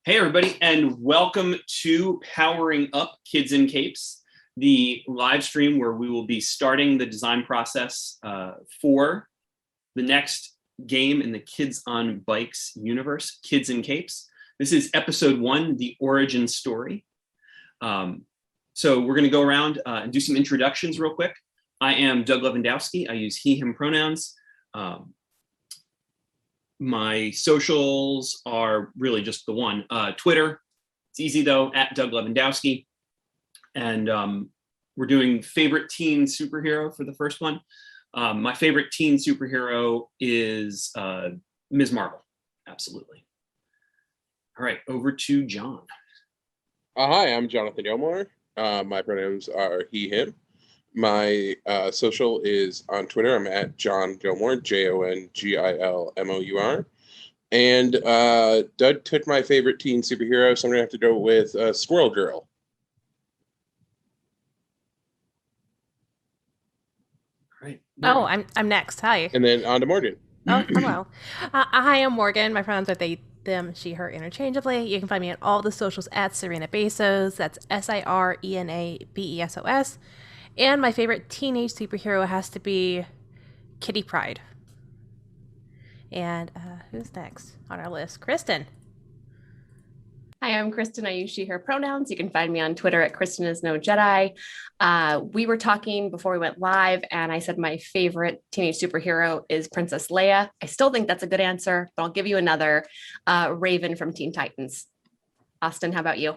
Hey, everybody, and welcome to Powering Up Kids in Capes, the live stream where we will be starting the design process for the next game in the Kids on Bikes universe, Kids in Capes. This is episode 1, the origin story. So we're going to go around and do some introductions real quick. I am Doug Lewandowski. I use he, him pronouns. My socials are really just the one. Twitter, it's easy though, at Doug Lewandowski. And we're doing favorite teen superhero for the first one. My favorite teen superhero is Ms. Marvel, absolutely. All right, over to John. Hi, I'm Jonathan Gilmore. My pronouns are he, him. My social is on Twitter. I'm at John Gilmore, JONGILMOUR. And Doug took my favorite teen superhero, so I'm going to have to go with Squirrel Girl. All right. Oh, I'm next. Hi. And then on to Morgan. Oh, hello. Hi, I'm Morgan. My pronouns are they, them, she, her interchangeably. You can find me on all the socials at Serena Bezos. That's SIRENABESOS. And my favorite teenage superhero has to be Kitty Pryde. And who's next on our list? Kristen. Hi, I'm Kristen. I use she, her pronouns. You can find me on Twitter at Kristen is no Jedi. We were talking before we went live, and I said my favorite teenage superhero is Princess Leia. I still think that's a good answer, but I'll give you another. Raven from Teen Titans. Austin, how about you?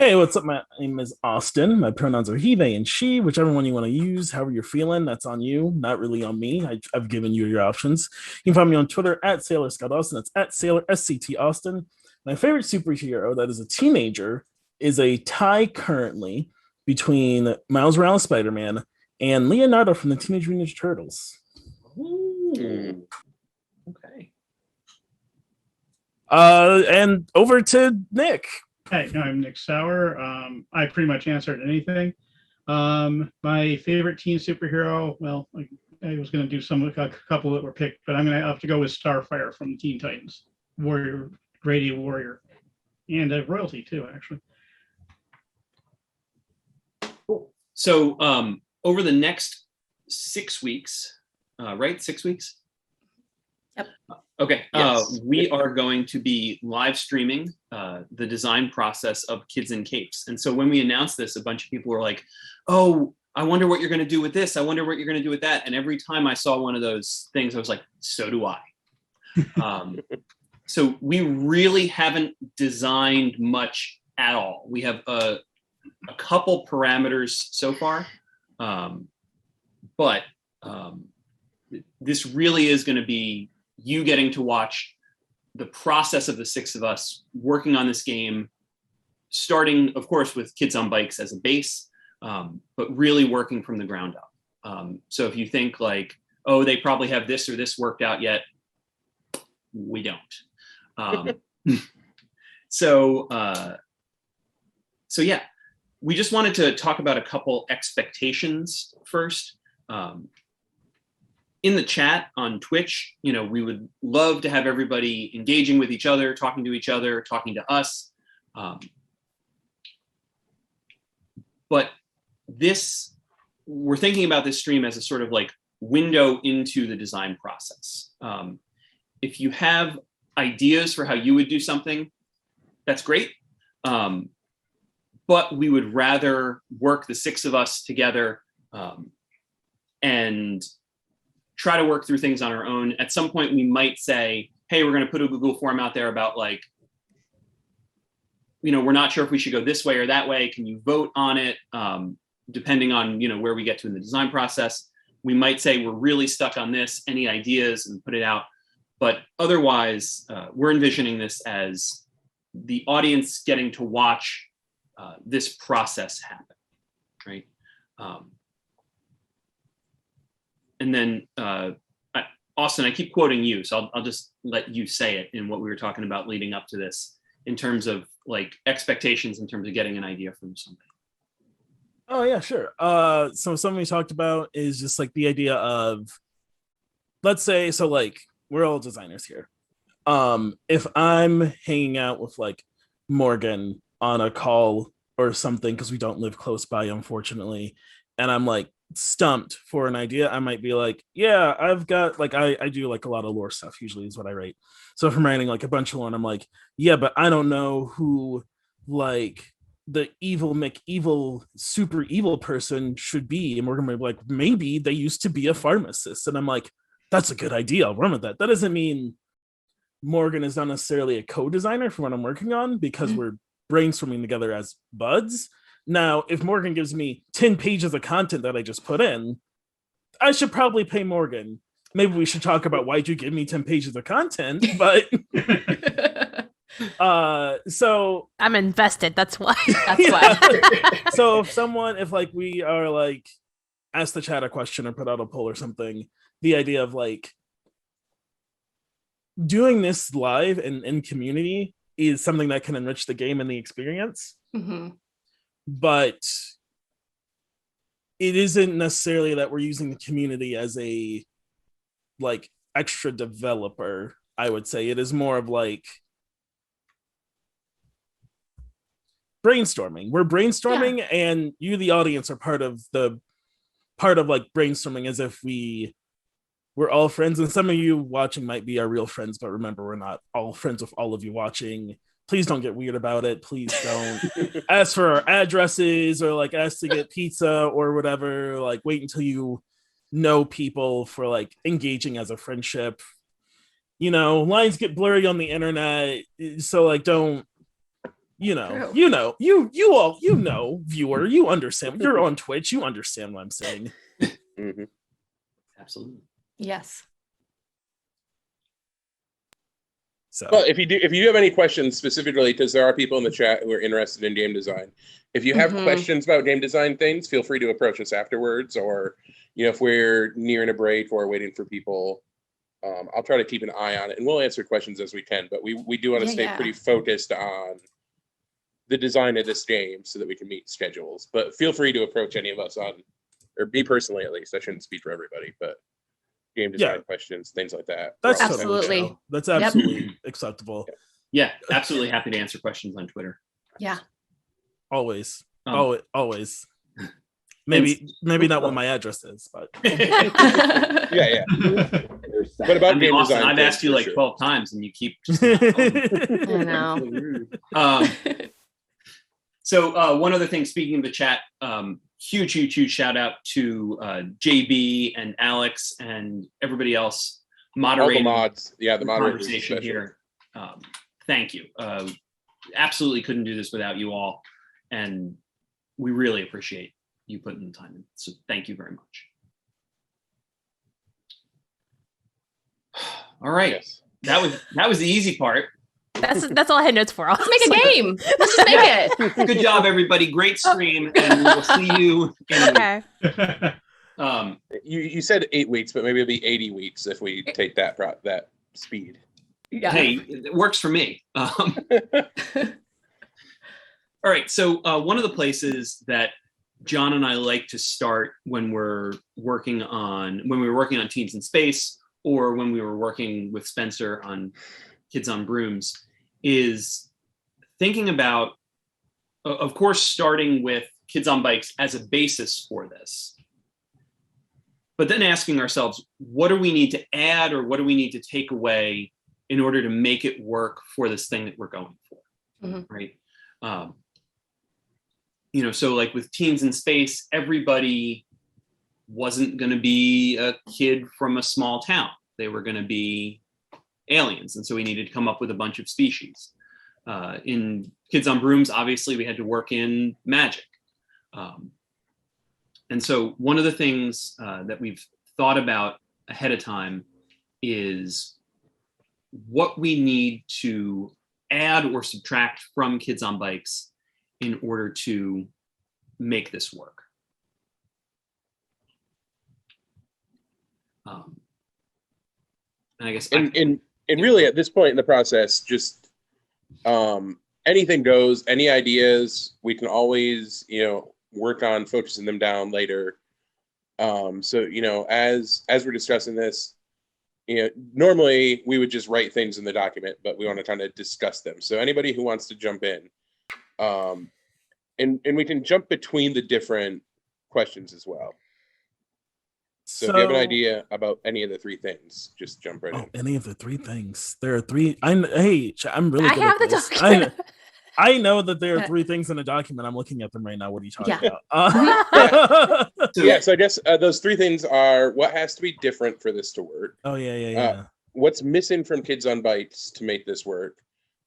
Hey, what's up? My name is Austin. My pronouns are he, they, and she, whichever one you want to use. However you're feeling, that's on you, not really on me. I've given you your options. You can find me on Twitter at Sailor Scott Austin. That's at Sailor SCT Austin. My favorite superhero that is a teenager is a tie currently between Miles Morales Spider-Man and Leonardo from the Teenage Mutant Ninja Turtles. Ooh. Okay. And over to Nick. Hi, I'm Nick Sauer. I pretty much answered anything. My favorite teen superhero, well, I was going to do a couple that were picked, but I'm going to have to go with Starfire from Teen Titans. Warrior, Radiant Warrior, and royalty too, actually. Cool. So over the next 6 weeks, right? 6 weeks? Yep. Okay. Yes. We are going to be live streaming the design process of Kids in Capes. And so when we announced this, a bunch of people were like, oh, I wonder what you're going to do with this. I wonder what you're going to do with that. And every time I saw one of those things, I was like, so do I. So we really haven't designed much at all. We have a couple parameters so far, but this really is going to be you getting to watch the process of the 6 of us working on this game, starting, of course, with Kids on Bikes as a base, but really working from the ground up. So if you think like, oh, they probably have this or this worked out yet, we don't. So yeah, we just wanted to talk about a couple expectations first. In the chat on Twitch, we would love to have everybody engaging with each other, talking to each other, talking to us. But we're thinking about this stream as a sort of like window into the design process. If you have ideas for how you would do something, that's great. But we would rather work the 6 of us together and try to work through things on our own. At some point, we might say, hey, we're going to put a Google form out there about like, we're not sure if we should go this way or that way. Can you vote on it? Depending on, where we get to in the design process. We might say we're really stuck on this, any ideas, and put it out. But otherwise, we're envisioning this as the audience getting to watch this process happen, right? And then, Austin, I keep quoting you, so I'll just let you say it in what we were talking about leading up to this in terms of like expectations in terms of getting an idea from something. Oh, yeah, sure. So something we talked about is just like the idea of, let's say, so like we're all designers here. if I'm hanging out with like Morgan on a call or something, because we don't live close by, unfortunately, and I'm like stumped for an idea, I might be like, yeah, I've got like I do like a lot of lore stuff usually is what I write. So if I'm writing like a bunch of lore and I'm like, yeah, but I don't know who like the evil McEvil super evil person should be. And Morgan might be like, maybe they used to be a pharmacist. And I'm like, that's a good idea. I'll run with that. That doesn't mean Morgan is not necessarily a co-designer for what I'm working on because we're brainstorming together as buds. Now, if Morgan gives me 10 pages of content that I just put in, I should probably pay Morgan. Maybe we should talk about why'd you give me 10 pages of content, but so I'm invested. That's why. That's why. So if like we are like ask the chat a question or put out a poll or something, the idea of like doing this live and in community is something that can enrich the game and the experience. Mm-hmm. But it isn't necessarily that we're using the community as a like extra developer. I would say it is more of like brainstorming. We're brainstorming, and you, the audience, are part of like brainstorming as if we're all friends. And some of you watching might be our real friends, but remember, we're not all friends with all of you watching. Please don't get weird about it. Please don't ask for our addresses or like ask to get pizza or whatever. Like wait until you know people for like engaging as a friendship. You know, lines get blurry on the internet, so like don't. You know, viewer, you understand. You're on Twitch, you understand what I'm saying. Mm-hmm. Absolutely. Yes. So, Well, if you do have any questions specifically, because there are people in the chat who are interested in game design, if you have questions about game design things, feel free to approach us afterwards, or if we're nearing a break or waiting for people, I'll try to keep an eye on it, and we'll answer questions as we can. But we do want to stay pretty focused on the design of this game so that we can meet schedules. But feel free to approach any of us on, or me personally at least, I shouldn't speak for everybody, but game design questions, things like that. That's absolutely totally that's absolutely acceptable. Yeah, absolutely happy to answer questions on Twitter. Yeah. Always. Always. Maybe not what my address is, but yeah. But about game design, I've asked you like 12 times and you keep just I know. So one other thing, speaking of the chat, huge shout out to JB and Alex and everybody else moderating all the mods. Yeah, the conversation here. Thank you. Absolutely couldn't do this without you all, and we really appreciate you putting the time in. So thank you very much. All right, yes. that was the easy part. That's all I had notes for. Let's make a game. Let's just make it. Good job, everybody. Great stream, and we will see you in a week. You said 8 weeks, but maybe it'll be 80 weeks if we take that speed. Yeah. Hey, it works for me. All right, so one of the places that John and I like to start when we were working on Teens in Space, or when we were working with Spencer on Kids on Brooms, is thinking about, of course, starting with Kids on Bikes as a basis for this, but then asking ourselves, what do we need to add or what do we need to take away in order to make it work for this thing that we're going for, right? So like with Teens in Space, everybody wasn't going to be a kid from a small town. They were going to be aliens, and so we needed to come up with a bunch of species. In Kids on Brooms, obviously we had to work in magic. And so one of the things that we've thought about ahead of time is what we need to add or subtract from Kids on Bikes in order to make this work. And I guess and really at this point in the process, just anything goes. Any ideas, we can always work on focusing them down later. So as we're discussing this, normally we would just write things in the document, but we want to kind of discuss them. So anybody who wants to jump in, and we can jump between the different questions as well. So if you have an idea about any of the three things, just jump right in. Any of the three things. There are three. I'm really good have at the this. document. I know that there are three things in a document. I'm looking at them right now. What are you talking about? So I guess those three things are what has to be different for this to work. Oh, yeah. What's missing from Kids on Bikes to make this work,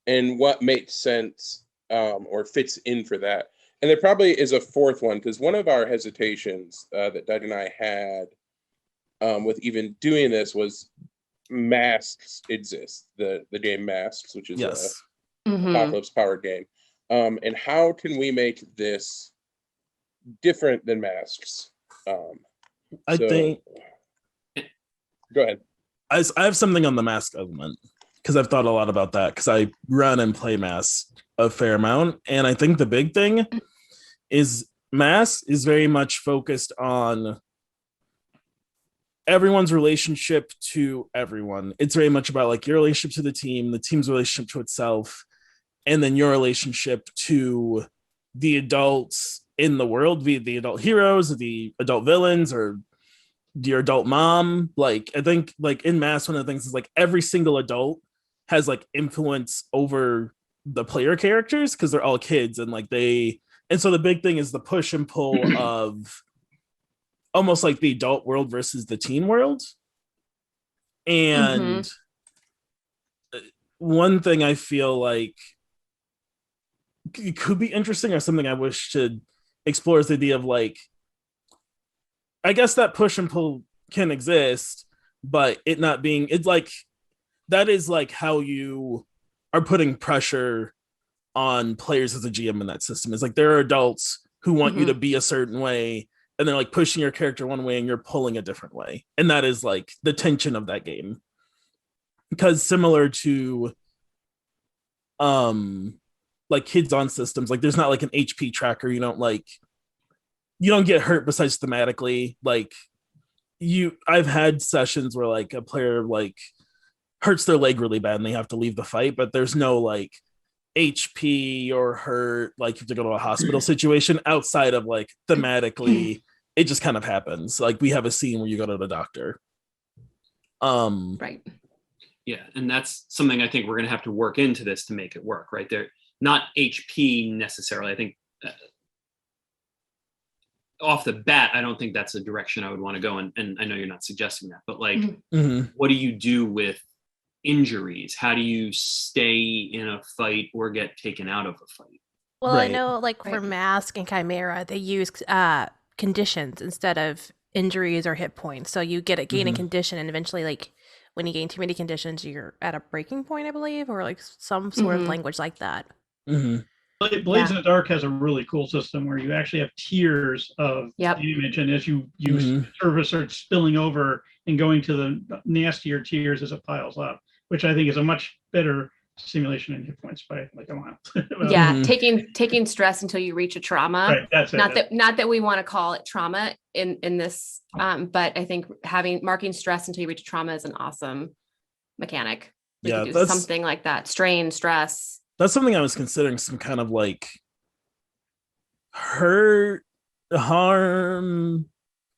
and what makes sense or fits in for that. And there probably is a fourth one, because one of our hesitations that Doug and I had with even doing this was Masks exist, the game Masks, which is a apocalypse powered game. And how can we make this different than Masks? I think. Go ahead. I have something on the Mask element, because I've thought a lot about that, because I run and play Mask a fair amount. And I think the big thing is Mask is very much focused on everyone's relationship to everyone. It's very much about like your relationship to the team's relationship to itself, and then your relationship to the adults in the world, be it the adult heroes, or the adult villains, or your adult mom. Like, I think like in Mask, one of the things is like every single adult has like influence over the player characters, because they're all kids, and like and so the big thing is the push and pull of almost like the adult world versus the teen world. And one thing I feel like it could be interesting, or something I wish to explore, is the idea of like, I guess that push and pull can exist, but it not being, it's like, that is like how you are putting pressure on players as a GM in that system. Is like, there are adults who want you to be a certain way, and they're like pushing your character one way and you're pulling a different way. And that is like the tension of that game. Because similar to like Kids on systems, like there's not like an HP tracker. You don't get hurt besides thematically. Like I've had sessions where like a player like hurts their leg really bad and they have to leave the fight, but there's no like HP or hurt, like you have to go to a hospital situation outside of like thematically. It just kind of happens. Like we have a scene where you go to the doctor. Right. Yeah, and that's something I think we're going to have to work into this to make it work, right? There, not HP necessarily. I think off the bat, I don't think that's a direction I would want to go. And I know you're not suggesting that, but like, what do you do with injuries? How do you stay in a fight or get taken out of a fight? Well, I know like for Mask and Chimera, they use conditions instead of injuries or hit points. So you gain a condition, and eventually like when you gain too many conditions, you're at a breaking point, I believe, or like some sort of language like that. Blades in the Dark has a really cool system where you actually have tiers of damage, and as you service starts spilling over and going to the nastier tiers as it piles up, which I think is a much better simulation in hit points by like a mile. Taking stress until you reach a trauma. Right, that's it. Not that we want to call it trauma in this, but I think marking stress until you reach a trauma is an awesome mechanic. We could do something like that. Strain, stress. That's something I was considering, some kind of like hurt, harm,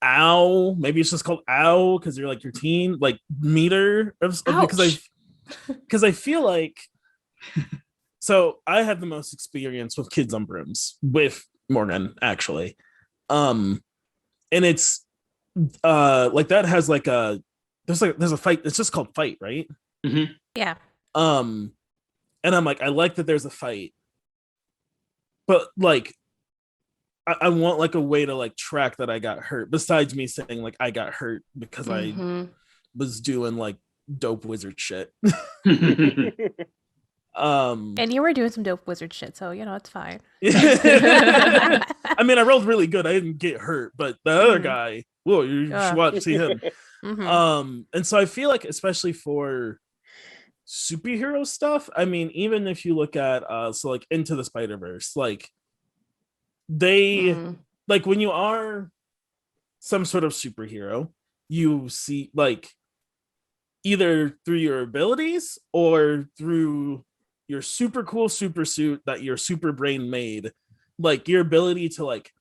ow. Maybe it's just called ow because you're like your teen, like meter of, because I feel like, so I have the most experience with Kids on Brooms with Morgan, actually. And it's like that has like there's a fight, it's just called fight, right? Yeah. And I'm like, I like that there's a fight, but like I want like a way to like track that I got hurt, besides me saying like I got hurt because I was doing like dope wizard shit. And you were doing some dope wizard shit, so it's fine. I mean, I rolled really good. I didn't get hurt, but the other guy, whoa, you should see him. And so I feel like, especially for superhero stuff, I mean, even if you look at so like Into the Spider-Verse, like they like when you are some sort of superhero, you see like either through your abilities or through your super cool super suit that your super brain made. Like your ability to like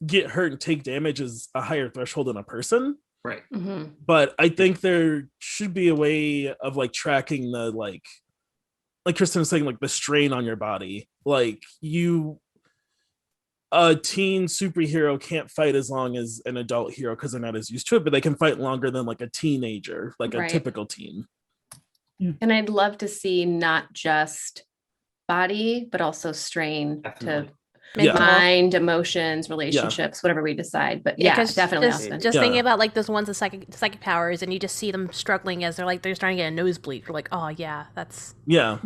get hurt and take damage is a higher threshold than a person. Right. But I think there should be a way of like tracking the like Kristen was saying, like the strain on your body. Like a teen superhero can't fight as long as an adult hero because they're not as used to it, but they can fight longer than like a teenager, like a typical teen. And I'd love to see not just body, but also strain to mind, emotions, relationships, whatever we decide. But definitely. Just thinking about like those ones with psychic powers, and you just see them struggling as they're starting to get a nosebleed. You're like, oh yeah, that's yeah.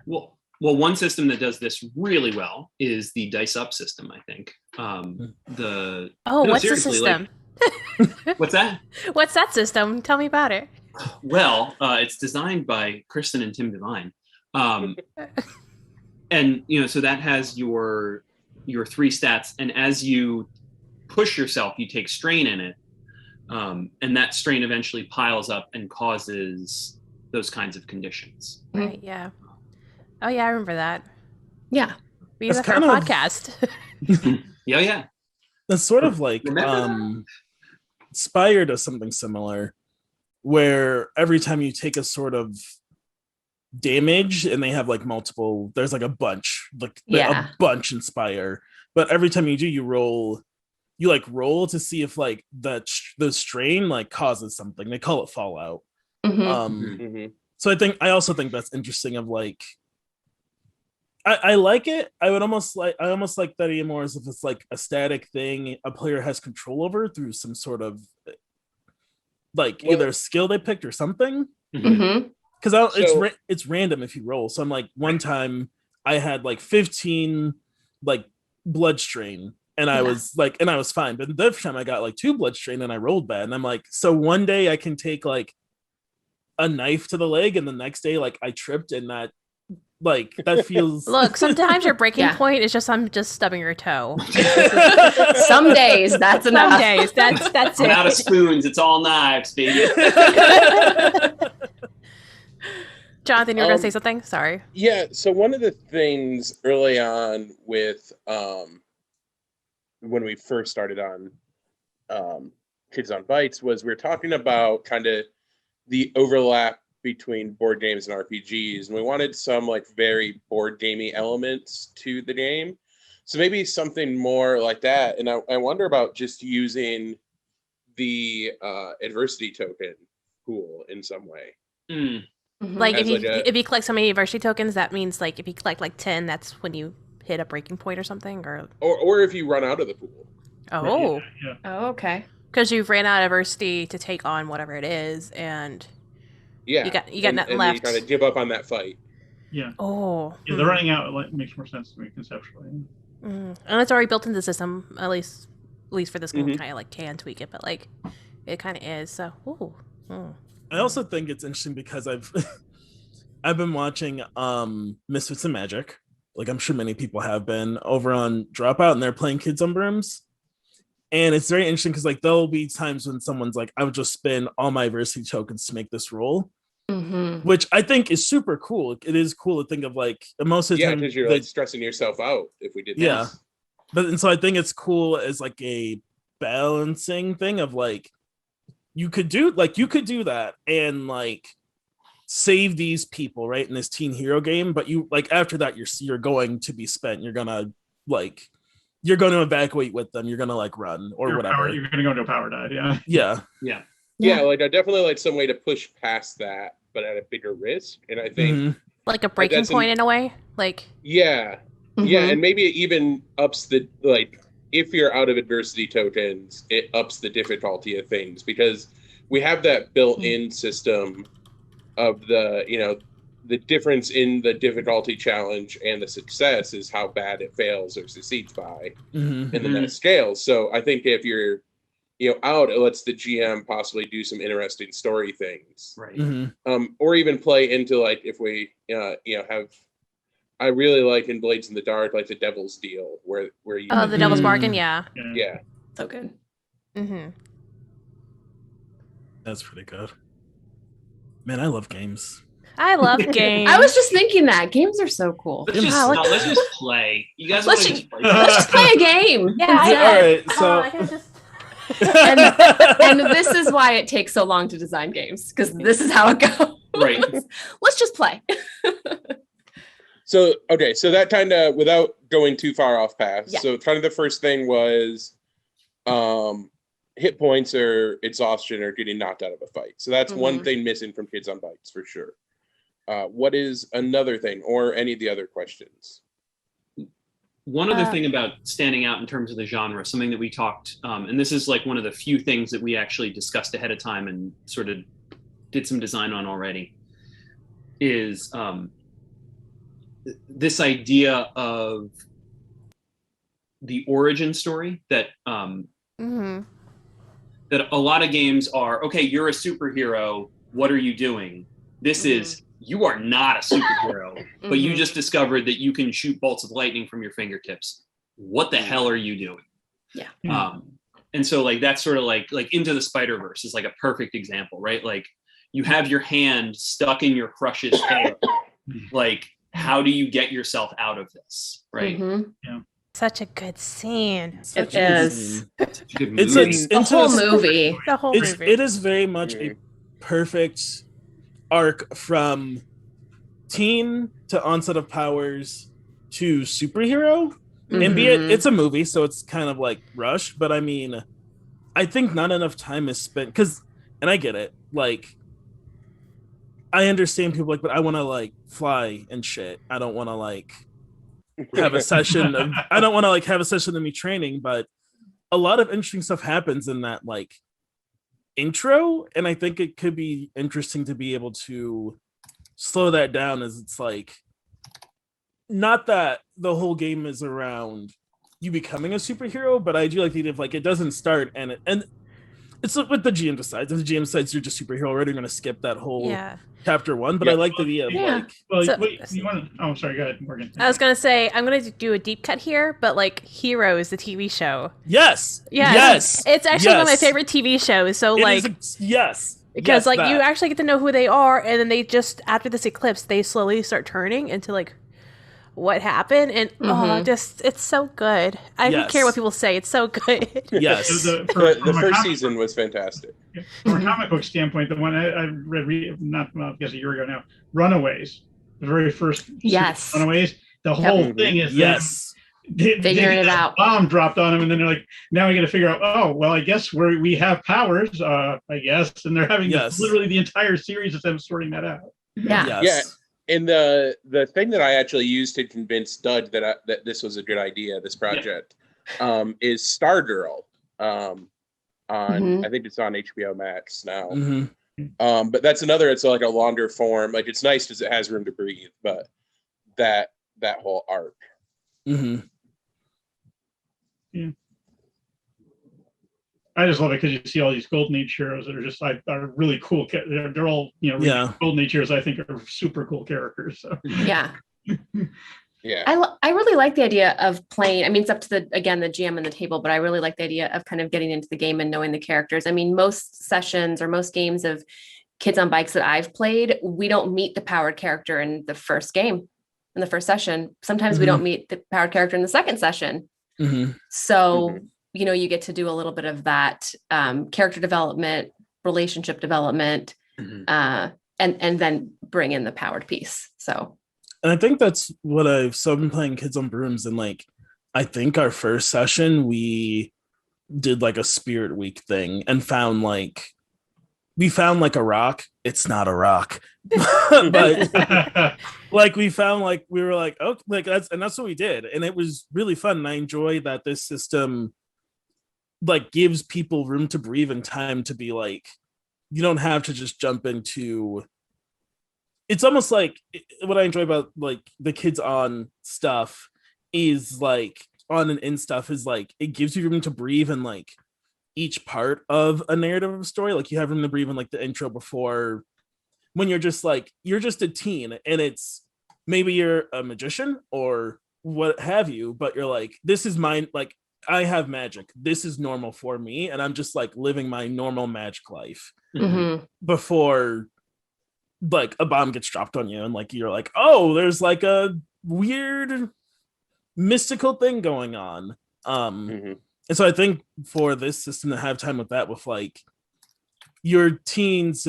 Well, one system that does this really well is the dice up system. I think. What's the system? What's that? What's that system? Tell me about it. Well, it's designed by Kristen and Tim Devine. And so that has your 3 stats, and as you push yourself, you take strain in it, and that strain eventually piles up and causes those kinds of conditions. Right? Yeah. Oh yeah, I remember that. Yeah, we use that for a podcast. yeah. That's sort of like Spire does something similar, where every time you take a sort of damage, and they have like multiple, there's like a bunch in Spire, but every time you do, you roll to see if like the strain like causes something. They call it fallout. So I also think that's interesting of like I like it. I almost like that idea more as if it's like a static thing a player has control over through some sort of like either a skill they picked or something. Because it's random if you roll. So I'm like, one time I had like 15 like blood strain, and I was fine. But the other time I got like 2 blood strain and I rolled bad. And I'm like, so one day I can take like a knife to the leg, and the next day like I tripped, and that feels. Look, sometimes your breaking point is just I'm just stubbing your toe. Some days that's enough. Some days that's it. Out of spoons, it's all knives, baby. Jonathan, you were going to say something? Sorry. Yeah, so one of the things early on with when we first started on Kids on Bytes was we were talking about kind of the overlap between board games and RPGs, and we wanted some like very board gamey elements to the game. So maybe something more like that. And I wonder about just using the adversity token pool in some way. Like if you collect so many adversity tokens, that means like if you collect like 10, that's when you hit a breaking point or something, or if you run out of the pool. Oh, Oh, okay. Because you've ran out of adversity to take on whatever it is, and you got nothing left. You kind of give up on that fight. Yeah. Oh. Yeah, the running out makes more sense to me conceptually. And it's already built into the system, at least for this game. Kind of like can tweak it, but like it kind of is. So, I also think it's interesting because I've been watching Misfits and Magic, like I'm sure many people have been, over on Dropout, and they're playing Kids on Brooms. And it's very interesting because like there'll be times when someone's like, I would just spend all my adversity tokens to make this roll. Which I think is super cool. It is cool to think of like most of the time, because you're like stressing yourself out if we did that. Yeah. And so I think it's cool as like a balancing thing of like you could do that and like save these people right in this teen hero game, but you like after that you're going to be spent. You're gonna evacuate with them. You're gonna like run or whatever. You're gonna go into a power dive. Yeah. Like I definitely like some way to push past that, but at a bigger risk. And I think like a breaking point in a way. Like yeah, and maybe it even ups the like if you're out of adversity tokens, it ups the difficulty of things because we have that built-in system of the difference in the difficulty challenge and the success is how bad it fails or succeeds by, and then that scales. So I think if you're out, it lets the GM possibly do some interesting story things, right? Or even play into like if we have. I really like in Blades in the Dark, like the Devil's Deal, where you the Devil's Bargain, yeah, so good. That's pretty good. Man, I love games. I love games. I was just thinking that games are so cool. Let's just, Wow, let's just play. You guys Let's want to just, just play? let's just play a game. Yeah, I All right, know. so I can just. And this is why it takes so long to design games, because this is how it goes. Right. Let's just play. So, okay, so that kind of, without going too far off path, Yeah. so kind of the first thing was hit points or exhaustion or getting knocked out of a fight. So that's one thing missing from Kids on Bikes for sure. What is another thing, or any of the other questions? One other thing about standing out in terms of the genre, something that we talked, and this is like one of the few things that we actually discussed ahead of time and sort of did some design on already, is this idea of the origin story that that a lot of games are, okay, you're a superhero, what are you doing? This is, you are not a superhero, but you just discovered that you can shoot bolts of lightning from your fingertips. What the hell are you doing? Yeah. And so like that's sort of like Into the Spider-Verse is like a perfect example, right? Like you have your hand stuck in your crush's hair. Like, how do you get yourself out of this? Right. Such a good scene. It is. It's a good It's movie. The whole movie. The whole It's, movie. it is very much a perfect arc from teen to onset of powers to superhero. And be it, it's a movie, so it's kind of like rushed. But I mean, I think not enough time is spent because, and I get it. Like, I understand people like, but I want to like fly and shit. I don't want to like have a session of, I don't want to like have a session of me training, but a lot of interesting stuff happens in that like intro, and I think it could be interesting to be able to slow that down, as it's like not that the whole game is around you becoming a superhero, but I do like the idea of like it doesn't start and it's with the GM decides. If the GM decides you're just superhero already, you're gonna skip that whole chapter one. But I like the idea of like, Well, So- wait, you want to? Oh, sorry. Go ahead, Morgan. I was gonna say I'm gonna do a deep cut here, but like Heroes, the TV show. yes, It's actually one of my yes. favorite TV shows. So It like, is yes, because yes, like that. you actually get to know who they are, and then they just after this eclipse, they slowly start turning into like what happened, and just it's so good. I don't care what people say; it's so good. Yes, The From a first comic- season was fantastic. From a comic book standpoint, the one I read, not well, I guess a year ago now, Runaways, the very first Yes. Runaways. The whole thing is yes. Figuring it out. Bomb dropped on them, and then they're like, now we got to figure out. Oh, well, I guess we have powers. I guess, and they're having literally the entire series of them sorting that out. Yeah. Yes. And the thing that I actually used to convince Dud that this was a good idea, this project, is Stargirl. I think it's on HBO Max now. But that's another. It's like a longer form. Like it's nice because it has room to breathe. But that whole arc. I just love it because you see all these Golden Age heroes that are just are really cool. They're all really Golden Age heroes. I think are super cool characters. So. Yeah. Yeah. I really like the idea of playing. I mean, it's up to the GM and the table, but I really like the idea of kind of getting into the game and knowing the characters. I mean, most sessions or most games of Kids on Bikes that I've played, we don't meet the powered character in the first game, in the first session. Sometimes we don't meet the powered character in the second session. So, you get to do a little bit of that character development, relationship development, and then bring in the powered piece. So. And I think that's what I've been playing Kids on Brooms, and like I think our first session we did like a spirit week thing and found like a rock. It's not a rock. But like we found like we were like, okay, like that's what we did. And it was really fun. And I enjoy that this system like gives people room to breathe and time to be like, you don't have to just jump into. It's almost like what I enjoy about like the Kids on stuff is like on and in stuff is like it gives you room to breathe in like each part of a narrative of a story. Like you have room to breathe in like the intro before when you're just a teen and it's maybe you're a magician or what have you, but you're like, this is mine. Like I have magic. This is normal for me. And I'm just like living my normal magic life before like a bomb gets dropped on you and like you're like, oh, there's like a weird mystical thing going on. And so I think for this system to have time with that, with like your teens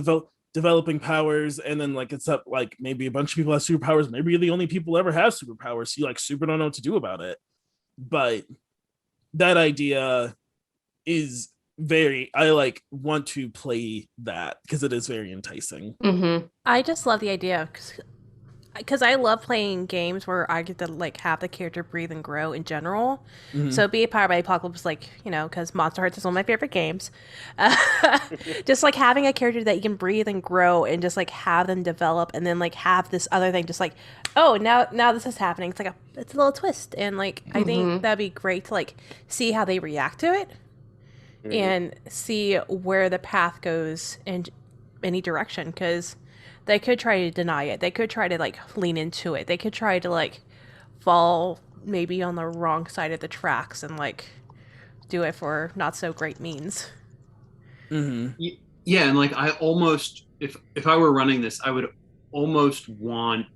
developing powers, and then like it's up like maybe a bunch of people have superpowers, maybe you're the only people ever have superpowers, so you like super don't know what to do about it. But that idea is I like want to play that because it is very enticing. I just love the idea because I love playing games where I get to like have the character breathe and grow in general. So be it Powered by Apocalypse, like, you know, because Monster Hearts is one of my favorite games. Just like having a character that you can breathe and grow and just like have them develop, and then like have this other thing just like, oh, now this is happening. It's like it's a little twist, and like I think that'd be great to like see how they react to it and see where the path goes in any direction, because they could try to deny it. They could try to like lean into it. They could try to like fall maybe on the wrong side of the tracks and like do it for not so great means. Yeah, and like I almost, if I were running this, I would almost want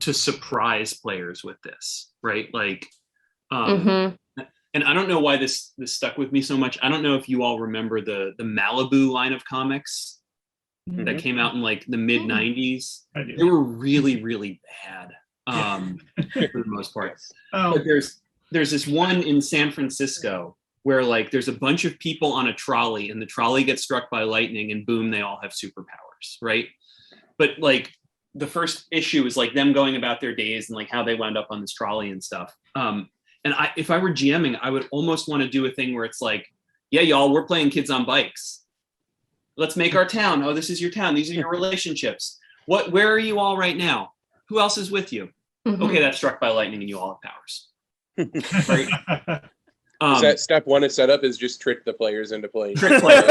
to surprise players with this, right? Like, and I don't know why this stuck with me so much. I don't know if you all remember the Malibu line of comics that came out in like the mid 90s. They were really, really bad for the most part. But there's this one in San Francisco where like there's a bunch of people on a trolley and the trolley gets struck by lightning and boom, they all have superpowers, right? But like the first issue is like them going about their days and like how they wound up on this trolley and stuff. And if I were GMing, I would almost want to do a thing where it's like, yeah, y'all, we're playing kids on bikes. Let's make our town. Oh, this is your town. These are your relationships. Where are you all right now? Who else is with you? Okay, that's struck by lightning and you all have powers. Right? Is that step one of setup is just trick the players into playing? Trick players.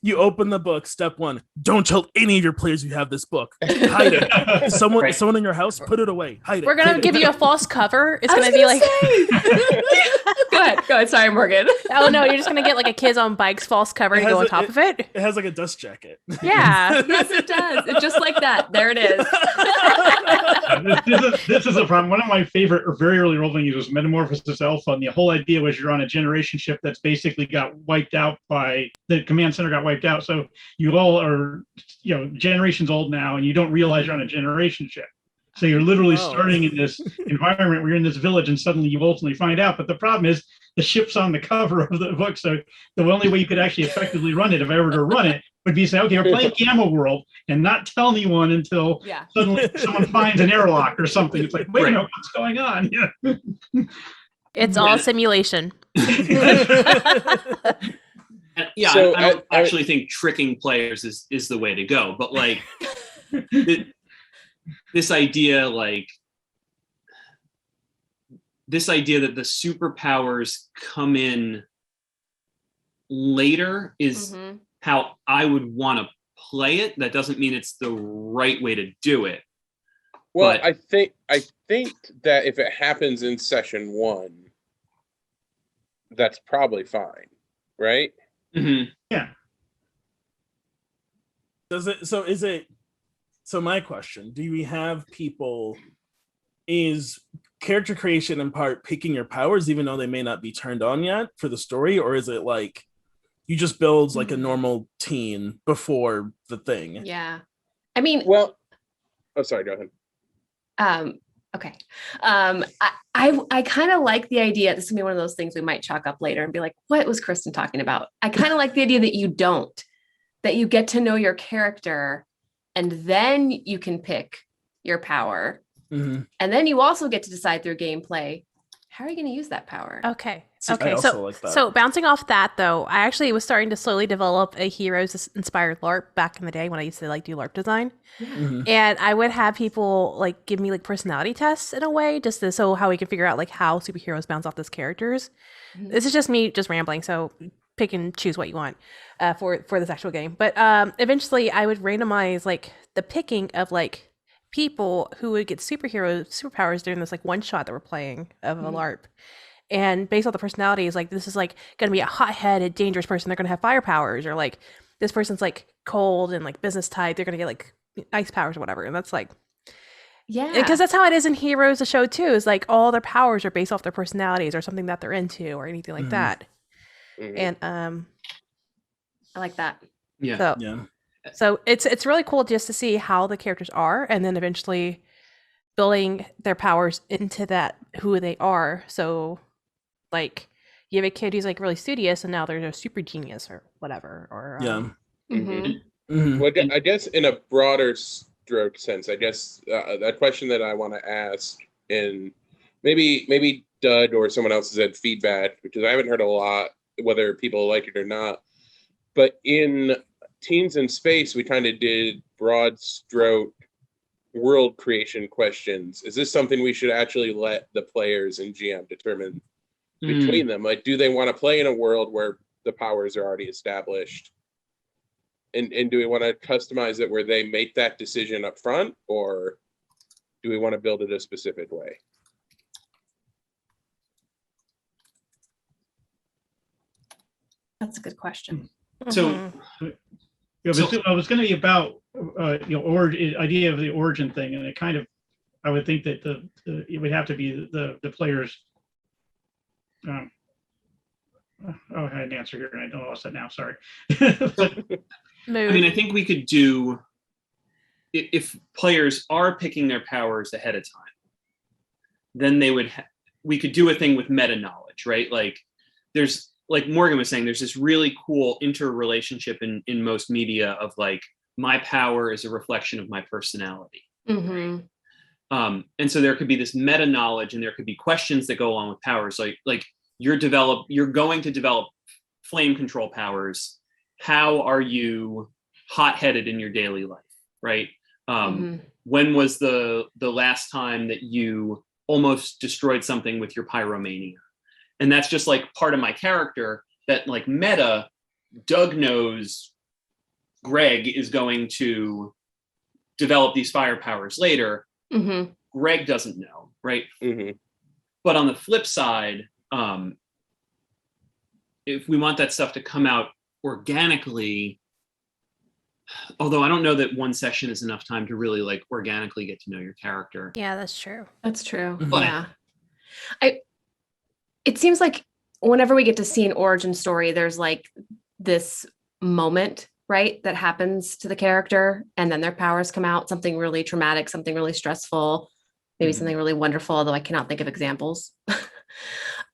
You open the book. Step one: don't tell any of your players you have this book. Hide it. Someone in your house, put it away. Hide it. We're gonna give you a false cover. It's gonna be like. Go ahead. Sorry, Morgan. Oh no, you're just gonna get like a kids on bikes false cover to go on top of it. It has like a dust jacket. Yeah. Yes, it does. It's just like that. There it is. This is a problem. One of my favorite very early role-playing games was Metamorphosis Alpha, and the whole idea was you're on a generation ship that's basically got wiped out by the command center got wiped out. So you all are, generations old now, and you don't realize you're on a generation ship. So you're literally starting in this environment where you're in this village, and suddenly you ultimately find out. But the problem is the ship's on the cover of the book. So the only way you could actually effectively run it, if I were to run it, would be say, okay, we're playing Gamma World, and not tell anyone until suddenly someone finds an airlock or something. It's like, wait a minute, what's going on? It's all simulation. Yeah, so I don't actually think tricking players is the way to go. But like this idea that the superpowers come in later is how I would want to play it. That doesn't mean it's the right way to do it. Well, but I think that if it happens in session 1, that's probably fine, right? Yeah. So my question, do we have people, is character creation in part picking your powers even though they may not be turned on yet for the story, or is it like you just build like a normal teen before the thing? Yeah. I mean, sorry, go ahead. Okay. I kind of like the idea. This is gonna be one of those things we might chalk up later and be like, what was Kristen talking about? I kind of like the idea that you get to know your character and then you can pick your power. And then you also get to decide through gameplay, how are you going to use that power? Okay. So bouncing off that though, I actually was starting to slowly develop a heroes inspired LARP back in the day when I used to like do LARP design. And I would have people like give me like personality tests in a way, just so how we can figure out like how superheroes bounce off those characters. This is just me just rambling, so pick and choose what you want for this actual game. But eventually I would randomize like the picking of like people who would get superpowers during this like one shot that we're playing of a LARP. And based on the personalities, like this is like going to be a hot-headed, dangerous person. They're going to have fire powers, or like this person's like cold and like business type, they're gonna get like ice powers or whatever. And that's like, Yeah. because that's how it is in Heroes, the show too, is like all their powers are based off their personalities or something that they're into or anything like that. And I like that. Yeah. so Yeah. so it's really cool just to see how the characters are, and then eventually building their powers into that who they are. So like you have a kid who's like really studious and now they're a super genius or whatever. Or Yeah. Mhm. Well, I guess in a broader stroke sense, I guess a question that I want to ask, and maybe Dud or someone else has had feedback, because I haven't heard a lot, whether people like it or not. But in Teens in Space, we kind of did broad stroke world creation questions. Is this something we should actually let the players and GM determine between them? Like, do they want to play in a world where the powers are already established? And do we want to customize it where they make that decision up front, or do we want to build it a specific way? That's a good question. So I was going to be about idea of the origin thing, and it kind of, I would think that it would have to be the players. I had an answer here and I lost it now. Sorry. I mean, I think we could do, if players are picking their powers ahead of time, then we could do a thing with meta knowledge, right? Like there's, like Morgan was saying, there's this really cool interrelationship in most media of like, my power is a reflection of my personality. Mm-hmm. And so there could be this meta knowledge, and there could be questions that go along with powers. Like you're going to develop flame control powers. How are you hot-headed in your daily life, right? When was the last time that you almost destroyed something with your pyromania? And that's just like part of my character, that like meta, Doug knows Greg is going to develop these fire powers later. Greg doesn't know, right? But on the flip side, if we want that stuff to come out organically, although I don't know that one session is enough time to really like organically get to know your character. Yeah, that's true. That's true. But, yeah. It seems like whenever we get to see an origin story, there's like this moment, right, that happens to the character, and then their powers come out, something really traumatic, something really stressful, maybe something really wonderful, although I cannot think of examples.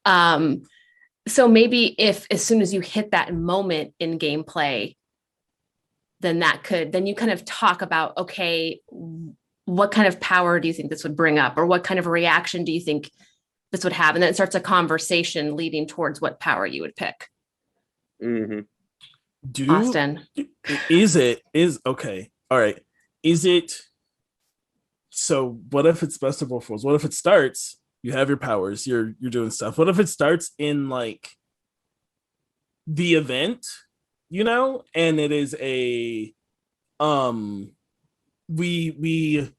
So maybe if as soon as you hit that moment in gameplay, then you kind of talk about, okay, what kind of power do you think this would bring up? Or what kind of reaction do you think this would have? And then it starts a conversation leading towards what power you would pick. Austin. Okay. All right. Is it, so what if it's best of both worlds? What if it starts, you have your powers, you're doing stuff. What if it starts in like the event, and it is a, we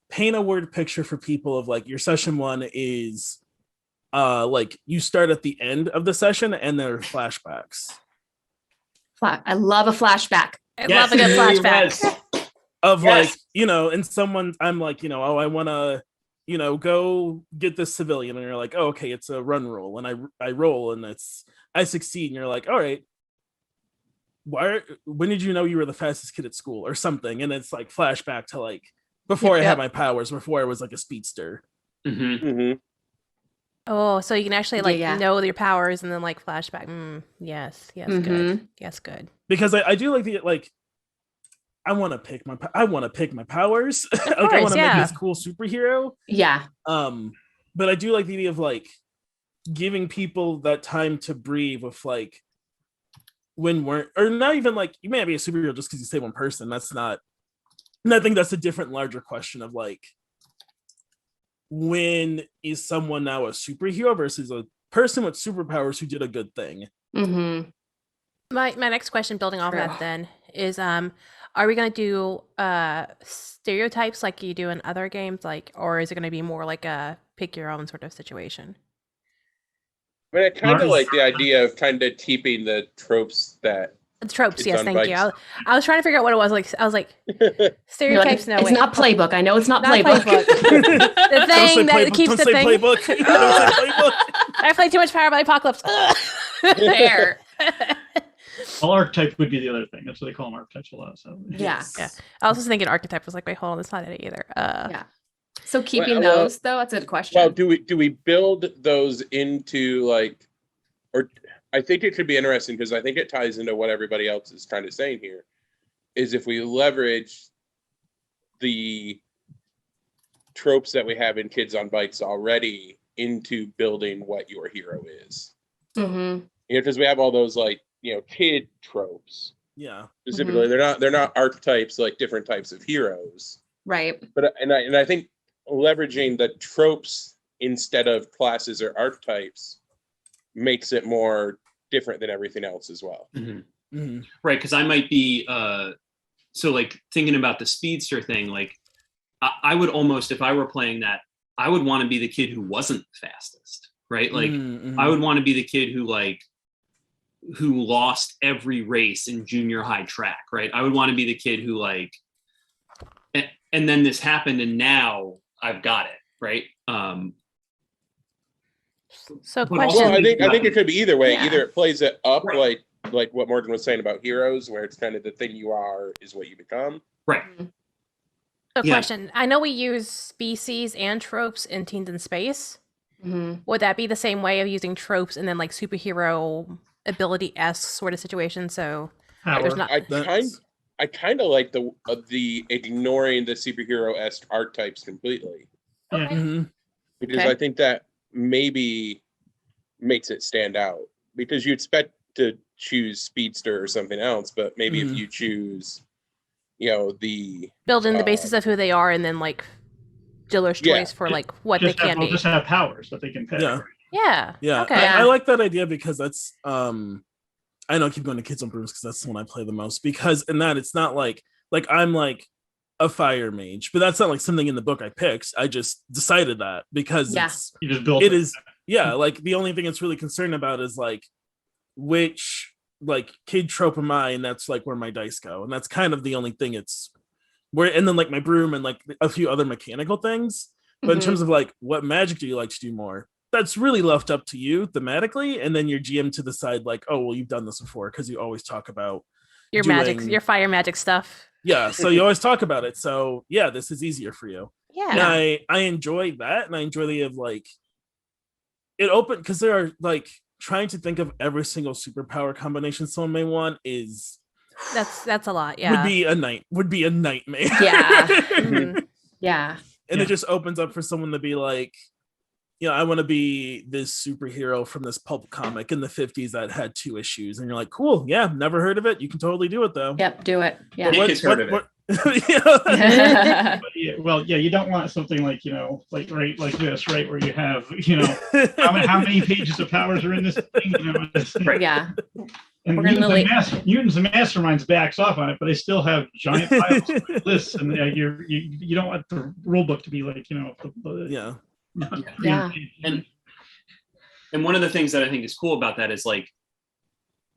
paint a word picture for people of like, your session one is like you start at the end of the session and there are flashbacks. I love a flashback. I love a good flashback. Of like, and someone, I'm like, I want to, go get this civilian, and you're like, oh, okay, it's a run roll, and I roll, and I succeed, and you're like, all right, when did you know you were the fastest kid at school or something? And it's like flashback to like before I had my powers, before I was like a speedster. Oh, so you can actually like know your powers and then like flashback. Yes, good. Yes, good. Because I do like the like, I want to pick my powers. Like I want to make this cool superhero. Yeah. But I do like the idea of like giving people that time to breathe with like, when we're, or not even like, you may not be a superhero just because you say one person. That's not, and I think that's a different, larger question of like, when is someone now a superhero versus a person with superpowers who did a good thing? My next question, building off that, then is are we going to do stereotypes like you do in other games, like, or is it going to be more like a pick your own sort of situation? I mean, I kind of like the idea of kind of keeping the tropes that Tropes, Kids yes, on thank you. bikes. I was trying to figure out what it was. I was like, stereotypes. No, it's wait. not playbook. I know it's not Not playbook. The Don't say thing that playbook. keeps Don't the say thing. playbook. Don't say playbook. I play too much Power by Apocalypse. There. Well, archetype would be the other thing. That's what they call them, archetypes a lot. So Yeah. Yeah. I was just thinking archetype. I was like, wait, hold on, that's not it either. Yeah. So keeping Well, those though, that's a good question. Well, do we build those into like, or I think it could be interesting because I think it ties into what everybody else is kind of saying here, is if we leverage the tropes that we have in Kids on Bikes already into building what your hero is. Mm-hmm. Because we have all those like, kid tropes. Yeah. Specifically, they're not archetypes like different types of heroes. Right. But I think leveraging the tropes instead of classes or archetypes makes it more different than everything else as well. Mm-hmm. Mm-hmm. Right, because I might be so like thinking about the speedster thing, like I would almost, if I were playing that, I would want to be the kid who wasn't the fastest, right? Like I would want to be the kid who lost every race in junior high track, right? I would want to be the kid who and then this happened and now I've got it, right? So But question. Well, I think it could be either way. Yeah. Either it plays it up Right. like what Morgan was saying about heroes, where it's kind of the thing you are is what you become. Right. So Yeah. question. I know we use species and tropes in Teens in Space. Mm-hmm. Would that be the same way of using tropes and then like superhero ability-esque sort of situation? So power. there's not. I kind of like the ignoring the superhero-esque archetypes completely, Yeah. Mm-hmm. because Okay. I think that maybe makes it stand out, because you expect to choose speedster or something else, but maybe if you choose the Build in the basis of who they are and then like dealer's Yeah. choice for like what they can be. Just have powers that they can pick. Yeah. Yeah. Yeah. Okay. Yeah. I like that idea because that's I know I keep going to Kids on Brooms because that's the one I play the most, because in that it's not like I'm like a fire mage, but that's not like something in the book I picked. I just decided that because Yeah. You just build it is like the only thing it's really concerned about is like which like kid trope am I, and that's like where my dice go, and that's kind of the only thing it's where, and then like my broom and like a few other mechanical things. But in Mhm. terms of like what magic do you like to do more, that's really left up to you thematically, and then your GM to decide like, oh well, you've done this before because you always talk about Your doing- magic, your fire magic stuff. yeah, so you always talk about it, so yeah, this is easier for you. Yeah. And I enjoy that, and I enjoy the of like it open, because there are like trying to think of every single superpower combination someone may want is That's a lot. Yeah. would be a nightmare. Yeah. Mhm. Yeah. And Yeah. it just opens up for someone to be like, I want to be this superhero from this pulp comic in the 50s that had 2 issues, and you're like, cool, yeah, never heard of it, you can totally do it though. Yep. Do it. Yeah. Nick has heard of it. Yeah. But yeah, you don't want something like like this, right, where you have how many pages of powers are in this thing. Yeah. And We're gonna Mutants and Masterminds backs off on it, but they still have giant piles of lists, and you don't want the rule book to be like Yeah. Yeah. And one of the things that I think is cool about that is like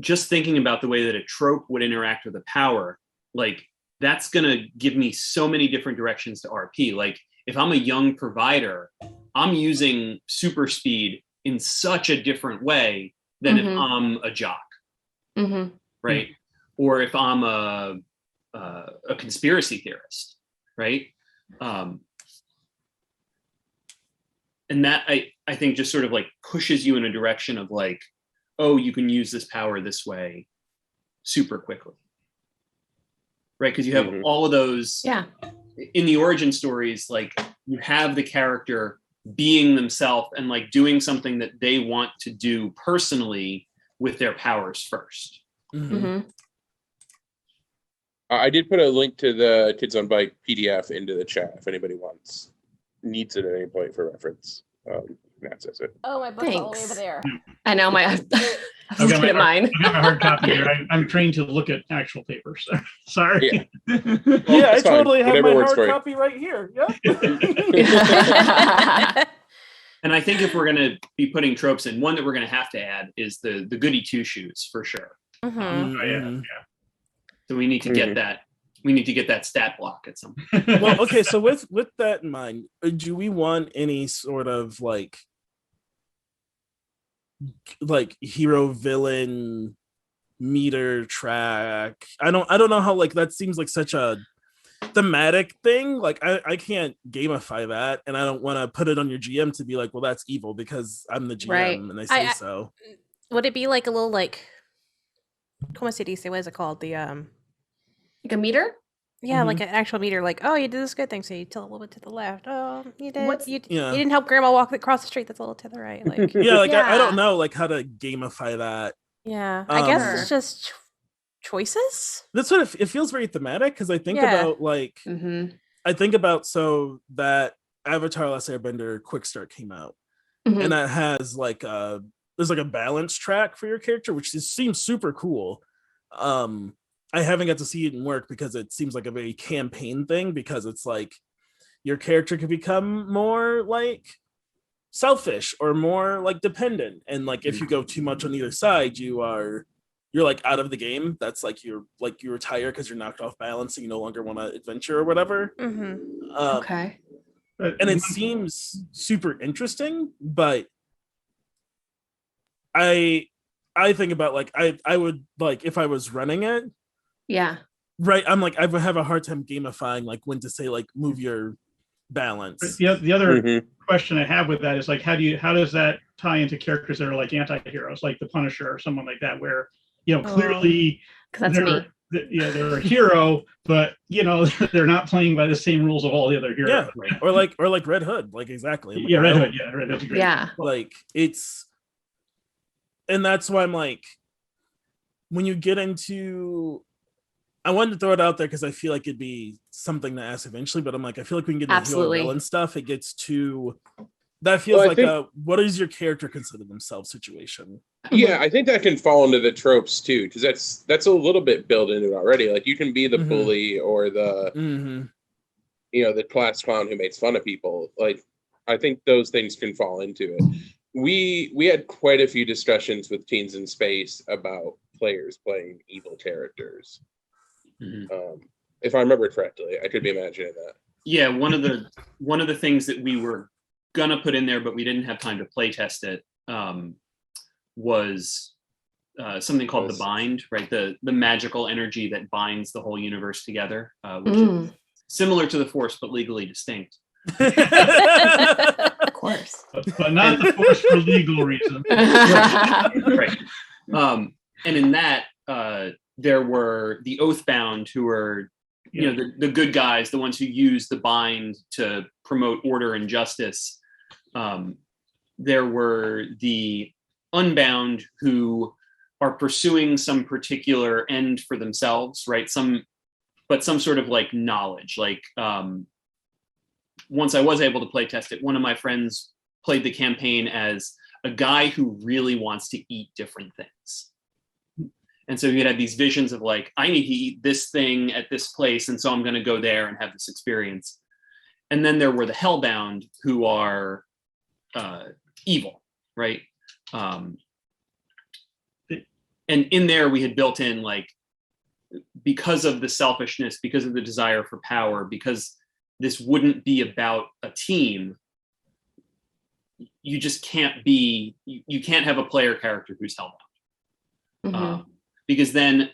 just thinking about the way that a trope would interact with a power, like that's going to give me so many different directions to RP. Like if I'm a young provider, I'm using super speed in such a different way than if I'm a jock, Mm-hmm. right? Or if I'm a conspiracy theorist, right? And that I think just sort of like pushes you in a direction of like, oh, you can use this power this way super quickly, right? Because you have all of those in the origin stories, like you have the character being themselves and like doing something that they want to do personally with their powers first. Mm-hmm. I did put a link to the Kids on Bike PDF into the chat if anybody needs it at any point for reference. Access it. Oh, my book's all the way Thanks. over there. I know I was I've got looking at mine. I have a hard copy here. I'm trained to look at actual papers. Sorry. Yeah. Yeah, I That's fine. totally have Whatever my works hard for you. copy right here. Yeah. And I think if we're going to be putting tropes in, one that we're going to have to add is the goody two shoes for sure. Mhm. Yeah, Mhm. So we need to get that. We need to get that stat block at some point. yeah. Well, okay, so with that in mind, do we want any sort of like hero villain meter track? I don't know how like that seems like such a thematic thing. Like I can't gamify that, and I don't want to put it on your GM to be like, well, that's evil because I'm the GM Right. and I say I- so. Would it be like a little like como se dice? What is it called? The Like a meter? yeah, like an actual meter. Like, oh, you did this good thing, so you tilt a little bit to the left. Oh, you did. What's- You Yeah. didn't help Grandma walk across the street. That's a little to the right. Like, Yeah, like I don't Yeah. know like how to gamify that. yeah, I guess Sure. it's just choices. That's what it feels very thematic because I think Yeah. about like Mm-hmm. I think about so that Avatar Last Airbender Quick Start came out, Mhm. and that has like there's like a balance track for your character, which seems super cool. I haven't got to see it in work because it seems like a very campaign thing because it's like your character could become more like selfish or more like dependent, and like if you go too much on either side, you're like out of the game. That's like you retire because you're knocked off balance and you no longer want to adventure or whatever. Mm-hmm. Okay. And it seems super interesting, but I think about like I would like if I was running it, Yeah. right? I'm like I would have a hard time gamifying like when to say like move your balance. The other Mhm. question I have with that is like, how does that tie into characters that are like anti-heroes, like the Punisher or someone like that, where clearly Because that's me. they're a hero, but they're not playing by the same rules of all the other heroes. Yeah, or like Red Hood, like exactly. I'm like, Yeah, Red I Hood. don't- Yeah, Red Hood's great. Yeah. Like it's, and that's why I'm like, when you get into, I wanted to throw it out there because I feel like it'd be something to ask eventually, but I'm like, I feel like we can get into hero Absolutely. villain stuff. It gets too, that feels Well, I like think- a what does your character consider themselves situation. Yeah, I think that can fall into the tropes too, because that's a little bit built into it already. Like you can be the Mhm. bully or the Mm-hmm. the class clown who makes fun of people. Like I think those things can fall into it. We had quite a few discussions with Teens in Space about players playing evil characters. Mhm. If I remember correctly, I could be imagining that. Yeah, one of the things that we were gonna put in there, but we didn't have time to play test it, was something called the bind, right? The magical energy that binds the whole universe together, which is similar to the Force but legally distinct. Of course. But not the Force for legal reasons. Right. And in that, there were the Oathbound, who are the good guys, the ones who use the bind to promote order and justice. There were the Unbound, who are pursuing some particular end for themselves, right? Some sort of like knowledge. Like once I was able to play test it, one of my friends played the campaign as a guy who really wants to eat different things. And so he had these visions of like, I need to eat this thing at this place, and so I'm going to go there and have this experience. And then there were the Hellbound, who are evil, right? And in there we had built in like, because of the selfishness, because of the desire for power, because this wouldn't be about a team, you just can't be, you can't have a player character who's Hellbound. Mhm. Because then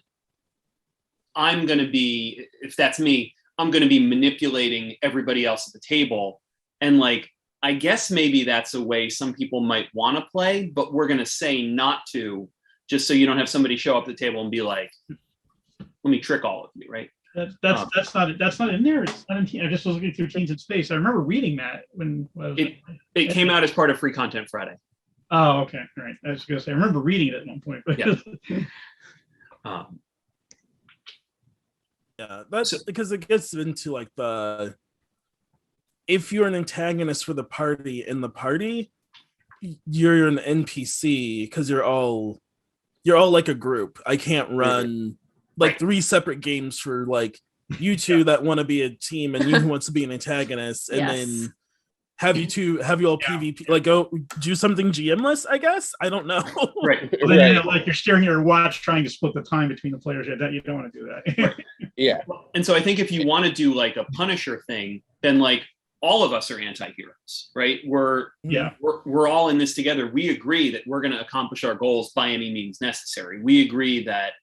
I'm going to be, if that's me, I'm going to be manipulating everybody else at the table. And like, I guess maybe that's a way some people might want to play, but we're going to say not to, just so you don't have somebody show up at the table and be like, let me trick all of you, right? That's not in there. It's not in, I just was looking through Teens in Space. I remember reading that when It came out as part of Free Content Friday. Oh, okay, all right. I was gonna say I remember reading it at one point, but Yeah. Yeah, that's because it gets into like if you're an antagonist for the party in the party, you're an NPC because you're all like a group. I can't run like Right. 3 separate games for like you two that want to be a team and you who wants to be an antagonist, and Yes. then have you all PvP, like go do something GM-less, I guess. I don't know. Right. Well, then, like you're staring at your watch trying to split the time between the players. That you don't want to do that. Right. Yeah. And so I think if you want to do like a Punisher thing, then like all of us are anti-heroes, right? We're all in this together. We agree that we're going to accomplish our goals by any means necessary. We agree that,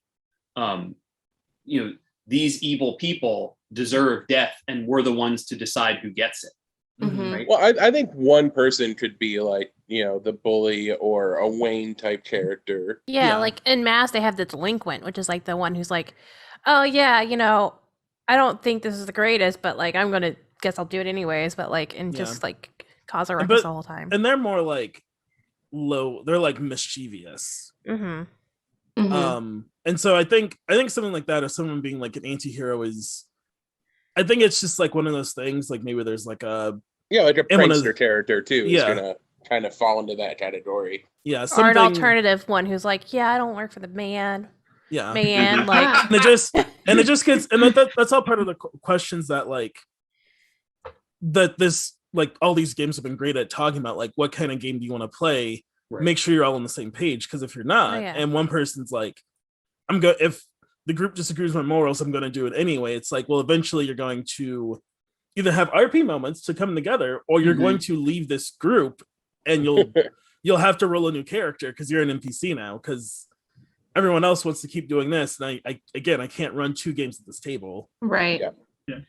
these evil people deserve death, and we're the ones to decide who gets it. Mhm. Right? Well, I think one person could be like, the bully or a Wayne type character. Yeah, like in Mass, they have the delinquent, which is like the one who's like, oh yeah, I don't think this is the greatest, but like guess I'll do it anyways, but like just like cause a ruckus the whole time. And they're more like they're like mischievous. Mm-hmm. Mhm. And so I think something like that, or someone being like an anti-hero, is, I think it's just like one of those things, like maybe there's like a prankster character too is Yeah. gonna kind of fall into that category. Yeah, Or an alternative one who's like, yeah, I don't work for the man. Yeah, Man, like and it just gets, and that's all part of the questions that like that this, like, all these games have been great at talking about, like, what kind of game do you want to play? Right. Make sure you're all on the same page, because if you're not, and one person's like, if the group disagrees with my morals, I'm going to do it anyway. It's like, well, eventually you're going to either have RP moments to come together, or you're going to leave this group, and you'll have to roll a new character because you're an NPC now, because everyone else wants to keep doing this, and I can't run 2 games at this table. Right. Yeah.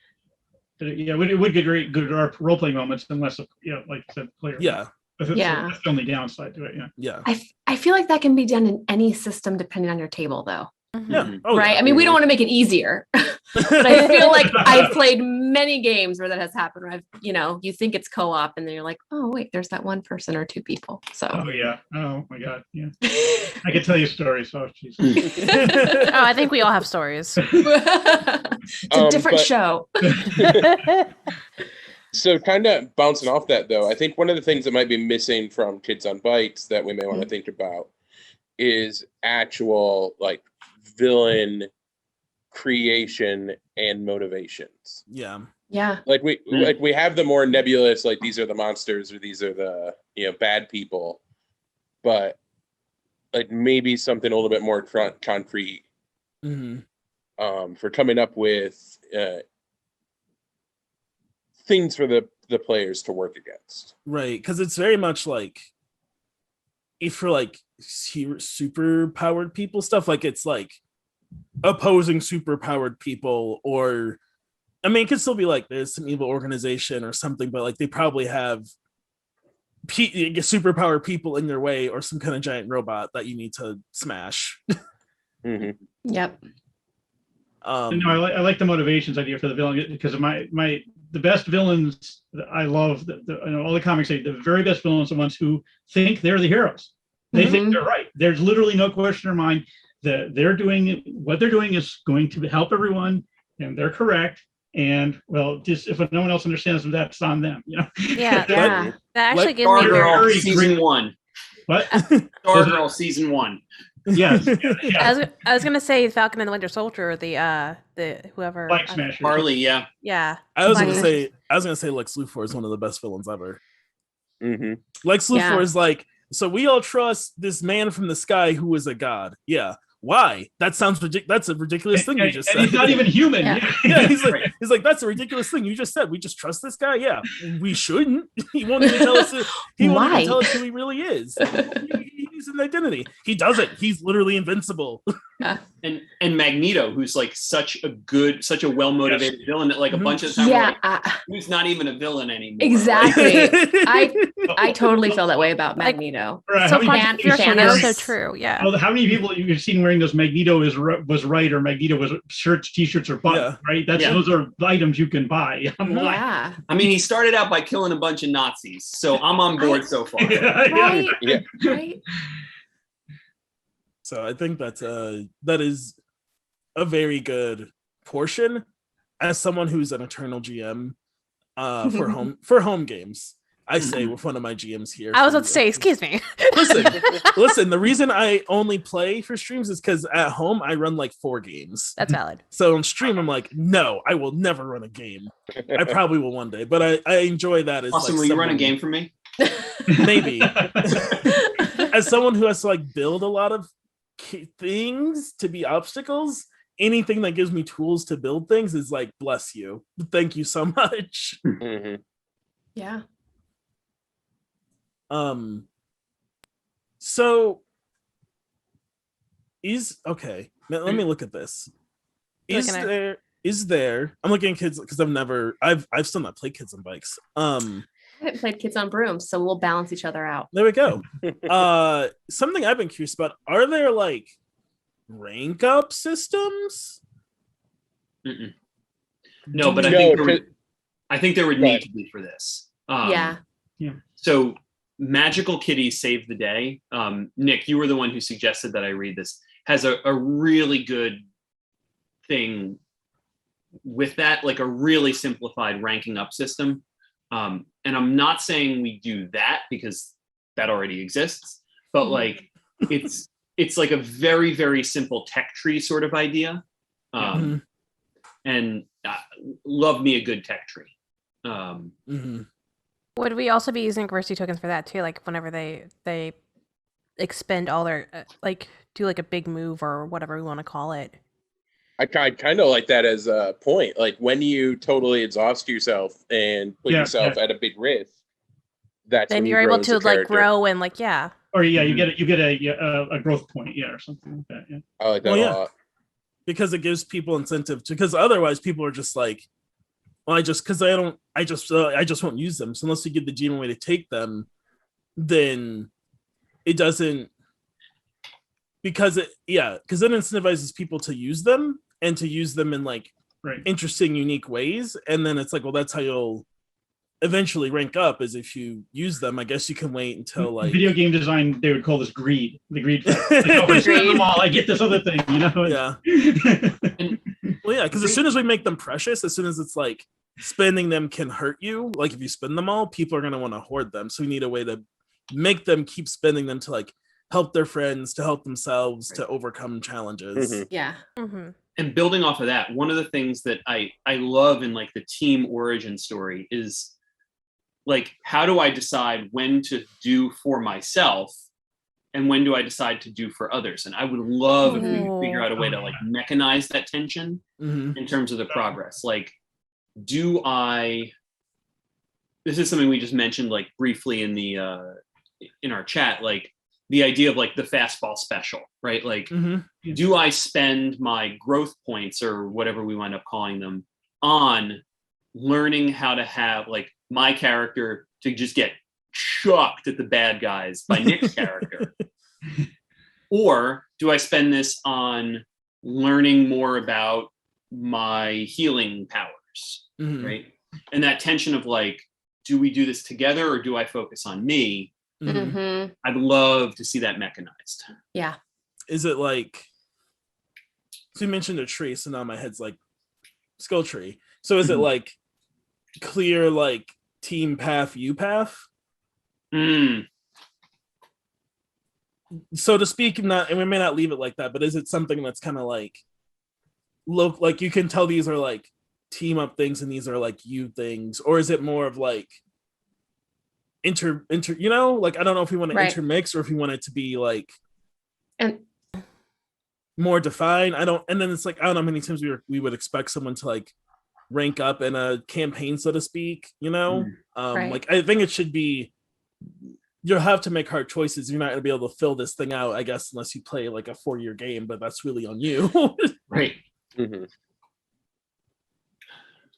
It would get good role playing moments unless, like you said, player. Yeah. That's the only downside to it. Yeah. I feel like that can be done in any system depending on your table, though. Yeah. Right. Yeah. I mean, we don't want to make it easier, but I feel like I've played many games where that has happened. Where you think it's co-op, and then you're like, oh wait, there's that one person or 2 people. So. Oh yeah. Oh my God. Yeah. I could tell you stories. Oh jeez. Oh, I think we all have stories. It's a different show. So kind of bouncing off that though, I think one of the things that might be missing from Kids on Bikes that we may want to think about is actual like villain creation and motivations. Yeah. Yeah. Like we have the more nebulous, like these are the monsters or these are the bad people, but like maybe something a little bit more concrete for coming up with things for the players to work against. Right, because it's very much like, if for like super powered people stuff, like it's like opposing super powered people, or I mean, it could still be like there's some evil organization or something, but like they probably have super powered people in your way, or some kind of giant robot that you need to smash. Yep. I like the motivations idea for the villain, because of the best villains that I love, all the comics say the very best villains are the ones who think they're the heroes. They think they're right. There's literally no question in their mind that what they're doing is going to help everyone, and they're correct. And well, just if no one else understands them, that's on them. Yeah. That actually gives me Stargirl season 1. What? Stargirl season 1. Yes. I was gonna say Falcon and the Winter Soldier, the whoever Flag Smasher. Harley, yeah. Yeah. I was gonna say Lex Luthor is one of the best villains ever. Lex Luthor is like, so we all trust this man from the sky who is a god. Yeah. Why? That sounds ridiculous. That's a ridiculous thing you just said. He's not even human. Yeah, he's like, that's a ridiculous thing you just said. We just trust this guy. Yeah, we shouldn't. He won't even tell us. He won't even tell us who he really is. He's an identity. He doesn't. He's literally invincible. And Magneto, who's like such a well-motivated villain that like a bunch of times who's not even a villain anymore. Exactly. I totally feel that way about Magneto. Right. So Thanos, so true. Yeah. Well, how many people you've seen wearing those Magneto was right, or Magneto was shirts, t-shirts, or buttons, right? Those are items you can buy. Yeah. I mean, he started out by killing a bunch of Nazis, so I'm on board so far. Right. So I think that is a very good portion as someone who's an eternal GM for home games. I say with one of my GMs here. I was about to say, excuse me. Listen, the reason I only play for streams is because at home I run like 4 games. That's valid. So on stream, I'm like, no, I will never run a game. I probably will one day, but I enjoy that as Austin, like will you run a game for me? Maybe. As someone who has to like build a lot of things to be obstacles, anything that gives me tools to build things is like, bless you. Thank you so much. Yeah. So let me look at this. Is there I'm looking at kids because I've still not played Kids on Bikes. I haven't played Kids on Brooms, so we'll balance each other out. There we go. Something I've been curious about, are there like rank up systems? No, but I think there would need to be for this. Yeah. So Magical Kitty Save the Day. Nick, you were the one who suggested that I read this. Has a really good thing with that, like a really simplified ranking up system. And I'm not saying we do that because that already exists, but like it's like a very, very simple tech tree sort of idea. And love me a good tech tree. Would we also be using diversity tokens for that too? Like whenever they expend all their like do like a big move or whatever we want to call it. I kind of like that as a point. Like when you totally exhaust yourself and put yourself at a big risk, that's then when you're able to like grow and like Or you get a growth point, or something like that. Yeah. I like that a lot. Because it gives people incentive to, because otherwise people are just like, well, I just won't use them. So unless you give the GM a way to take them, then it doesn't, because then it incentivizes people to use them and to use them in like interesting, unique ways. And then it's like, well, that's how you'll eventually rank up, is if you use them. I guess you can wait until like video game design, they would call this greed. The greed factor. Like, oh, I spend them all, I get this other thing, you know? Yeah. Well, yeah, because as soon as we make them precious, as soon as it's like spending them can hurt you, like if you spend them all, people are going to want to hoard them. So we need a way to make them keep spending them to like help their friends, to help themselves, to overcome challenges. Yeah. And building off of that, one of the things that I love in like the team origin story is like, how do I decide when to do for myself and when do I decide to do for others? And I would love if we could figure out a way to like mechanize that tension in terms of the progress. Like, this is something we just mentioned like briefly in the in our chat, like the idea of like the fastball special, right? Like, do I spend my growth points or whatever we wind up calling them on learning how to have like my character to just get chucked at the bad guys by Nick's character? Or do I spend this on learning more about my healing powers, right? And that tension of like, do we do this together or do I focus on me? I'd love to see that mechanized. Yeah. Is it like, so you mentioned a tree, so now my head's like skull tree. So is it like clear like team path, you path? So to speak, not, and we may not leave it like that, but is it something that's kind of like look like you can tell these are like team up things and these are like you things, or is it more of like inter you know, like I don't know if we want to intermix or if we want it to be like and more defined. And then it's like, I don't know how many times we would expect someone to like rank up in a campaign, so to speak, you know. Like I think it should be, you'll have to make hard choices. You're not going to be able to fill this thing out, I guess, unless you play like a 4-year game, but that's really on you. Right.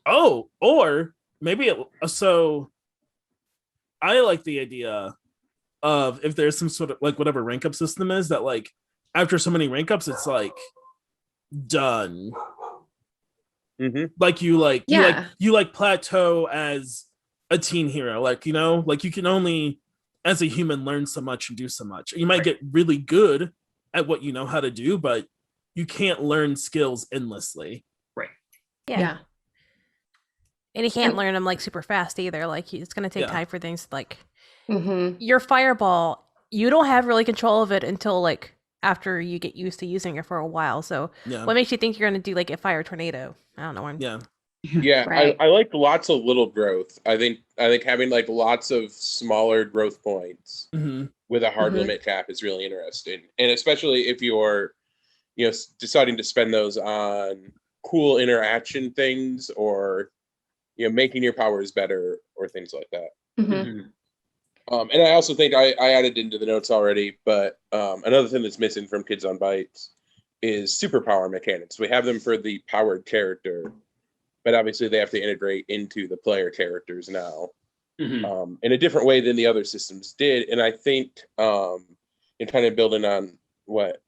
Oh, or maybe so I like the idea of if there's some sort of like whatever rank up system is that like after so many rank ups, it's like done. Like you plateau as a teen hero, like, you know, like you can only as a human learn so much and do so much. You might get really good at what you know how to do, but you can't learn skills endlessly. Right. Yeah. And you can't learn them like super fast either. Like it's going to take time for things like your fireball. You don't have really control of it until like after you get used to using it for a while. So what makes you think you're going to do like a fire tornado? I don't know. Yeah, Right. I like lots of little growth. I think having like lots of smaller growth points with a hard limit cap is really interesting, and especially if you're deciding to spend those on cool interaction things or making your powers better or things like that. And I also think I added into the notes already, but another thing that's missing from Kids on Bytes is superpower mechanics. We have them for the powered character, but obviously they have to integrate into the player characters now in a different way than the other systems did. And I think in kind of building on what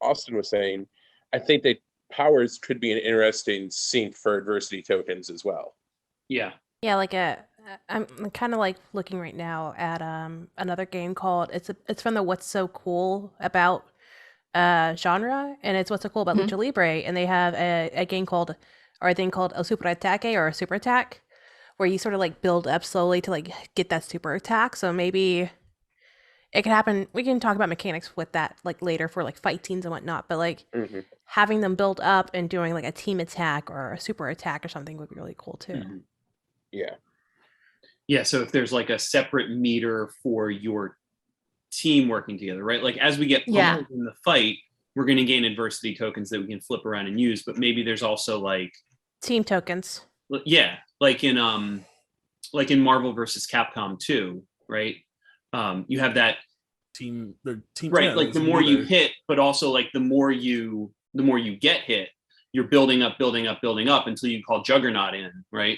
Austin was saying, I think that powers could be an interesting sync for adversity tokens as well. Yeah, like I'm kind of like looking right now at another game called it's from the What's So Cool About genre, and it's What's So Cool About Lucha Libre, and they have a thing called El Super Ataque or a super attack, where you sort of like build up slowly to like get that super attack. So maybe it can happen. We can talk about mechanics with that like later for like fight teams and whatnot, but like having them build up and doing like a team attack or a super attack or something would be really cool too. Yeah, so if there's like a separate meter for your team working together, right? Like as we get pummeled in the fight, we're going to gain adversity tokens that we can flip around and use, but maybe there's also like team tokens. Yeah, like in Marvel versus Capcom 2, right? You have that team right, like the more you hit, but also like the more you get hit, you're building up until you call Juggernaut in, right?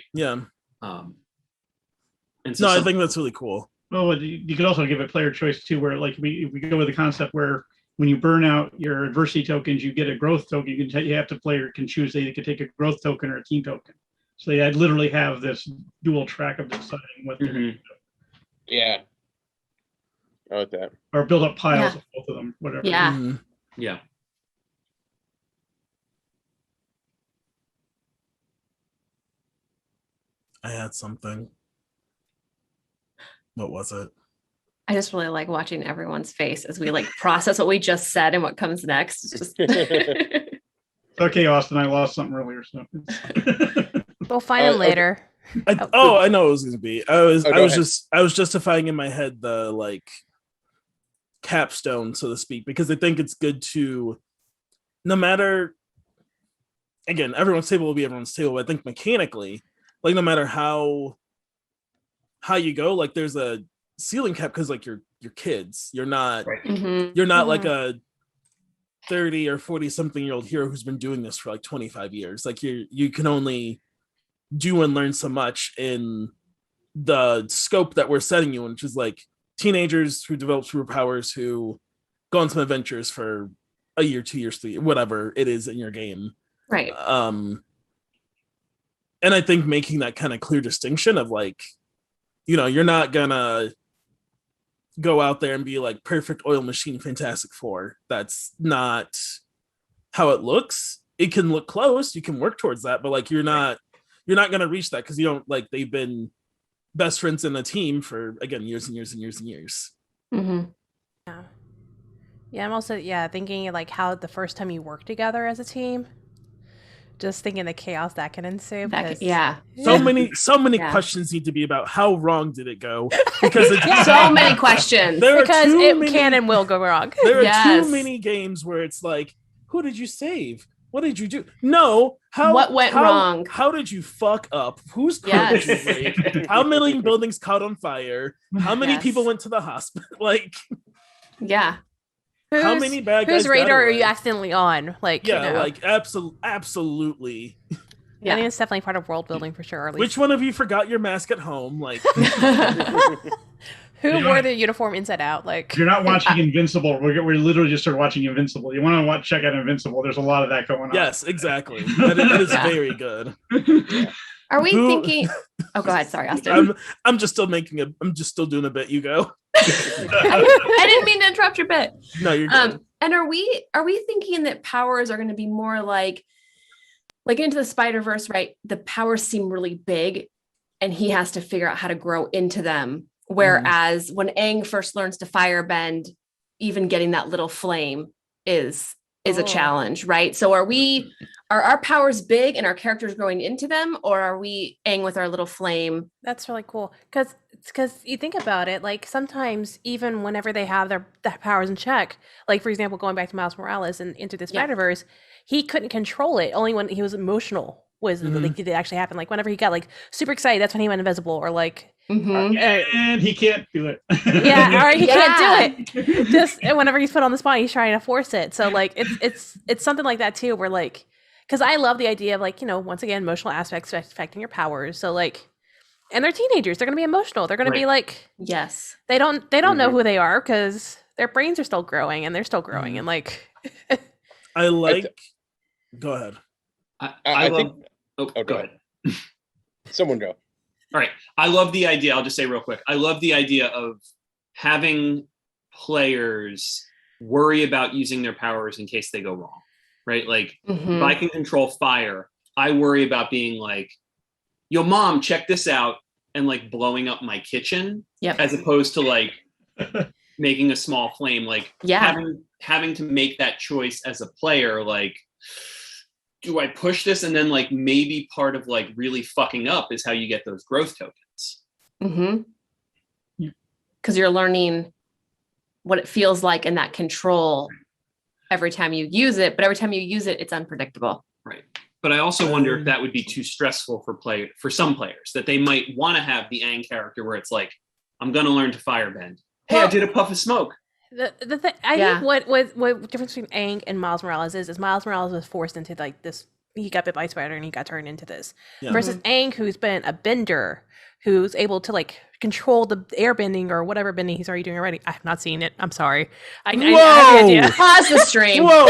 And so I think that's really cool. Well, you could also give it player choice too, where like we go with the concept where when you burn out your adversity tokens, you get a growth token. You have to player can choose they could take a growth token or a team token. So they literally have this dual track of deciding what they're going to do. Yeah, I like that. Or build up piles of both of them, whatever. Yeah. I had something. What was it? I just really like watching everyone's face as we like process what we just said and what comes next. It's just Okay, Austin, I lost something earlier. So we'll find him later. I know what it was going to be. I was justifying in my head the like capstone, so to speak, because I think it's good to, no matter, again, everyone's table will be everyone's table, but I think mechanically, like no matter how you go, like there's a ceiling cap because like you're kids. You're not like a 30 or 40 something year old hero who's been doing this for like 25 years. Like you can only do and learn so much in the scope that we're setting you in, which is like teenagers who develop superpowers who go on some adventures for a year, 2 years, 3 years, whatever it is in your game. Right. And I think making that kind of clear distinction of like, you're not gonna go out there and be like perfect oil machine Fantastic Four. That's not how it looks. It can look close. You can work towards that, but like you're not gonna reach that because you don't like they've been best friends in a team for again years and years and years and years. Yeah, I'm also thinking like how the first time you work together as a team. Just thinking the chaos that can ensue. So many questions need to be about how wrong did it go? Because so many questions. Because it can and will go wrong. There are too many games where it's like, who did you save? What did you do? No, what went wrong? How did you fuck up? Whose car did you break? How many buildings caught on fire? How many people went to the hospital? Like, how many bad guys? Whose radar are you accidentally on? Like, like absolutely. I think it's definitely part of world building for sure. Which one of you forgot your mask at home? Like, who wore their uniform inside out? Like, you're not watching Invincible. We're literally just started watching Invincible. You want to check out Invincible? There's a lot of that going on. Yes, exactly. That is very good. Are we thinking? Oh, go ahead. Sorry, Austin. I'm just still doing a bit. You go. I didn't mean to interrupt your bit. No, you're good. And are we thinking that powers are going to be more like like into the Spider-Verse, right? The powers seem really big and he has to figure out how to grow into them. Whereas when Aang first learns to firebend, even getting that little flame is a challenge, right? So are our powers big and our characters growing into them, or are we Aang with our little flame? That's really cool because you think about it, like sometimes even whenever they have their powers in check, like for example, going back to Miles Morales and Into the Spider-Verse, he couldn't control it. Only when he was emotional was like did it actually happen. Like whenever he got like super excited, that's when he went invisible, or like and he can't do it. Yeah, or he can't do it. Just whenever he's put on the spot, he's trying to force it. So like it's something like that too, where like, because I love the idea of like, you know, once again, emotional aspects affecting your powers. So like, and they're teenagers, they're gonna be emotional. They're gonna be like, yes, they don't know who they are because their brains are still growing and they're still growing and like. I like. Go ahead. I think. Go ahead. Someone go. All right. I love the idea. I'll just say real quick. I love the idea of having players worry about using their powers in case they go wrong, right? Like if I can control fire, I worry about being like, yo, mom, check this out, and like blowing up my kitchen, as opposed to like making a small flame. Like having to make that choice as a player, like, do I push this? And then like maybe part of like really fucking up is how you get those growth tokens. Because you're learning what it feels like in that control every time you use it, but every time you use it, it's unpredictable. Right. But I also wonder if that would be too stressful for some players, that they might want to have the Aang character where it's like, I'm going to learn to firebend. Hey, I did a puff of smoke. The thing, I think what difference between Aang and Miles Morales is Miles Morales was forced into like this. He got bit by a spider and he got turned into this. Versus Aang, who's been a bender, who's able to like control the air bending or whatever bending he's already doing already. I have not seen it. I'm sorry. I have the idea. Pause the stream. Whoa.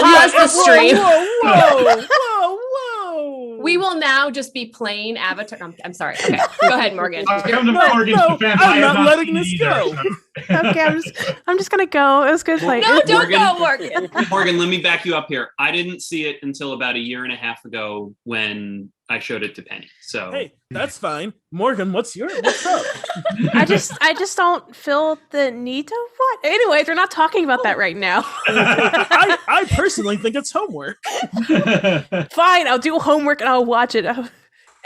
We will now just be playing Avatar. I'm sorry. Okay, go ahead, Morgan. I'm not letting this go. Okay, I'm just gonna go. It was good fight. No, don't go, Morgan. Morgan, let me back you up here. I didn't see it until about a year and a half ago when I showed it to Penny. So hey, that's fine. Morgan, what's up? I just don't feel the need to what. Anyways, we're not talking about that right now. I personally think it's homework. Fine, I'll do homework and I'll watch it.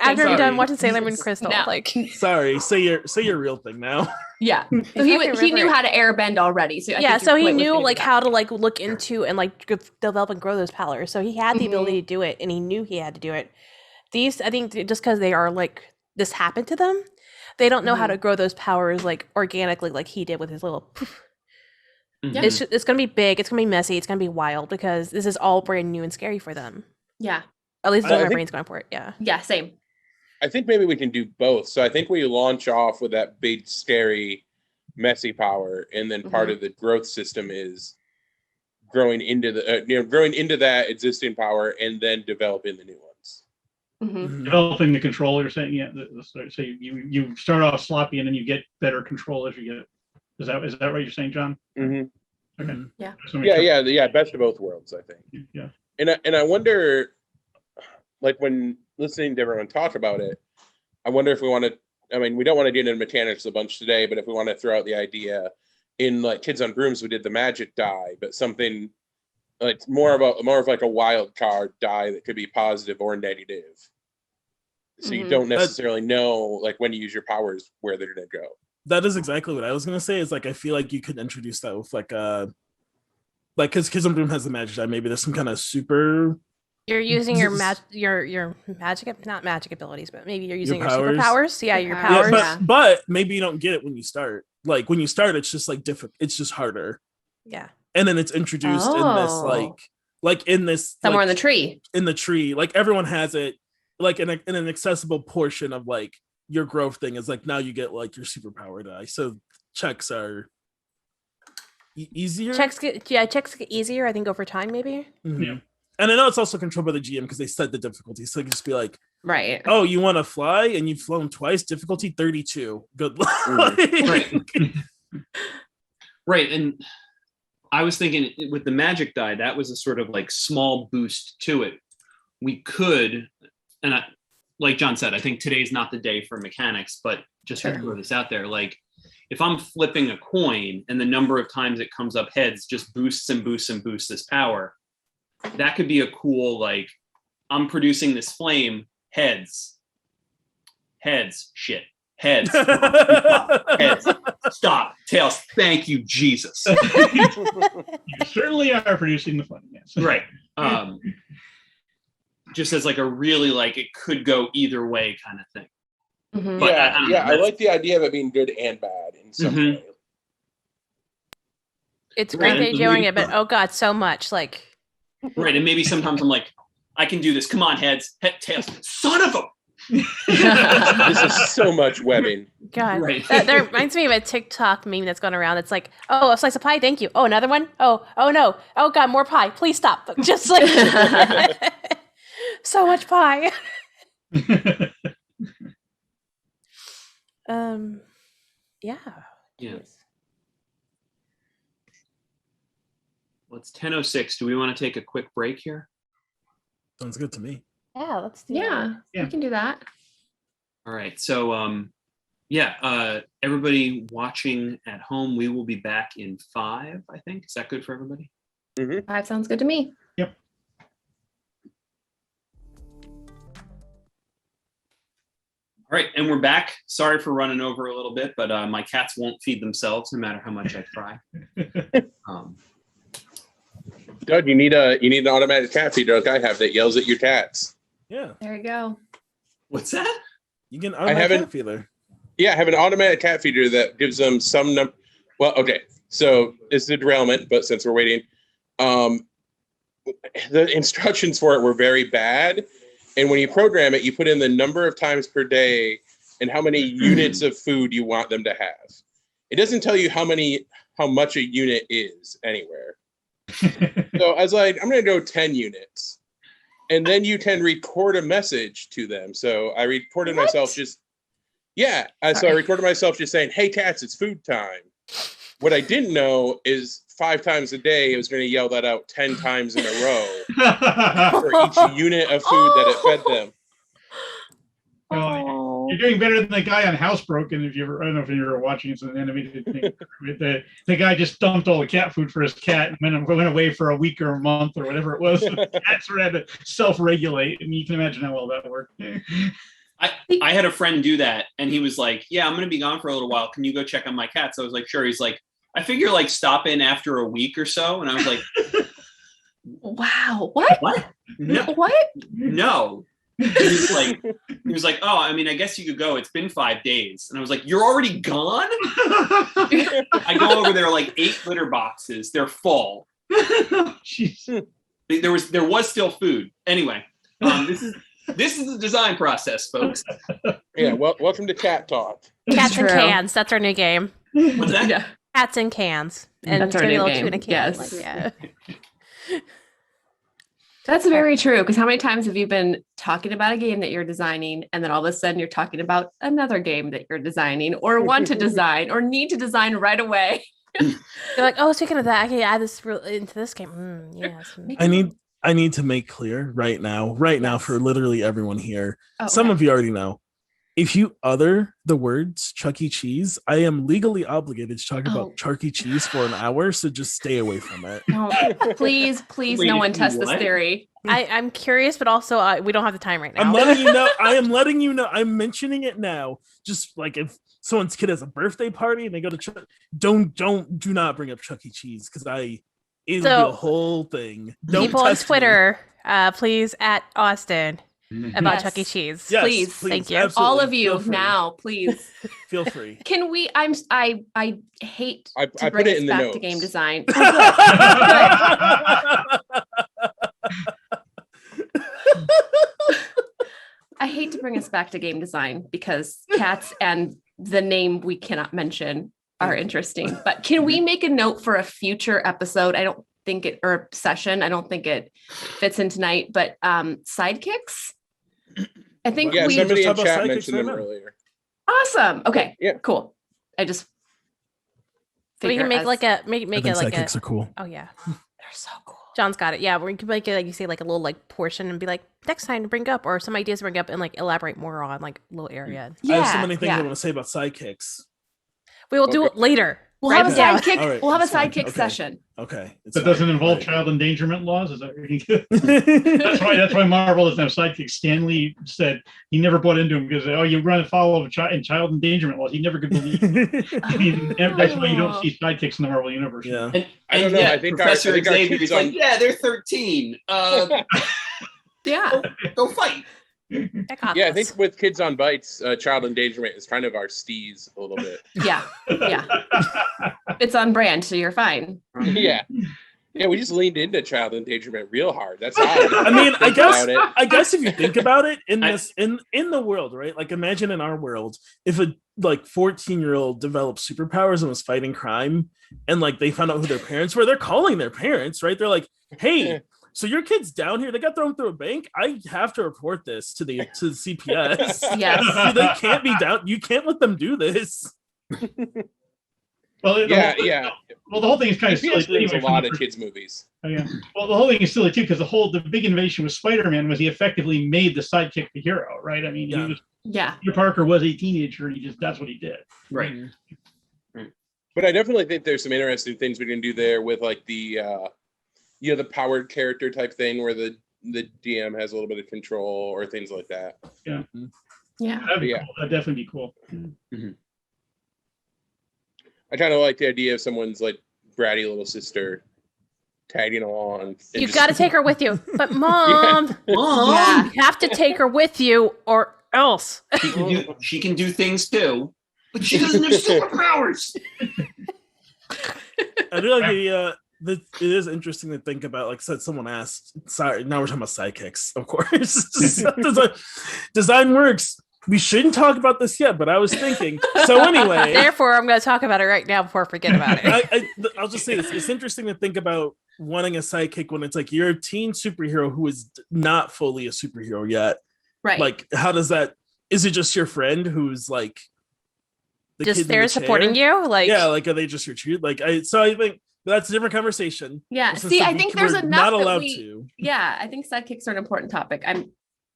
After I'm done watching Sailor Moon Crystal. No. Like, sorry, say your real thing now. Yeah. So he knew how to airbend already. So so he knew like how to like look into and like develop and grow those powers. So he had the ability to do it, and he knew he had to do it. These, I think, just because they are like this happened to them, they don't know how to grow those powers like organically, like he did with his little poof. It's gonna be big. It's gonna be messy. It's gonna be wild because this is all brand new and scary for them. Yeah. At least my brain's going for it. Yeah. Yeah. Same. I think maybe we can do both. So I think we launch off with that big, scary, messy power, and then part of the growth system is growing into that existing power, and then developing the new ones. Developing the control. You're saying, so you start off sloppy, and then you get better control as you get. Is that what you're saying, John? Okay. Yeah. Yeah. Best of both worlds, I think. Yeah. And I wonder, like when listening to everyone talk about it, I wonder if we want to. I mean, we don't want to get into mechanics a bunch today, but if we want to throw out the idea in like Kids on Brooms, we did the magic die, but something like more of like a wild card die that could be positive or negative. So you don't necessarily know like when you use your powers where they're going to go. That is exactly what I was going to say. Is like I feel like you could introduce that with like because Kids on Broom has the magic die. Maybe there's some kind of super. You're using your magic, not magic abilities, but maybe you're using your superpowers. Yeah, your powers. But maybe you don't get it when you start. Like when you start, it's just like different. It's just harder. Yeah. And then it's introduced in this like in this somewhere like, in the tree. In the tree, like everyone has it, like in an accessible portion of like your growth thing is like now you get like your superpower die. So checks are easier. Checks get easier. I think over time, maybe. Yeah. And I know it's also controlled by the GM because they set the difficulty. So it can just be like, right. Oh, you want to fly and you've flown twice, difficulty 32. Good luck. Right. And I was thinking with the magic die, that was a sort of like small boost to it. we could, and like John said, I think today's not the day for mechanics, but just to throw this out there, like if I'm flipping a coin and the number of times it comes up heads just boosts and boosts and boosts this power, that could be a cool, like, I'm producing this flame, heads, shit, heads, heads, stop, tails, thank you, Jesus. You certainly are producing the fun, yes. Right. Just as like a really, like, it could go either way kind of thing. Mhm. But I like the idea of it being good and bad in some way. It's great that you're doing it, but oh god, so much like. Right, and maybe sometimes I'm like, I can do this. Come on, heads, tails, son of a. This is so much webbing. God, Right. that reminds me of a TikTok meme that's going around. It's like, oh, a slice of pie, thank you. Oh, another one. Oh no. Oh god, more pie. Please stop. Just like so much pie. Yeah. Yeah. Well, it's 10:06. Do we want to take a quick break here? Sounds good to me. Yeah, let's do Yeah, we can do that. All right. So, everybody watching at home, we will be back in 5, I think. Is that good for everybody? 5 sounds good to me. Yep. All right, and we're back. Sorry for running over a little bit, but my cats won't feed themselves no matter how much I try. Doug, you need an automatic cat feeder like I have that yells at your cats. Yeah, There you go. What's that? you can. I haven't- cat feeder. Yeah, I have an automatic cat feeder that gives them some number. Well, okay, so it's the derailment, but since we're waiting, the instructions for it were very bad. And when you program it, you put in the number of times per day and how many units of food you want them to have. It doesn't tell you how much a unit is anywhere. So I was like, I'm going to go 10 units. And then you can record a message to them. So I recorded myself just, so I recorded myself just saying, hey, cats, it's food time. What I didn't know is 5 times a day, it was going to yell that out 10 times in a row for each unit of food that it fed them. Well, you're doing better than the guy on Housebroken. If you ever, I don't know if you were watching, it's an animated thing. The guy just dumped all the cat food for his cat and went away for a week or a month or whatever it was. The cats had to self-regulate, and you can imagine how well that worked. I had a friend do that, and he was like, yeah, I'm going to be gone for a little while. Can you go check on my cats? I was like, sure. He's like, I figure like stop in after a week or so. And I was like, Wow. What? what? No. What? No. He was like, oh, I mean, I guess you could go. It's been 5 days. And I was like, you're already gone? I go over there, like 8 litter boxes. They're full. Jeez. There was still food. Anyway, this is the design process, folks. Yeah, welcome to Cat Talk. Cats in True. cans. That's our new game. What's that? Yeah. Cats in cans. And That's our tiny new little game. tuna cans. Yes. Like, yeah. That's very true. Because how many times have you been talking about a game that you're designing, and then all of a sudden you're talking about another game that you're designing, or want to design, or need to design right away? You're like, oh, speaking of that, I can add this into this game. Yes. I need to make clear right now for literally everyone here. Oh, Some okay. of you already know. If you utter the words Chuck E. Cheese, I am legally obligated to talk about Chuck E. Cheese for an hour, so just stay away from it. No, please, Wait, no one test this what? theory. I'm curious, but also we don't have the time right now. I'm letting you know. I am letting you know. I'm mentioning it now. Just like if someone's kid has a birthday party and they go to Chuck, do not bring up Chuck E. Cheese because it'll be a whole thing. Don't People on test me. Twitter, please at Austin about Yes. Chuck E. Cheese. Yes, Please. Thank you. absolutely. All of you Feel free. now, please. Feel free. Can we? I hate I to put bring it us in the back notes. to game design. I hate to bring us back to game design because cats and the name we cannot mention are interesting. But can we make a note for a future episode? I don't think it, or session. I don't think it fits in tonight. But sidekicks. I think Yeah, we somebody just in talk about chat sidekicks mentioned them right now. earlier. awesome. Okay, Yeah. cool. I just We can make figure like as- a make I it think like a. sidekicks are cool. Oh yeah. they're so cool. John's got it. Yeah, we can make it like you say, like a little like portion, and be like next time to bring up, or some ideas to bring up, and like elaborate more on like a little area. I have so many things I want to say about sidekicks. We will do it later. We'll Write have a it down. sidekick. All right, We'll have a that's fine. sidekick Okay. session. Okay. It's That fine. doesn't involve Right. child endangerment laws. Is that what you That's that's why Marvel doesn't have sidekicks. Stan Lee said he never bought into him because you run afoul of child endangerment laws. He never could believe. I mean, that's why you don't see sidekicks in the Marvel universe. Yeah. And I don't know. yet I think Professor our Xavier kids is like, yeah, they're 13. Yeah. Go fight. I got Yeah, I this. think with Kids on Bites, child endangerment is kind of our steez a little bit. Yeah. Yeah. It's on brand, so you're fine. Yeah. Yeah, we just leaned into child endangerment real hard. That's odd. I mean, I Think guess about it. if you think about it in the world, right? Like imagine in our world, if a like 14-year-old developed superpowers and was fighting crime and like they found out who their parents were, they're calling their parents, right? They're like, hey, so your kid's down here, they got thrown through a bank. I have to report this to the CPS. Yes. They can't be down. You can't let them do this. Well, Yeah. Well, the whole thing is kind of silly. CPS brings a anyway, lot of kids' movies. Oh, yeah. Well, the whole thing is silly too because the big innovation with Spider-Man was he effectively made the sidekick the hero, right? I mean, Yeah. Yeah. Peter Parker was a teenager, and that's what he did. Right. But I definitely think there's some interesting things we can do there with like the the powered character type thing where the DM has a little bit of control or things like that. Yeah. That'd be Yeah. cool. That'd definitely be cool. I kind of like the idea of someone's like bratty little sister tagging along. You've got to take her with you. But mom, Yeah. you have to take her with you or else. She can do things too, but she doesn't have superpowers. I do like it is interesting to think about. Like said, someone asked. Sorry, now we're talking about sidekicks, of course. Design works. We shouldn't talk about this yet, but I was thinking. So anyway, Therefore, I'm going to talk about it right now before I forget about it. I'll just say this. It's interesting to think about wanting a sidekick when it's like you're a teen superhero who is not fully a superhero yet. Right. Like, how does that? Is it just your friend who's like the kid Just in there the supporting chair? you? Like, Yeah, like are they just your cheer? Like I think that's a different conversation. Yeah. Since See, I we think were there's enough not that allowed we. to. Yeah, I think sidekicks are an important topic.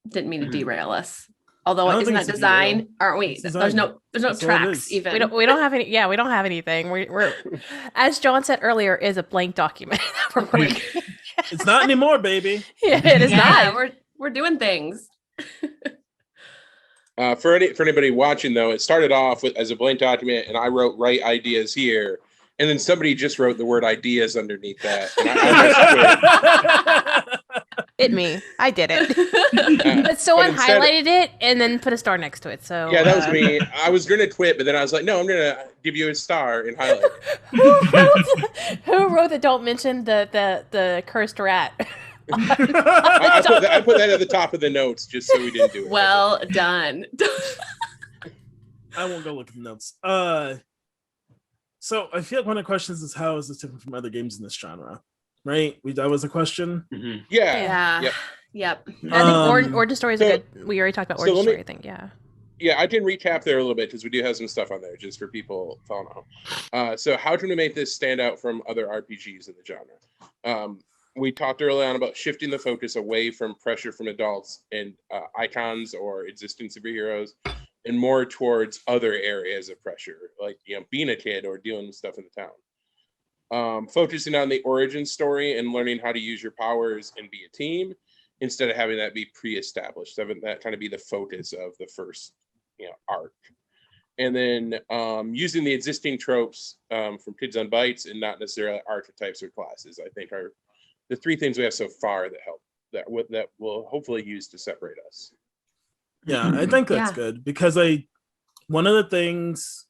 Didn't mean to derail us. I Although don't isn't think that it's a design? derail. Aren't we? It's design. There's no That's all it tracks is. even. we don't have any. Yeah, we don't have anything. We're as John said earlier, is a blank document. We're working. It's not anymore, baby. Yeah, it is Yeah, not. we're doing things. For anybody watching though, it started off as a blank document, and I wrote "write ideas" here, and then somebody just wrote the word "ideas" underneath that. And I almost It me. I did it. But someone instead- highlighted it and then put a star next to it. So quit. Yeah, that was me. I was gonna quit, but then I was like, no, I'm gonna give you a star and highlight. who wrote the don't mention the cursed rat? I put that at the top of the notes just so we didn't do it. Well done. I won't go look at the notes. So I feel like one of the questions is how is this different from other games in this genre? Right? That was a question. Mhm. Yeah. Yeah. Yep. Yep. I think origin stories are so- good. We already talked about so origin let me- story. I think, yeah. Yeah, I can recap there a little bit because we do have some stuff on there just for people following along. So how to make this stand out from other RPGs in the genre. We talked early on about shifting the focus away from pressure from adults and icons or existing superheroes and more towards other areas of pressure, like being a kid or dealing with stuff in the town. Focusing on the origin story and learning how to use your powers and be a team instead of having that be pre-established, having that kind of be the focus of the first arc. And then using the existing tropes from Kids on Bites and not necessarily archetypes or classes, I think are the three things we have so far that help that we'll hopefully use to separate us. Yeah, I think that's Yeah. good because one of the things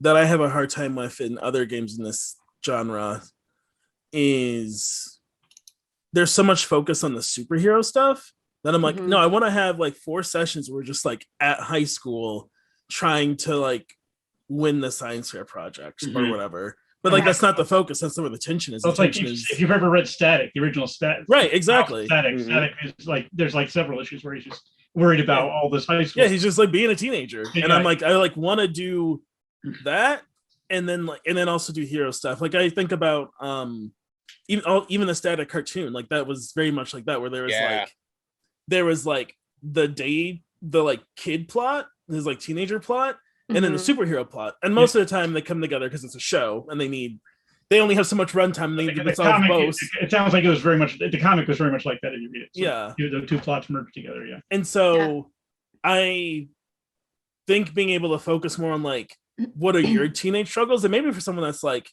that I have a hard time with in other games in this genre is there's so much focus on the superhero stuff that I'm like, Mhm. no, I want to have like 4 sessions where we're just like at high school trying to like win the science fair projects or Mhm. whatever. But like that's not the focus. That's not where the tension is. So The it's like tension is if you've ever read Static, the original Static. right, exactly. Static is like there's like several issues where he's just worried about all this high school. Yeah, he's just like being a teenager, and Yeah. I'm like, I like want to do that, and then also do hero stuff. Like I think about even the static cartoon, like that was very much like that, where there was like the like kid plot, there's like teenager plot, and then the superhero plot. And most of the time they come together because it's a show and they only have so much runtime. They need to solve both. It sounds like the comic was very much like that if you read it. So yeah. The two plots merged together. Yeah. And so I think being able to focus more on like, what are your teenage struggles? And maybe for someone that's like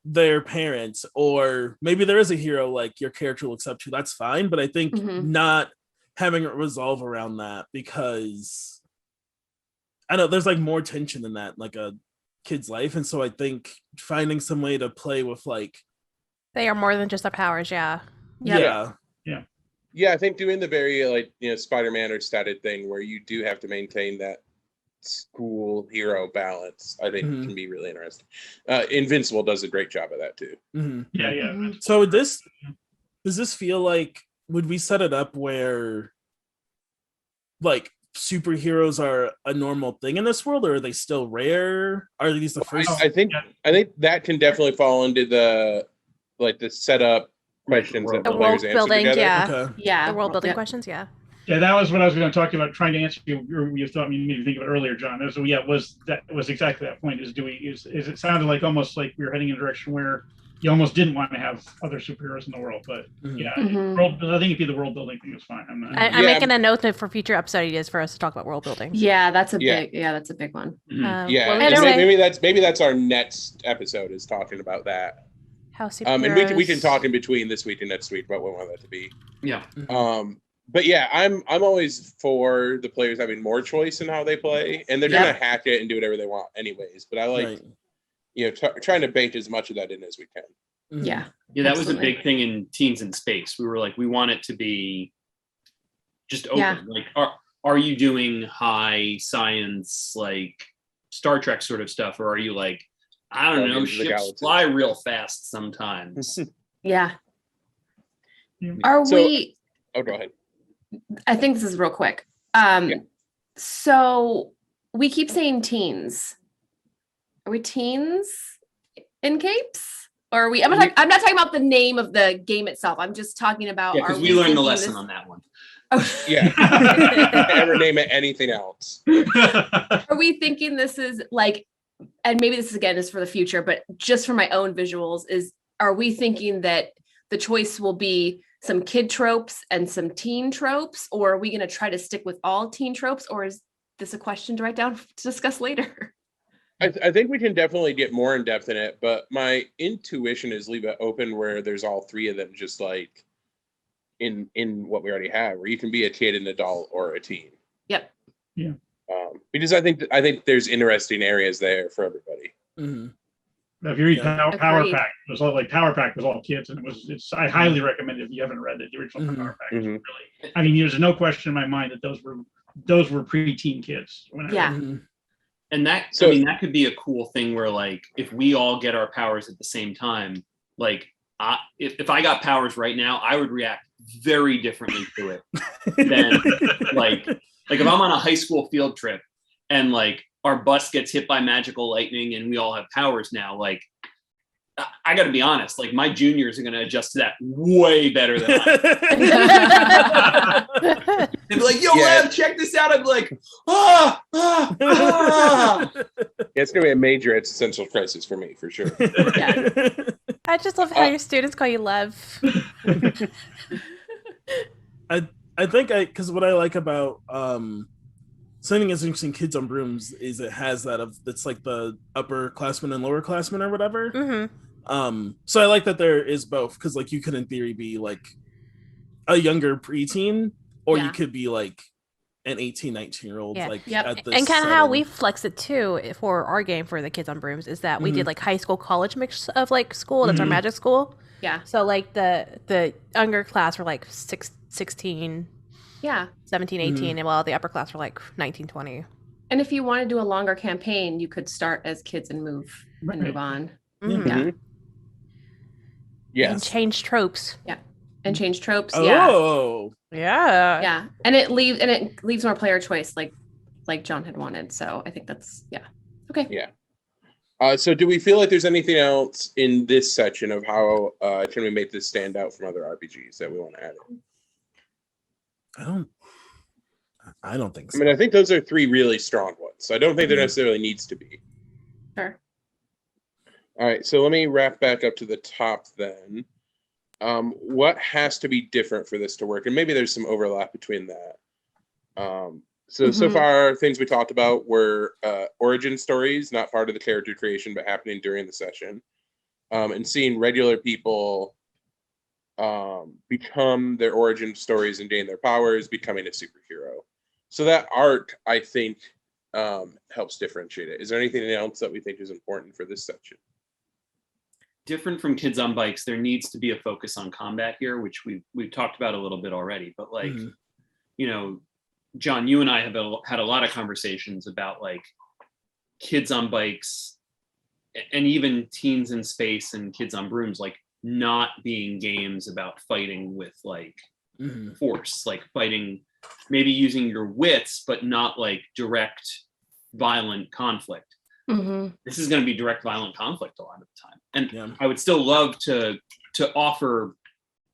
their parents, or maybe there is a hero like your character will accept you, that's fine. But I think not having it resolve around that, because I know there's like more tension in that, like a kid's life. And so I think finding some way to play with like, they are more than just their powers. Yeah. I think doing the very like, Spider-Man or statted thing where you do have to maintain that school hero balance, I think can be really interesting. Invincible does a great job of that too. So does this feel like, would we set it up where like superheroes are a normal thing in this world, or are they still rare? Are these the first? I think that can definitely fall into the setup questions that the world players building, answer together. The world building questions, Yeah, that was what I was going to talk about, trying to answer you thought you made me think of it earlier, John. Was exactly that point. Is it sounded like almost like we were heading in a direction where you almost didn't want to have other superheroes in the world, but I think the world building thing is fine. I'm making a note for future episode ideas for us to talk about world building. Yeah, that's a big one. Maybe that's our next episode, is talking about that. How superheroes... and we can talk in between this week and next week about what we want that to be. Yeah. But yeah, I'm always for the players having more choice in how they play, and they're gonna hack it and do whatever they want anyways. But I like trying to bake as much of that in as we can. Yeah, that was a big thing in Teens in Space. We were like, we want it to be just open. Like, are you doing high science, like Star Trek sort of stuff, or are you like, I don't know, ships fly real fast sometimes? We? Oh, go ahead. I think this is real quick. So we keep saying teens. Are we teens in capes? Or are we? I'm not talking about the name of the game itself. I'm just talking about. Yeah, because we learned the lesson on that one. Oh. Yeah. Never name it anything else. Are we thinking this is like, and maybe this again is for the future, but just for my own visuals, are we thinking that the choice will be some kid tropes and some teen tropes, or are we going to try to stick with all teen tropes, or is this a question to write down to discuss later? I think we can definitely get more in depth in it, but my intuition is leave it open where there's all three of them, just like in what we already have, where you can be a kid, an adult, or a teen. Yep. Yeah. Because I think there's interesting areas there for everybody. If you read Power Pack, it was all like Power Pack was all kids, and I highly recommend it if you haven't read it. The original Power Pack was really. I mean, there's no question in my mind that those were pre-teen kids. And that that could be a cool thing where, like, if we all get our powers at the same time, like, if I got powers right now, I would react very differently to it than like if I'm on a high school field trip and like our bus gets hit by magical lightning and we all have powers now, like, I got to be honest, like, my juniors are going to adjust to that way better than I. They'd be like, yo, Lab, check this out. I'd be like, It's going to be a major existential crisis for me, for sure. I just love how your students call you Lev. I think because what I like about something that's interesting, Kids on Brooms, is it has it's like the upperclassmen and lowerclassmen or whatever. So I like that there is both, because like you could in theory be like a younger preteen, or you could be like an 18-19-year-old. Like at this and kind of how we flex it too for our game for the Kids on Brooms is that we did like high school college mix of like school. That's our magic school. So like the younger class were like 16 17 18 and while the upper class were like 19 20. And if you want to do a longer campaign, you could start as kids and move on. And change tropes. And change tropes. Yeah. And it leaves more player choice, like John had wanted. So I think that's okay. So do we feel like there's anything else in this section of how can we make this stand out from other RPGs that we want to add in? I don't think so. I mean, I think those are 3 really strong ones. So I don't think there necessarily needs to be. Sure. All right, so let me wrap back up to the top then. What has to be different for this to work? And maybe there's some overlap between that. So far, things we talked about were origin stories, not part of the character creation, but happening during the session. And seeing regular people become their origin stories and gain their powers, becoming a superhero. So that arc, I think, helps differentiate it. Is there anything else that we think is important for this section? Different from Kids on Bikes, there needs to be a focus on combat here, which we've talked about a little bit already. But like, you know, John, you and I have had a lot of conversations about like Kids on Bikes and even Teens in Space and Kids on Brooms, like not being games about fighting with like force, like fighting, maybe using your wits, but not like direct violent conflict. This is going to be direct violent conflict a lot of the time. And I would still love to offer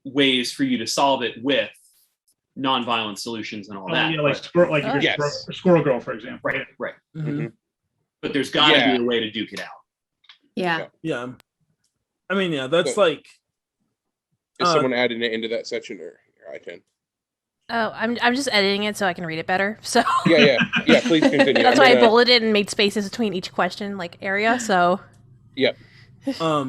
ways for you to solve it with non-violent solutions and all that. Yeah, like Squirrel Girl, for example. Right. But there's got to be a way to duke it out. Yeah. I mean, that's like. Is someone adding it into that section, or I can? Oh, I'm just editing it so I can read it better. So yeah. Please continue. That's why I bulleted and made spaces between each question, like area. So. Yep. What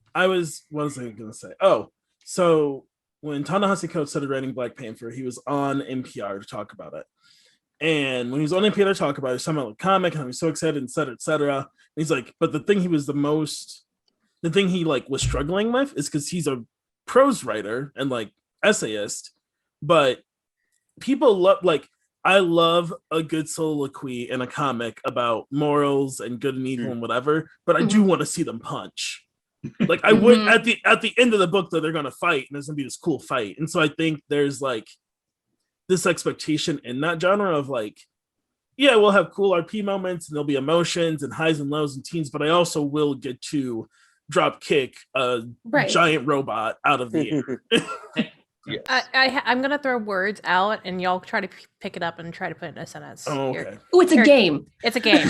was I gonna say? Oh, so when Ta-Nehisi Coates started writing Black Panther, he was on NPR to talk about it. And when he was on NPR to talk about it, he was talking about the comic, and he was so excited, et cetera, et cetera. And he's like, but the thing he was was struggling with is because he's a prose writer and like essayist, but people love, like, I love a good soliloquy in a comic about morals and good and evil and whatever, but I do want to see them punch. Like I would at the end of the book that they're gonna fight, and there's gonna be this cool fight. And so I think there's like this expectation in that genre of like, yeah, we'll have cool RP moments and there'll be emotions and highs and lows and teens, but I also will get to drop kick a giant robot out of the air. Yes. I'm gonna throw words out, and y'all try to pick it up and try to put it in a sentence. Oh, okay. Oh, it's a game. It's a game.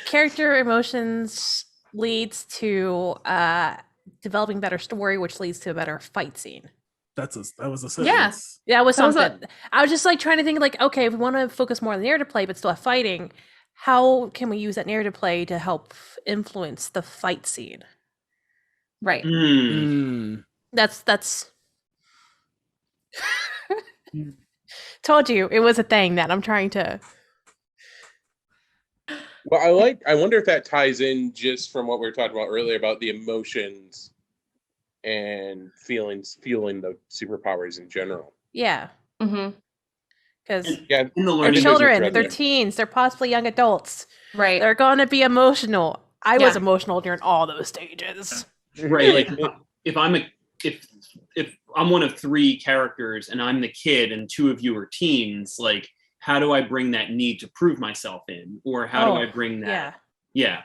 Character emotions leads to developing better story, which leads to a better fight scene. That was a sentence. Yeah, that was something. I was just like trying to think like, okay, if we want to focus more on the narrative play, but still have fighting, how can we use that narrative play to help influence the fight scene? Right. That's told you it was a thing that I'm trying to. Well, I wonder if that ties in just from what we were talking about earlier about the emotions and feeling the superpowers in general. Yeah. Because in the they're children, they're teens, they're possibly young adults. Right. They're going to be emotional. I was emotional during all those stages. Right. Like if I'm one of 3 characters and I'm the kid and 2 of you are teens, like how do I bring that need to prove myself in? Or how do I bring that? Yeah.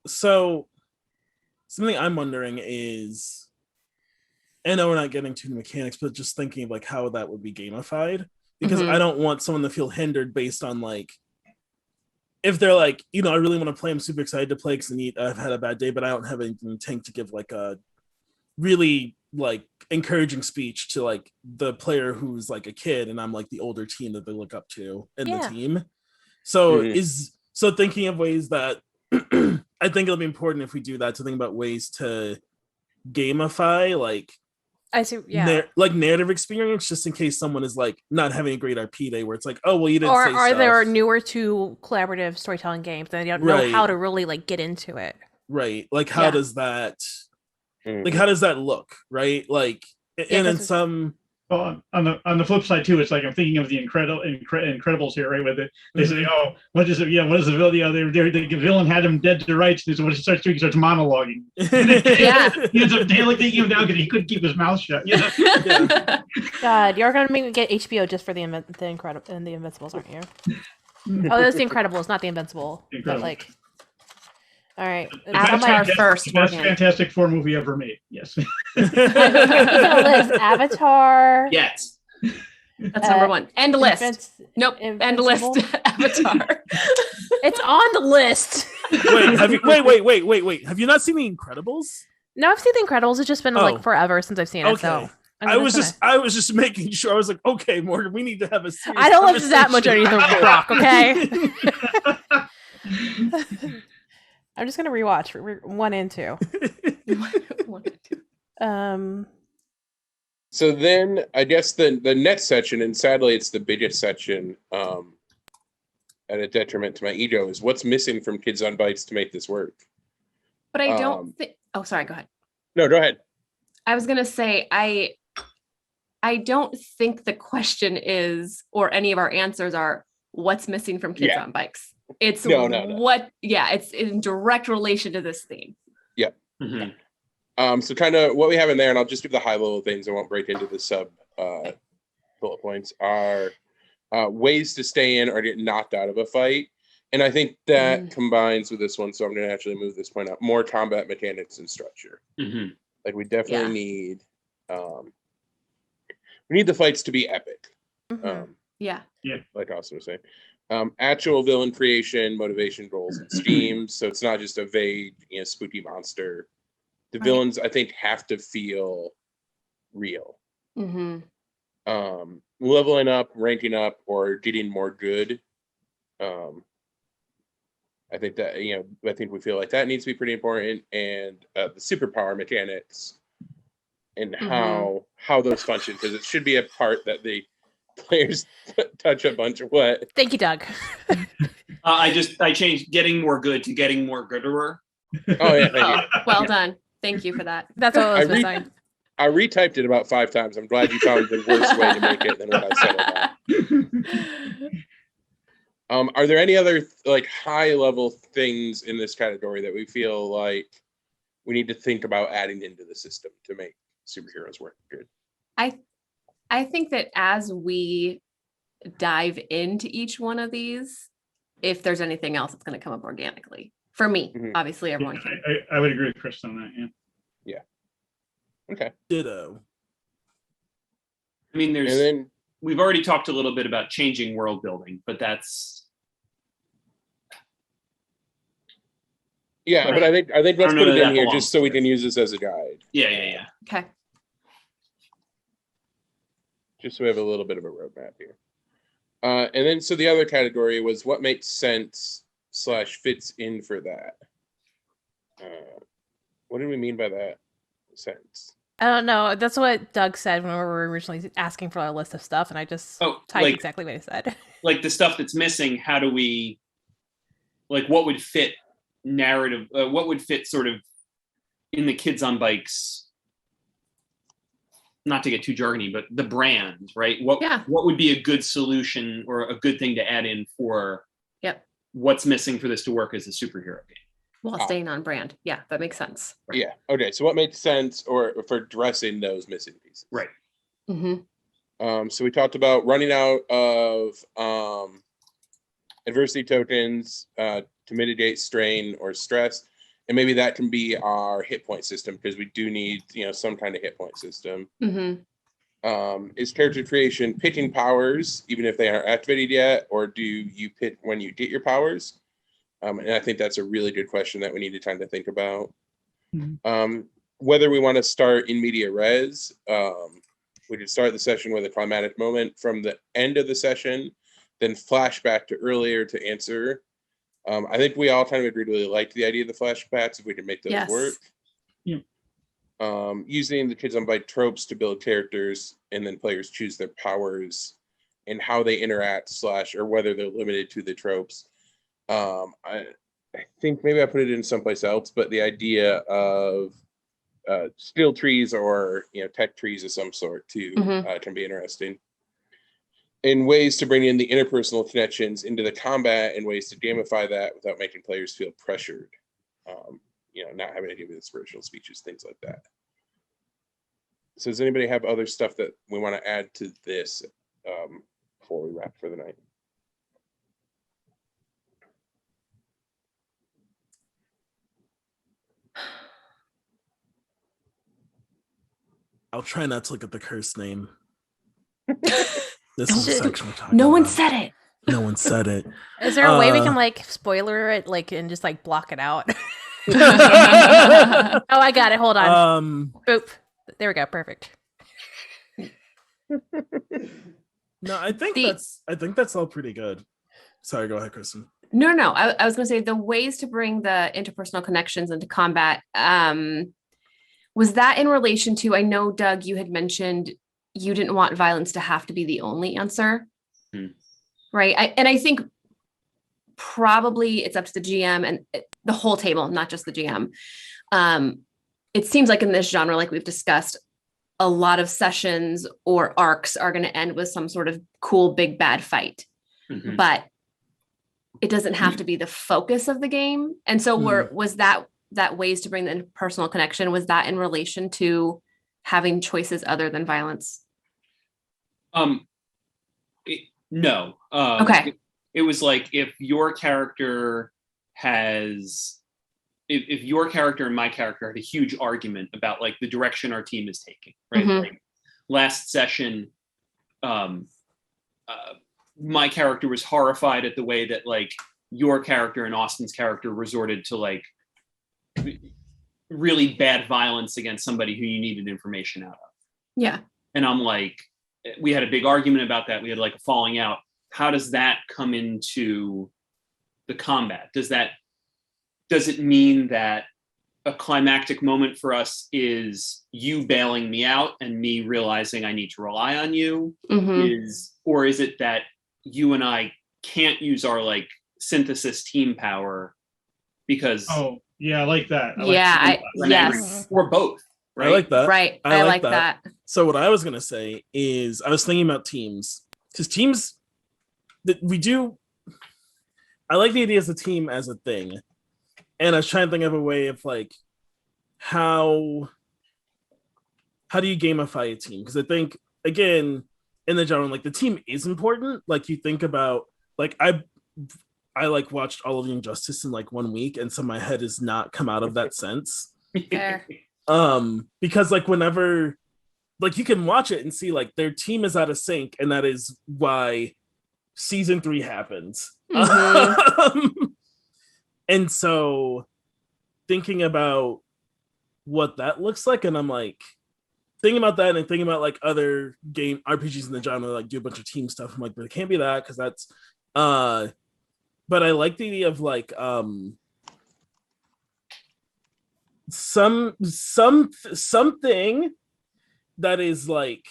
So something I'm wondering is, I know we're not getting to the mechanics, but just thinking of like how that would be gamified, because I don't want someone to feel hindered based on like, if they're like, I really want to play, I'm super excited to play because I've had a bad day, but I don't have anything in the tank to give like a really like encouraging speech to like the player who's like a kid and I'm like the older teen that they look up to in the team. So so thinking of ways that I think it'll be important if we do that, to think about ways to gamify like I see, like narrative experience, just in case someone is like not having a great RP day where it's like, oh well, you didn't. Or say are stuff. there newer to collaborative storytelling games that they don't know how to really like get into it? Right. Like how does that like how does that look? Right. Like and in some. Well, on the flip side too, it's like I'm thinking of the Incredibles here, right? With it, they say, "Oh, what is it? Yeah, what is the villain? The villain had him dead to rights." So what he starts doing, he starts monologuing. He ends up taking him down because he couldn't keep his mouth shut. God, you're gonna make me get HBO just for the Incredible and the Invincibles, aren't you? Oh, that's the Incredibles, not the Invincible. The But Incredibles. like, all right. The Add on best my Avatar first, the best Morgan. Fantastic Four movie ever made. Yes. Put a list. Avatar. Yes. That's number one. End list. Nope. End Invincible? list. Avatar. It's on the list. Wait, wait. Have you not seen The Incredibles? No, I've seen The Incredibles. It's just been Oh. like forever since I've seen it. Okay. So I was just making sure. I was like, okay, Morgan, we need to have a serious I don't live that much underneath conversation. the rock. Okay. I'm just gonna rewatch 1 and 2. So then I guess the next section, and sadly it's the biggest section, at a detriment to my ego, is what's missing from Kids on Bikes to make this work. But I don't think. Oh, sorry. Go ahead. No, go ahead. I was gonna say I don't think the question is, or any of our answers are, what's missing from Kids Yeah. on Bikes. It's No. what. Yeah, it's in direct relation to this theme. Yep. Mm-hmm. So kind of what we have in there, and I'll just do the high level things. I won't break into the sub bullet points. Are ways to stay in or get knocked out of a fight, and I think that combines with this one. So I'm going to actually move this point up. More combat mechanics and structure. Mm-hmm. Like we definitely need. We need the fights to be epic. Yeah. Like Austin was saying. Actual villain creation, motivation, goals, and schemes. So it's not just a vague, spooky monster. The villains, I think, have to feel real. Mm-hmm. Leveling up, ranking up, or getting more good. I think that I think we feel like that needs to be pretty important, and the superpower mechanics and how those function, because it should be a part that the players touch a bunch of what. Thank you, Doug. I changed getting more good to getting more gooderer. Oh yeah, thank you. Well done. Thank you for that. That's what I was missing. I retyped it about 5 times. I'm glad you found the worst way to make it than what I said it out. Are there any other like high level things in this category that we feel like we need to think about adding into the system to make superheroes work good? I think that as we dive into each one of these, if there's anything else that's going to come up organically. For me, obviously everyone can. I would agree with Chris on that. Yeah. Okay. Ditto. I mean, And then we've already talked a little bit about changing world building, but that's. yeah, but I think let's don't know put it that in here belongs just so we can use this as a guide. Yeah. Okay. Just so we have a little bit of a roadmap here. And then so the other category was what makes sense / fits in for that. What do we mean by that sense? I don't know. That's what Doug said when we were originally asking for a list of stuff, and I just typed exactly what he said. Like the stuff that's missing, how do we, like, what would fit narrative? What would fit sort of in the Kids on Bikes? Not to get too jargony, but the brand, right? What would be a good solution or a good thing to add in for what's missing for this to work as a superhero game? While staying on brand. Yeah, that makes sense. Right. Yeah. Okay. So what makes sense or for addressing those missing pieces? Right. So we talked about running out of adversity tokens to mitigate strain or stress. And maybe that can be our hit point system, because we do need, some kind of hit point system. Is character creation picking powers, even if they aren't activated yet, or do you pick when you get your powers? And I think that's a really good question that we need to time to think about. Whether we want to start in media res, we could start the session with a climatic moment from the end of the session, then flashback to earlier to answer. I think we all kind of agreed really liked the idea of the flashbacks if we can make those work. Using the Kids on Bike tropes to build characters, and then players choose their powers and how they interact / or whether they're limited to the tropes. I think maybe I put it in someplace else, but the idea of skill trees or tech trees of some sort too can be interesting. In ways to bring in the interpersonal connections into the combat, and ways to gamify that without making players feel pressured. Not having to give inspirational speeches, things like that. So does anybody have other stuff that we want to add to this before we wrap for the night? I'll try not to look at the cursed name. This is the section we're talking No one about. said it. No one said it. Is there a way we can like spoiler it, like, and just like block it out? Oh, I got it. Hold on. Boop. There we go. Perfect. No, I think that's all pretty good. Sorry, go ahead, Kristen. No. I was going to say the ways to bring the interpersonal connections into combat. Was that in relation to? I know, Doug, you had mentioned you didn't want violence to have to be the only answer, right? I think probably it's up to the GM and the whole table, not just the GM. It seems like in this genre, like we've discussed, a lot of sessions or arcs are going to end with some sort of cool big bad fight, but it doesn't have to be the focus of the game. And so was that ways to bring the personal connection, was that in relation to having choices other than violence? No. Okay. It was like if your character if your character and my character had a huge argument about like the direction our team is taking, right? Like last session, my character was horrified at the way that like your character and Austin's character resorted to like really bad violence against somebody who you needed information out of. Yeah. And I'm like, we had a big argument about that. We had like a falling out. How does that come into the combat? Does it mean that a climactic moment for us is you bailing me out and me realizing I need to rely on you? Or is it that you and I can't use our like synthesis team power because I like that. Yes. Or both. Right? I like that. Right. I like that. So what I was going to say is I was thinking about teams, because teams that we do, I like the idea as a team as a thing. And I was trying to think of a way of like, how do you gamify a team? Because I think, again, in the genre, like the team is important. Like you think about, like I like watched all of the Injustice in like 1 week, and so my head has not come out of that sense. Fair. Because like whenever, like you can watch it and see like their team is out of sync, and that is why season 3 happens. And so thinking about what that looks like, and I'm like thinking about that and thinking about like other game RPGs in the genre, like do a bunch of team stuff. I'm like, but it can't be that because that's but I like the idea of like something that is like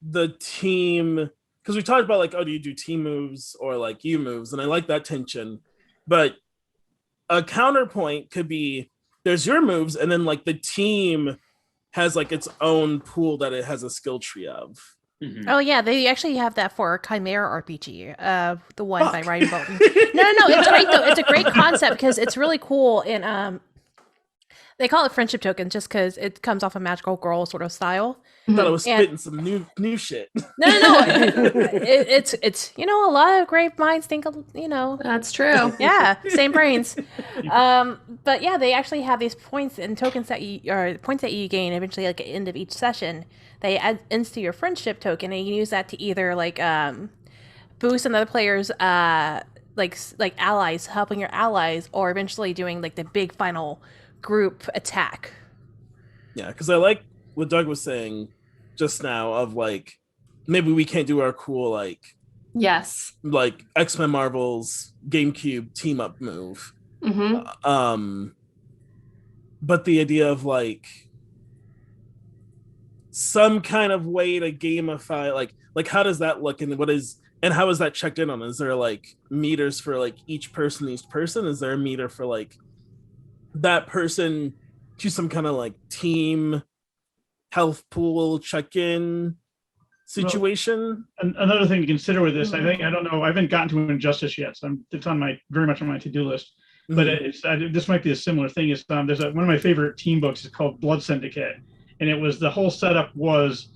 the team, because we talked about like, oh, do you do team moves or like you moves, and I like that tension. But a counterpoint could be there's your moves, and then like the team has like its own pool that it has a skill tree of. Oh yeah, they actually have that for Chimera RPG, the one by Ryan Bolton. No, it's great though. It's a great concept because it's really cool, and they call it friendship tokens just because it comes off a magical girl sort of style. I thought I was spitting some new shit. No. It's a lot of great minds think That's true. Yeah, same brains. But yeah, they actually have these points and tokens that you gain eventually like at the end of each session. They add into your friendship token, and you can use that to either like boost another player's like allies, helping your allies, or eventually doing like the big final group attack. Yeah, because I like what Doug was saying just now of like maybe we can't do our cool like X-Men Marvel's GameCube team up move. But the idea of like some kind of way to gamify like how does that look, and how is that checked in on? Is there like meters for like each person? Is there a meter for like that person to some kind of like team health pool check-in situation? Well, another thing to consider with this, I don't know, I haven't gotten to Injustice yet, so it's very much on my to-do list. But this might be a similar thing. Is there's one of my favorite team books is called Blood Syndicate, and it was the whole setup was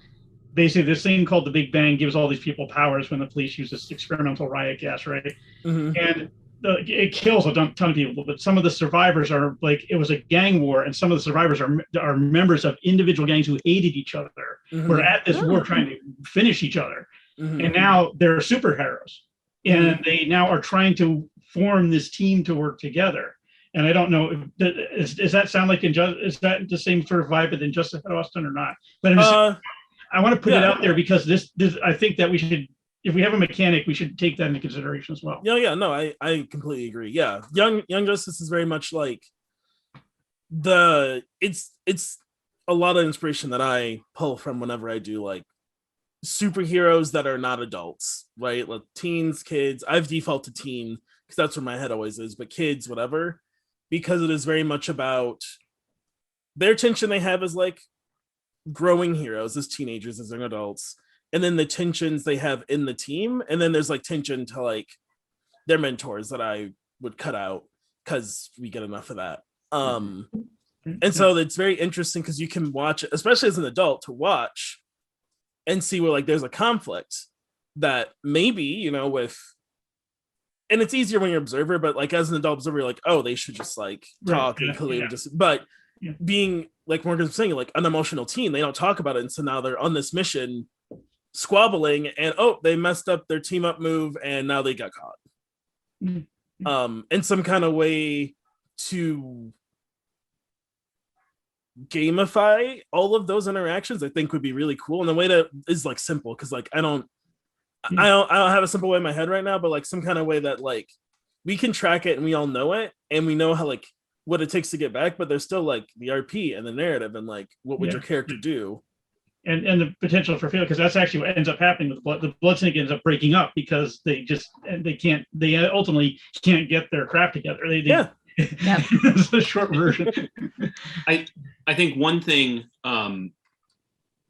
basically this thing called the Big Bang gives all these people powers when the police use this experimental riot gas, right? And it kills a ton of people, but some of the survivors are like, it was a gang war, and some of the survivors are members of individual gangs who hated each other, were at this war trying to finish each other, and now they're superheroes, and they now are trying to form this team to work together. And I don't know, does that sound like is that the same sort of vibe with Injustice at Austin or not? But I want to put it out there because this I think that we should, if we have a mechanic, we should take that into consideration as well. No, I completely agree. Yeah, Young Justice is very much like it's a lot of inspiration that I pull from whenever I do like superheroes that are not adults, right? Like teens, kids. I've defaulted to teen because that's where my head always is, but kids, whatever, because it is very much about their tension they have as like growing heroes, as teenagers, as young adults, and then the tensions they have in the team, and then there's like tension to like their mentors that I would cut out because we get enough of that. And so it's very interesting because you can watch it, especially as an adult, to watch and see where like there's a conflict that maybe, you know, with, and it's easier when you're an observer, but like as an adult observer, you're like, oh, they should just like talk and clearly just, but being like Morgan was saying, like an emotional teen, they don't talk about it, and so now they're on this mission squabbling, and oh, they messed up their team up move, and now they got caught. In some kind of way to gamify all of those interactions, I think would be really cool. And the way that is like simple, because like I don't have a simple way in my head right now, but like some kind of way that like we can track it and we all know it, and we know how like what it takes to get back, but there's still like the RP and the narrative and like what would your character do, and the potential for failure, because that's actually what ends up happening with the blood snake ends up breaking up because they ultimately can't get their crap together. That's the short version. I think one thing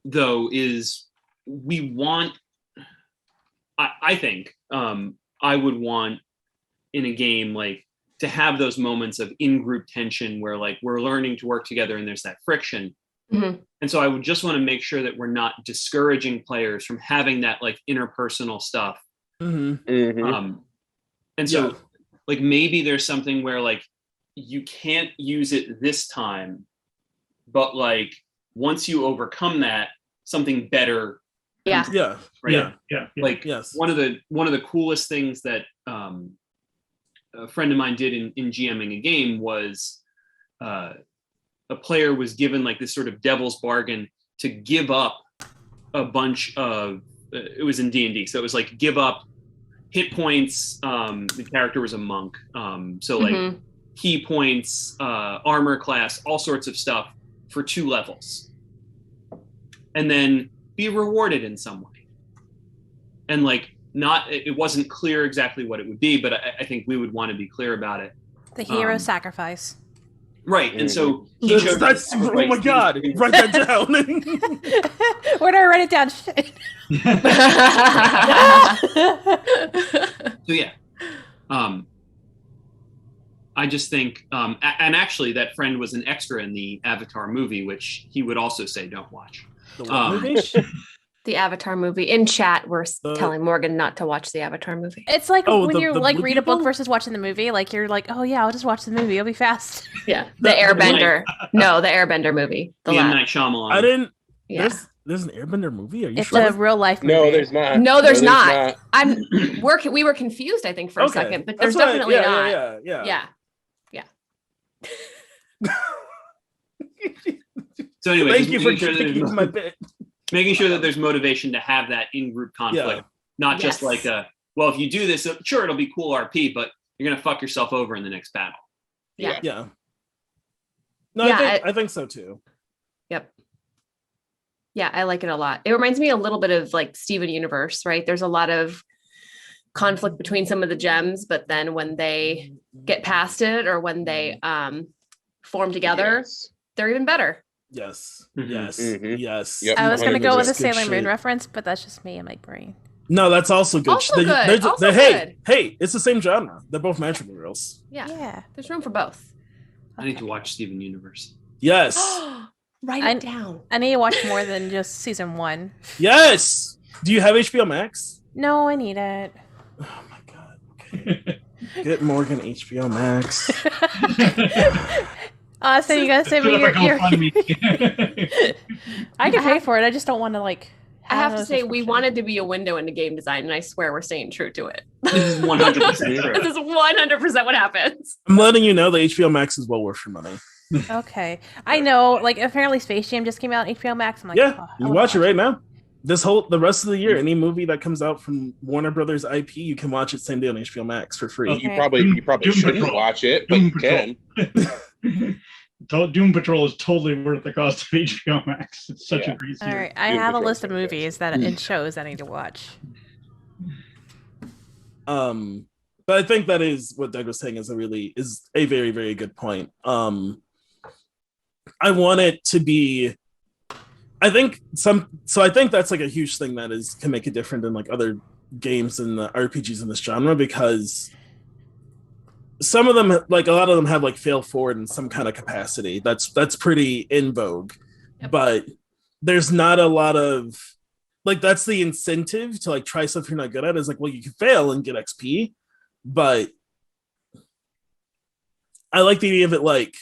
though is we want, I think I would want in a game like to have those moments of in-group tension where like we're learning to work together and there's that friction. And so I would just want to make sure that we're not discouraging players from having that like interpersonal stuff. And so like maybe there's something where like you can't use it this time, but like once you overcome that, something better. Like one of the coolest things that a friend of mine did in GMing a game was a player was given like this sort of devil's bargain to give up a bunch of it was in D&D, so it was like give up hit points. The character was a monk, so like key points, armor class, all sorts of stuff for 2 levels, and then be rewarded in some way. And like it wasn't clear exactly what it would be, but I think we would want to be clear about it. The hero sacrifice. Right. And so oh my God, write that down. Where do I write it down? So yeah. I just think and actually that friend was an extra in the Avatar movie, which he would also say don't watch. The what movie? The Avatar movie. In chat, we're telling Morgan not to watch the Avatar movie. It's like when you like blue read a book people? versus watching the movie. Like you're like, oh yeah, I'll just watch the movie. It'll be fast. Yeah, the Airbender. No, the Airbender movie. The M. Night Shyamalan. I didn't. Yeah. There's an Airbender movie. Are you It's sure? a real life movie. No, there's not. No, there's not. We were confused, I think, for a second, but there's definitely not. Yeah. So anyway, Thank you for keeping my bit. Making sure that there's motivation to have that in-group conflict, not just like well, if you do this, sure, it'll be cool RP, but you're going to fuck yourself over in the next battle. Yeah. No, I think so too. Yep. Yeah, I like it a lot. It reminds me a little bit of like Steven Universe, right? There's a lot of conflict between some of the gems, but then when they get past it or when they form together, they're even better. Yes. Yep, I was going to go with a 100%. Sailor Moon reference, but that's just me and my brain. No, that's also good. Also good. Hey, it's the same genre. They're both magical girls. Yeah. There's room for both. I need to watch Steven Universe. Yes. Write it down. I need to watch more than just season 1. Yes. Do you have HBO Max? No, I need it. Oh my God. Okay. Get Morgan HBO Max. So you guys send me Set up a your GoFundMe. I can pay for it. I just don't want to like. I have to say, we subscription. wanted to be a window into game design, and I swear we're staying true to it. This is 100% true. This is 100% what happens. I'm letting you know the HBO Max is well worth your money. Okay, I know. Like apparently, Space Jam just came out on HBO Max. I'm like, Yeah, oh, I you wanna watch it right now. The rest of the year, any movie that comes out from Warner Brothers IP, you can watch it same day on HBO Max for free. You Okay. probably Doom shouldn't Patrol. watch it, but Doom you Patrol. can. Doom Patrol is totally worth the cost of HBO Max. It's such Yeah. a great All series. right, I Doom have a Patrol's list of pretty good. movies that and shows I need to watch. But I think that is what Doug was saying is a very, very good point. I want it to be. I think that's like a huge thing that can make it different than like other games and the RPGs in this genre, because some of them, like a lot of them, have like fail forward in some kind of capacity. That's pretty in vogue, but there's not a lot of like that's the incentive to like try stuff you're not good at. Is like, well, you can fail and get XP, but I like the idea of it like.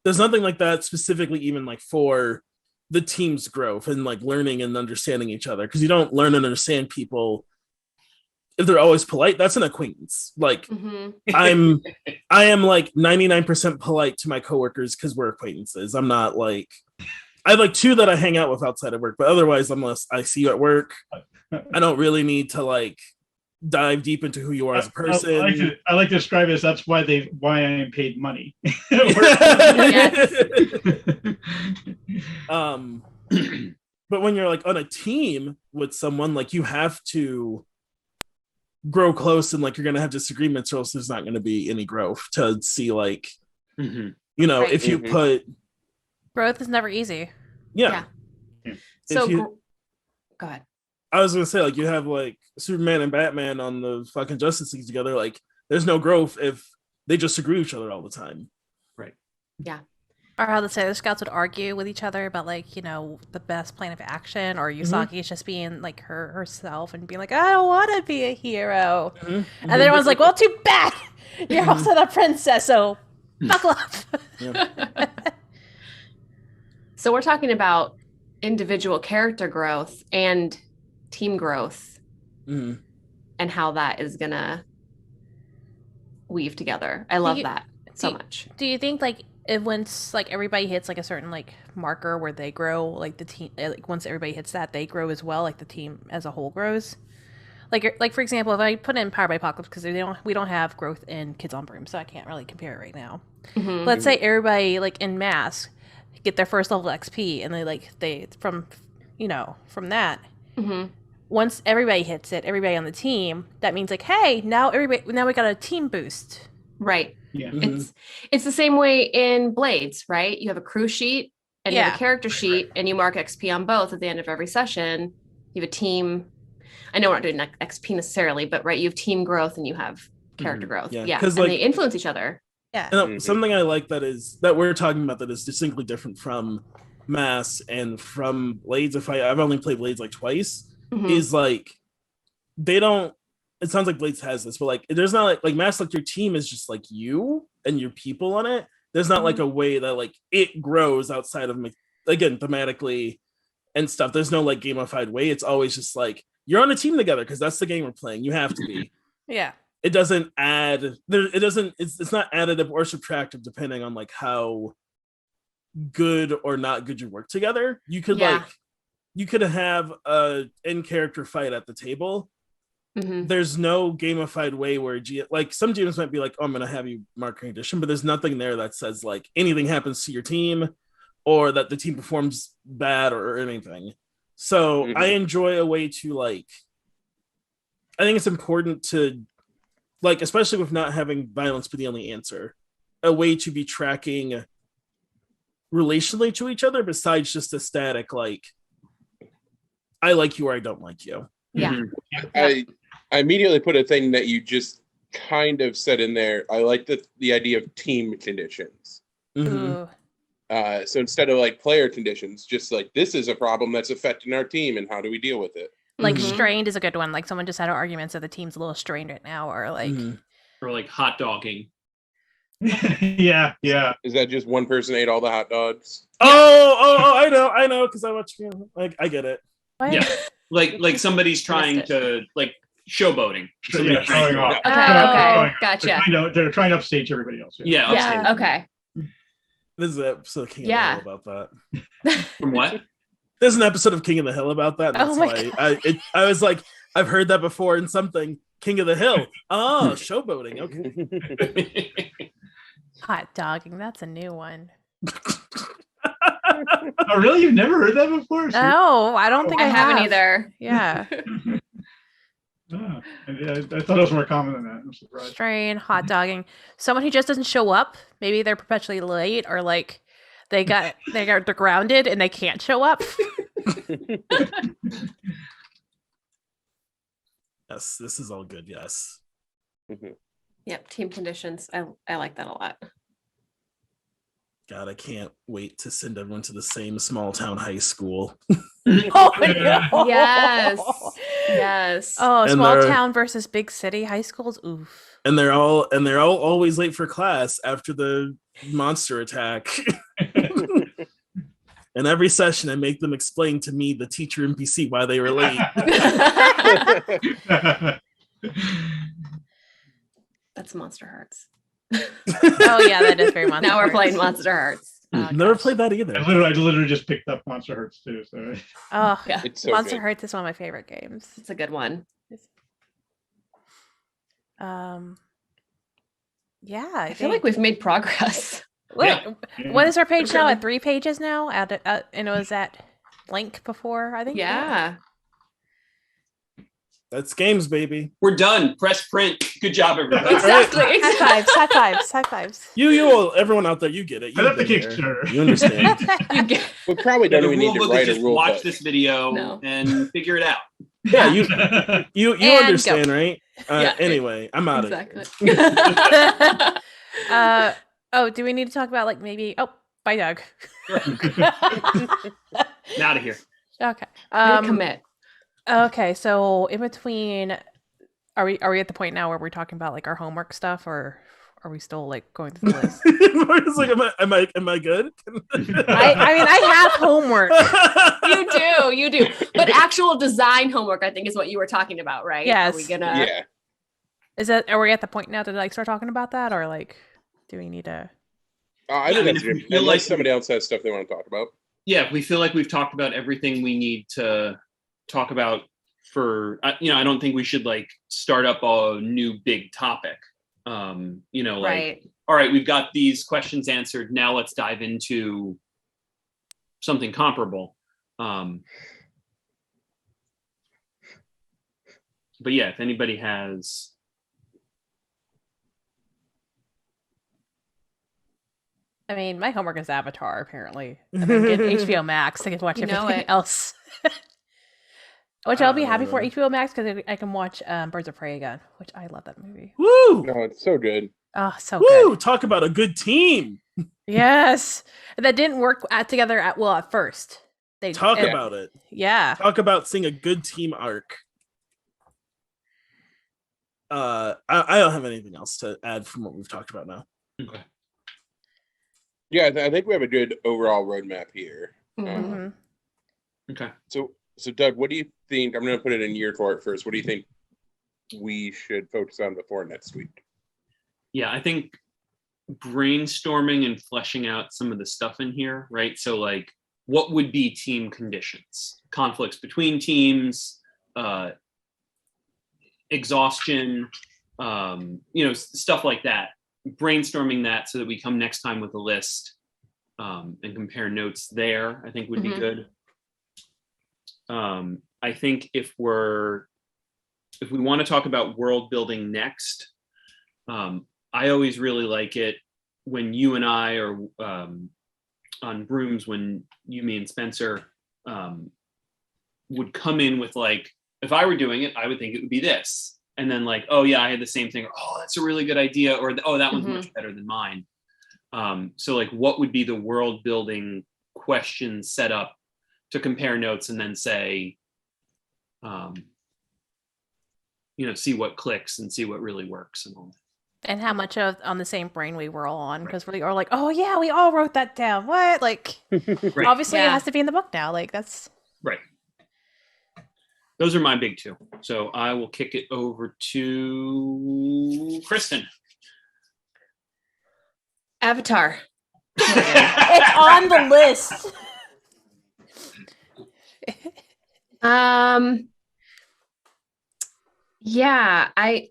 There's nothing like that specifically even like for the team's growth and like learning and understanding each other, because you don't learn and understand people if they're always polite. That's an acquaintance. Like I am like 99% polite to my coworkers because we're acquaintances. I'm not like I have like two that I hang out with outside of work, but otherwise, unless I see you at work, I don't really need to like dive deep into who you are as a person. I like to describe it as that's why I am paid money. But when you're like on a team with someone, like you have to grow close and like you're gonna have disagreements, or else there's not gonna be any growth to see like you know, Right. if you put Growth is never easy. yeah. So, you- go ahead. I was gonna say, like, you have like Superman and Batman on the fucking Justice League together. Like, there's no growth if they just agree with each other all the time. Right. Yeah. Or how the Sailor Scouts would argue with each other about like, you know, the best plan of action, or Yusaki is just being like herself and being like, I don't want to be a hero. And then everyone's like, well, too bad. You're also the princess, so buckle up. So we're talking about individual character growth and team growth and how that is gonna weave together. I love that so much. Do you think like if once like everybody hits like a certain like marker where they grow, like the team, like once everybody hits that, they grow as well, like the team as a whole grows? Like for example, if I put in Powered by Apocalypse, because we don't have growth in Kids on Broom, so I can't really compare it right now. Let's say everybody like in mass get their first level XP, and they from that. Once everybody hits it, everybody on the team, that means like, hey, now we got a team boost. Right. Yeah. It's the same way in Blades, right? You have a crew sheet and you have Yeah. a character sheet, and you mark XP on both at the end of every session. You have a team. I know we're not doing XP necessarily, but right, you have team growth and you have character growth. Yeah, Yeah. 'cause, And like- they influence each other. Yeah. And something I like that we're talking about that is distinctly different from Mass and from Blades. I've only played Blades like twice, is like they don't. It sounds like Blades has this, but like there's not like Mass, like your team is just like you and your people on it. There's not like a way that like it grows outside of, again, thematically and stuff. There's no like gamified way. It's always just like you're on a team together because that's the game we're playing. You have to be. Yeah. It doesn't add there. It doesn't. It's not additive or subtractive depending on like how good or not good you work together. You could have a in character fight at the table. There's no gamified way where like some GMs might be like, oh, I'm gonna have you mark a condition, but there's nothing there that says like anything happens to your team or that the team performs bad or anything. So I enjoy a way to like. I think it's important to. Like, especially with not having violence be the only answer, a way to be tracking relationally to each other besides just a static, like, I like you or I don't like you. Yeah. I immediately put a thing that you just kind of said in there. I like the idea of team conditions. Ooh. So instead of like player conditions, just like this is a problem that's affecting our team and how do we deal with it? Like Mhm. strained is a good one. Like someone just had an argument, so the team's a little strained right now, or like Mhm. Or like hot dogging. Yeah. Is that just one person ate all the hot dogs? Oh, I know, because I watch, like, I get it. what? Yeah. Like somebody's trying it. to like showboating. Yeah, showing off. Okay, Yeah. okay, gotcha. They're trying to upstage everybody else. Yeah. Yeah. upstage. Okay. There's an episode of King Yeah. of the Hill about that. From what? There's an episode of King of the Hill about that. And Oh that's my why I was like, I've heard that before in something. King of the Hill. Oh, showboating. Okay. Hot dogging. That's a new one. Oh, really? You've never heard that before? No, I don't think I, I haven't have. either. Yeah. Oh, yeah, I thought it was more common than that. I'm surprised. Strain, hot dogging. Someone who just doesn't show up. Maybe they're perpetually late, or like they're grounded and they can't show up. Yes, this is all good. Yes. Yep, team conditions. I like that a lot. God, I can't wait to send everyone to the same small town high school. Oh, no. Yes. Yes. Oh, And small they're- town versus big city high schools. Oof. And they're all always late for class after the monster attack. And every session, I make them explain to me, the teacher NPC, why they were late. That's Monster Hearts. Oh yeah, that is very Monster Now we're Hearts. playing Monster Hearts. Oh, Never gosh. played that either. I literally just picked up Monster Hearts too. So Oh, Yeah, It's so Monster good. Hearts is one of my favorite games. it's a good one. Yeah, I feel like we've made progress. Look, Yeah. what is our page now? At 3 pages now? And it was at link before, I think. Yeah. That's games, baby. We're done. Press print. Good job, everybody. Exactly. High fives, high fives, high fives. You all, everyone out there, you get it. I love the You've been there. Kickstarter. You understand. You get- We probably The don't even rule need to book is write a just rule watch book. this video No. and figure it out. Yeah, you And understand, right? Yeah. Anyway, I'm out of exactly. here. Oh, do we need to talk about like maybe? Oh, bye, Doug. Out of here. Okay. Commit. Okay. So in between, are we at the point now where we're talking about like our homework stuff, or are we still like going through the list? It's like, am I good? I mean, I have homework. You do. But actual design homework, I think, is what you were talking about, right? Yes. Are we gonna? Yeah. Are we at the point now to like start talking about that, or like, do we need to? I Yeah, think I mean, that's if we good. feel Unless like- somebody else has stuff they want to talk about. Yeah, if we feel like we've talked about everything we need to talk about for, I don't think we should like start up a new big topic. Like, Right. all right, we've got these questions answered. Now let's dive into something comparable. But yeah, if anybody has, I mean, my homework is Avatar. Apparently, and then get HBO Max. I can watch You know everything it. else. Which I'll be happy for HBO Max because I can watch Birds of Prey again, which I love that movie. Woo! No, it's so good. Oh, so Woo! good. Talk about a good team. Yes, that didn't work together at first. They Talk it- about it. Yeah. Talk about seeing a good team arc. I don't have anything else to add from what we've talked about now. okay. Yeah, I think we have a good overall roadmap here. Mhm. Mhm. Okay. So Doug, what do you think? I'm going to put it in your court first. What do you think we should focus on before next week? Yeah, I think brainstorming and fleshing out some of the stuff in here, right? So like, what would be team conditions? Conflicts between teams, exhaustion, stuff like that. Brainstorming that so that we come next time with a list and compare notes there, I think would be Mhm. good. I think if we want to talk about world building next, I always really like it when you and I are on brooms, when you, me, and Spencer would come in with like, if I were doing it, I would think it would be this. And then like, oh yeah, I had the same thing. Or, oh, that's a really good idea. Or, oh, that one's much better than mine. So like, what would be the world building question set up to compare notes and then say, see what clicks and see what really works and all that. And how much of on the same brain we were all on, because we are like, oh yeah, we all wrote that down. What? Like, Right. obviously it Yeah. has to be in the book now. Like that's Right. Those are my big two. So I will kick it over to Kristen. Avatar. it's on the list. Yeah, I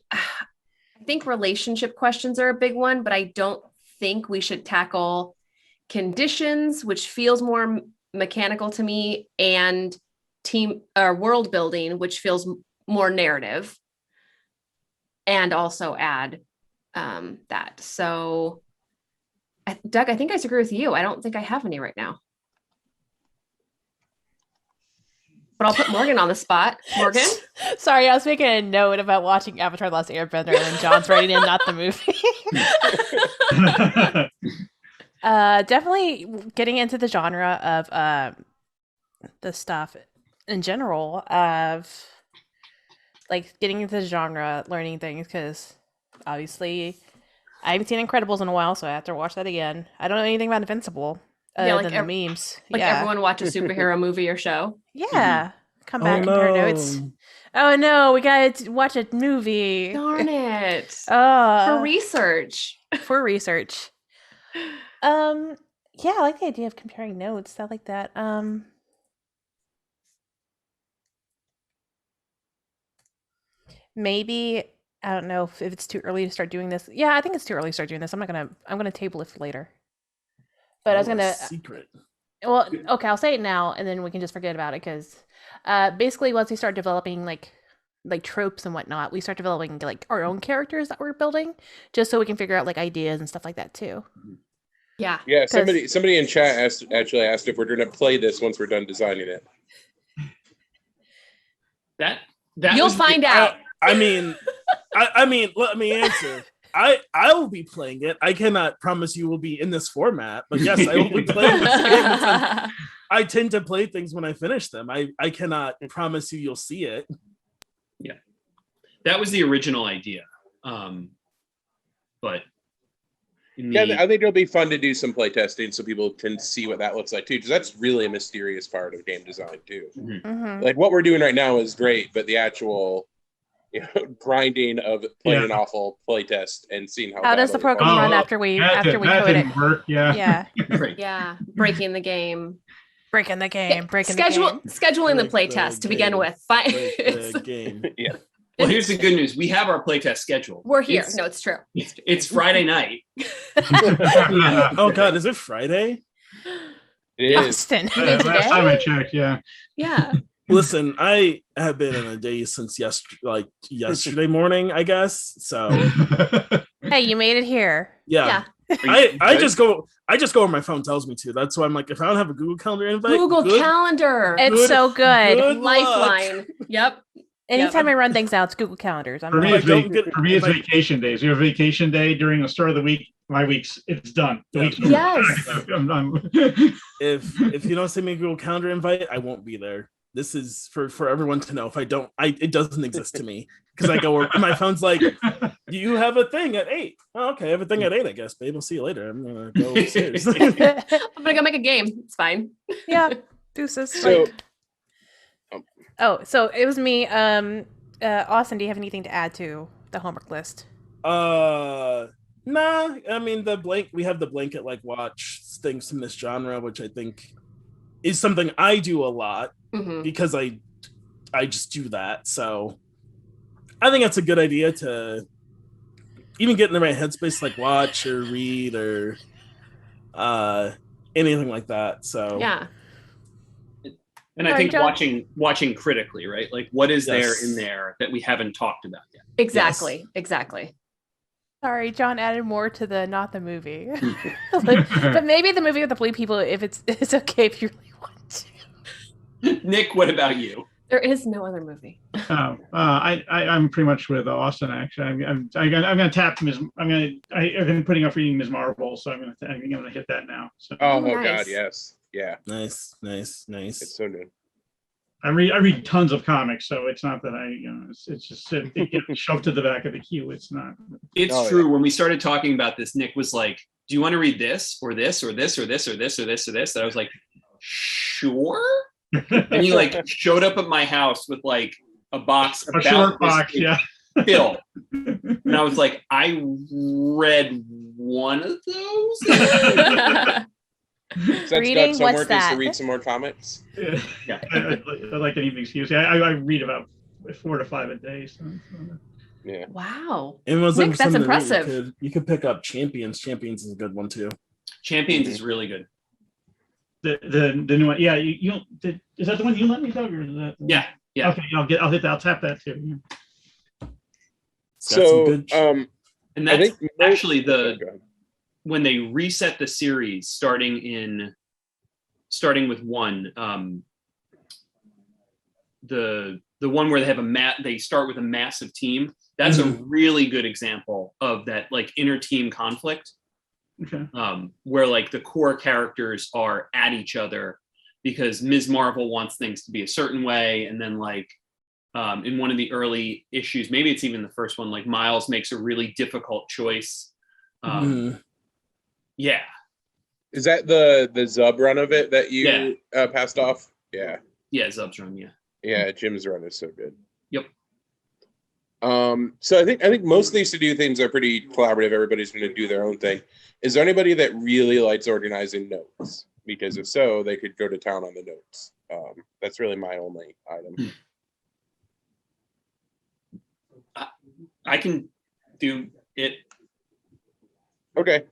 think relationship questions are a big one, but I don't think we should tackle conditions, which feels more mechanical to me, and team or world building, which feels more narrative, and also add that. So, Doug, I think I agree with you. I don't think I have any right now. But I'll put Morgan on the spot. Morgan? Sorry, I was making a note about watching Avatar: The Last Airbender, and then John's writing in, not the movie. Definitely getting into the genre of the stuff in general, of like getting into the genre, learning things, because obviously I haven't seen Incredibles in a while, so I have to watch that again. I don't know anything about Invincible other than the memes. Like everyone watch a superhero movie or show. Yeah. Come back, compare notes. Oh no, we gotta watch a movie. Darn it. For research. Yeah, I like the idea of comparing notes. I like that. Maybe I don't know if it's too early to start doing this. Yeah, I think it's too early to start doing this. I'm gonna table it for later. But I was gonna secret. Well, okay, I'll say it now, and then we can just forget about it, because basically once we start developing like tropes and whatnot, we start developing like our own characters that we're building, just so we can figure out like ideas and stuff like that too. Yeah. Yeah. Somebody in chat actually asked if we're going to play this once we're done designing it. That you'll find out. I mean, let me answer. I will be playing it. I cannot promise you will be in this format, but yes, I will be playing this game. I tend to play things when I finish them. I cannot promise you you'll see it. Yeah, that was the original idea. But I think it'll be fun to do some play testing so people can see what that looks like too, because that's really a mysterious part of game design too. Mm-hmm. Like what we're doing right now is great, but the actual grinding of playing an awful play test and seeing how does the program run after we code it? Work, yeah. Right. Yeah, breaking the game. Scheduling the play test to begin with. Game. Yeah. Well, here's the good news. We have our playtest scheduled. We're here. No, it's true. It's Friday night. Oh God, is it Friday? It is. Austin. Last time I checked, yeah. Yeah. Listen, I have been in a day since yesterday morning, I guess. So Hey, you made it here. Yeah. I just go where my phone tells me to. That's why I'm like, if I don't have a Google Calendar invite, Calendar. It's so good. Lifeline. Yep. Anytime I run things out, it's Google Calendars. For me, it's vacation days. You have a vacation day during the start of the week. My week's it's done. The week's yes. If you don't send me a Google Calendar invite, I won't be there. This is for everyone to know. If I don't, it doesn't exist to me, because I go, my phone's like, you have a thing at 8. Oh, okay, I have a thing at 8, I guess, babe. We'll see you later. I'm gonna go upstairs. I'm gonna go make a game. It's fine. Yeah. Deuces. So, so it was me. Austin, do you have anything to add to the homework list? Nah. I mean, we have the blanket like watch things from this genre, which I think is something I do a lot because I just do that. So I think that's a good idea to even get in the right headspace, like watch or read or anything like that. So yeah. And I think watching critically, right? Like what is there in there that we haven't talked about yet? Exactly. Exactly. Sorry, John added more to not the movie. But maybe the movie with the blue people, if it's okay if you really want to. Nick, what about you? There is no other movie. I'm pretty much with Austin. Actually, I'm gonna tap Ms. I've been putting off reading Ms. Marvel, so I'm gonna hit that now. So. Oh nice. God, yes, yeah, nice. It's so good. I read tons of comics, so it's not that it's just it gets shoved to the back of the queue. It's not. It's true. When we started talking about this, Nick was like, "Do you want to read this or this or this or this or this or this or this?" And I was like, "Sure." And he like showed up at my house with like a box, a short box, yeah. Bill. And I was like, I read one of those. So that's Doug's homework is to read some more comics. Yeah. I like an evening excuse. I read about 4 to 5 a day. So. Yeah. Wow. It was Nick, that's impressive. You could pick up Champions. Champions is a good one too. Champions is really good. The new one, yeah. You is that the one you let me, Doug? Or is that? Yeah. Okay, I'll tap that too. Yeah. So and that's actually when they reset the series, starting with one, the one where they have they start with a massive team. That's a really good example of that, like, inner team conflict. Okay. Where like the core characters are at each other because Ms. Marvel wants things to be a certain way, and then like in one of the early issues, maybe it's even the first one, like Miles makes a really difficult choice. Yeah. Is that the Zub run of it that you passed off? Yeah. Yeah, Zub's run, yeah. Yeah, Jim's run is so good. Yep. So I think most of these to-do things are pretty collaborative. Everybody's going to do their own thing. Is there anybody that really likes organizing notes? Because if so, they could go to town on the notes. That's really my only item. I can do it. Okay.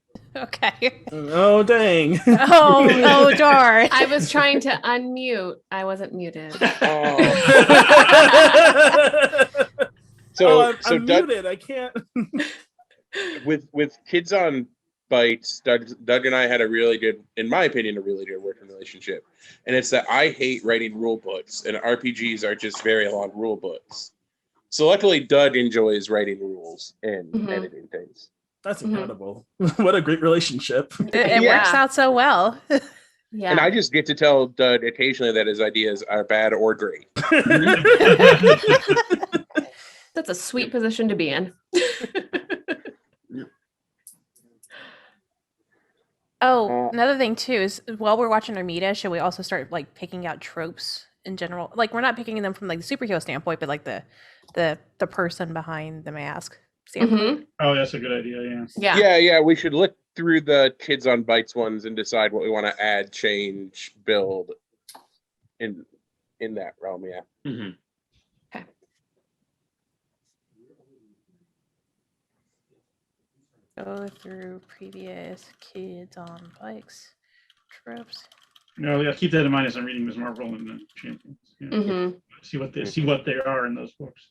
Oh, dang. Oh, darn. I was trying to unmute. I wasn't muted. I'm Doug, muted. I can't. with Kids on Bites, Doug and I had in my opinion, a really good working relationship. And it's that I hate writing rule books, and RPGs are just very long rule books. So luckily, Doug enjoys writing rules and editing things. That's incredible. What a great relationship. It works out so well. Yeah. And I just get to tell Doug occasionally that his ideas are bad or great. That's a sweet position to be in. Oh, another thing too is while we're watching Armida, should we also start like picking out tropes in general? Like, we're not picking them from like the superhero standpoint, but like the person behind the mask standpoint. Oh, that's a good idea. Yeah. We should look through the Kids on Bites ones and decide what we want to add, change, build in that realm. Yeah. Okay. Go through previous Kids on Bikes tropes. No, yeah, keep that in mind as I'm reading Ms. Marvel and the Champions. See what they are in those books.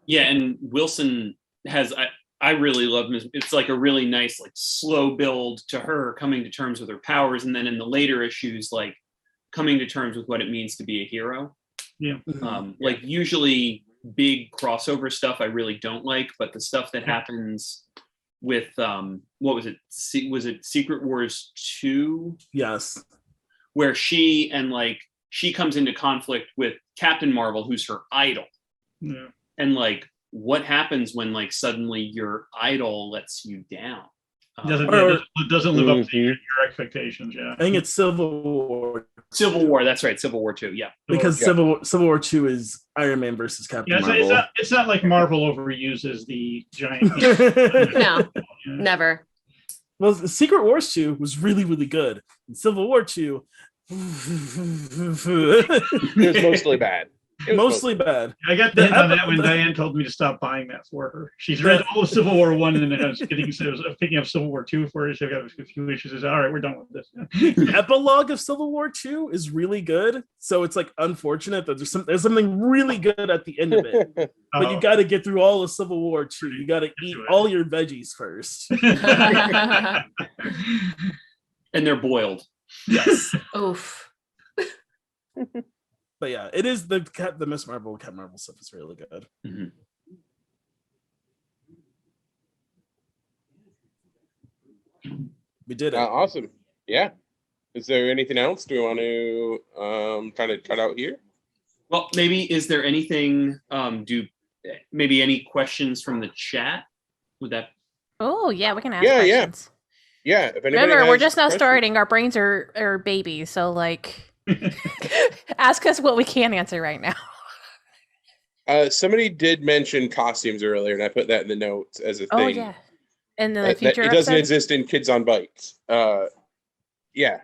Yeah, and Wilson has I really love Ms. It's like a really nice, like, slow build to her coming to terms with her powers, and then in the later issues, like, coming to terms with what it means to be a hero. Yeah. Like, usually big crossover stuff I really don't like, but the stuff that happens with what was it? Was it Secret Wars 2? Yes. Where she comes into conflict with Captain Marvel, who's her idol. Yeah. And like, what happens when like suddenly your idol lets you down? Doesn't live up to your expectations. Yeah. I think it's Civil War. Civil War, that's right. Civil War 2, yeah. Because Civil War 2 is Iron Man versus Captain Marvel. It's not like Marvel overuses the giant. No, never. Well, Secret Wars 2 was really, really good. And Civil War 2 it was mostly bad. Mostly bad. I got the hint on that when Diane told me to stop buying that for her. She's read all of Civil War 1 and then I was picking up Civil War 2 for her. She got a few issues. I said, all right, we're done with this. The epilogue of Civil War 2 is really good. So it's like unfortunate that there's something really good at the end of it. But you got to get through all of Civil War 2. You got to eat all your veggies first. And they're boiled. Yes. Oof. But yeah, it is the Miss Marvel, Captain Marvel stuff is really good. We did it. Awesome. Yeah. Is there anything else? Do we want to kind of cut out here? Well, maybe is there anything? Maybe any questions from the chat? Would that? Oh yeah, we can ask Yeah, questions. Yeah. If anybody Remember, we're has just now questions- starting. Our brains are babies, so like, ask us what we can answer right now. Somebody did mention costumes earlier, and I put that in the notes as a thing. Oh yeah, and then the that future it doesn't episode? exist in Kids on Bikes. Yeah,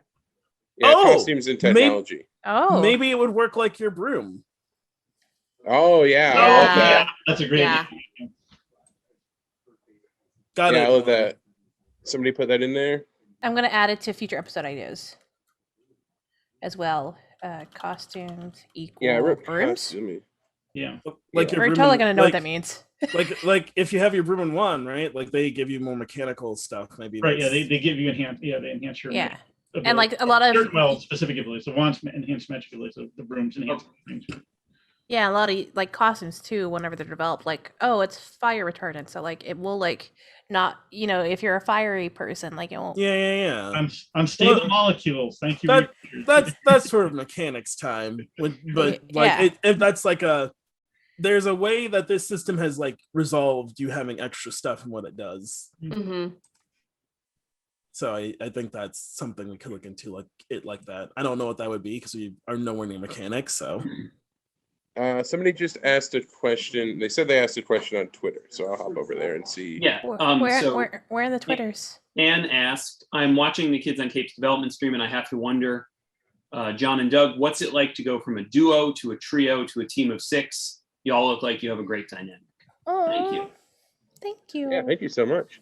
Oh, costumes and technology. Oh, Maybe it would work like your broom. Oh yeah, I Yeah. love that. That's a great. Yeah. Got Yeah, it. I love that. Somebody put that in there. I'm gonna add it to future episode ideas as well. Costumes equal Yeah, I wrote brooms. costume. Yeah. Like Yeah. your We're broom totally and- gonna know what like- that means. like if you have your broom in one, right? Like they give you more mechanical stuff. Maybe Right. Yeah. that's- They give you enhance. Yeah. They enhance your. Yeah, ability. and like a lot of Well, specific abilities. The wands enhance magic abilities. The brooms enhance things. yeah, a lot of like costumes too. Whenever they're developed, like it's fire retardant, so like it will like not if you're a fiery person, like it won't. Yeah. Unstable Well, molecules. Thank you. that- researchers. That's sort of mechanics time. But like Yeah. if that's like there's a way that this system has like resolved you having extra stuff and what it does. Hmm. So I think that's something we could look into, like that. I don't know what that would be because we are nowhere near mechanics. So Somebody just asked a question. They said they asked a question on Twitter, so I'll hop over there and see. Yeah. Where are the Twitters? Anne asked, "I'm watching the Kids on Capes development stream, and I have to wonder, John and Doug, what's it like to go from a duo to a trio to a team of 6? You all look like you have a great dynamic." Thank you. Thank you. Yeah, thank you so much.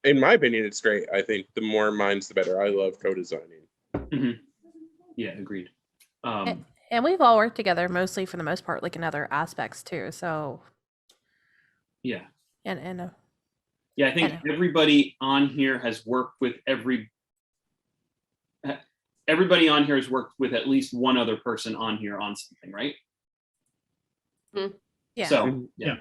In my opinion, it's great. I think the more minds, the better. I love co-designing. Mhm. Yeah, agreed. And we've all worked together mostly for the most part, like in other aspects too. So Yeah. and Yeah, I think everybody on here has worked with everybody on here has worked with at least one other person on here on something, right? yeah. So Yeah.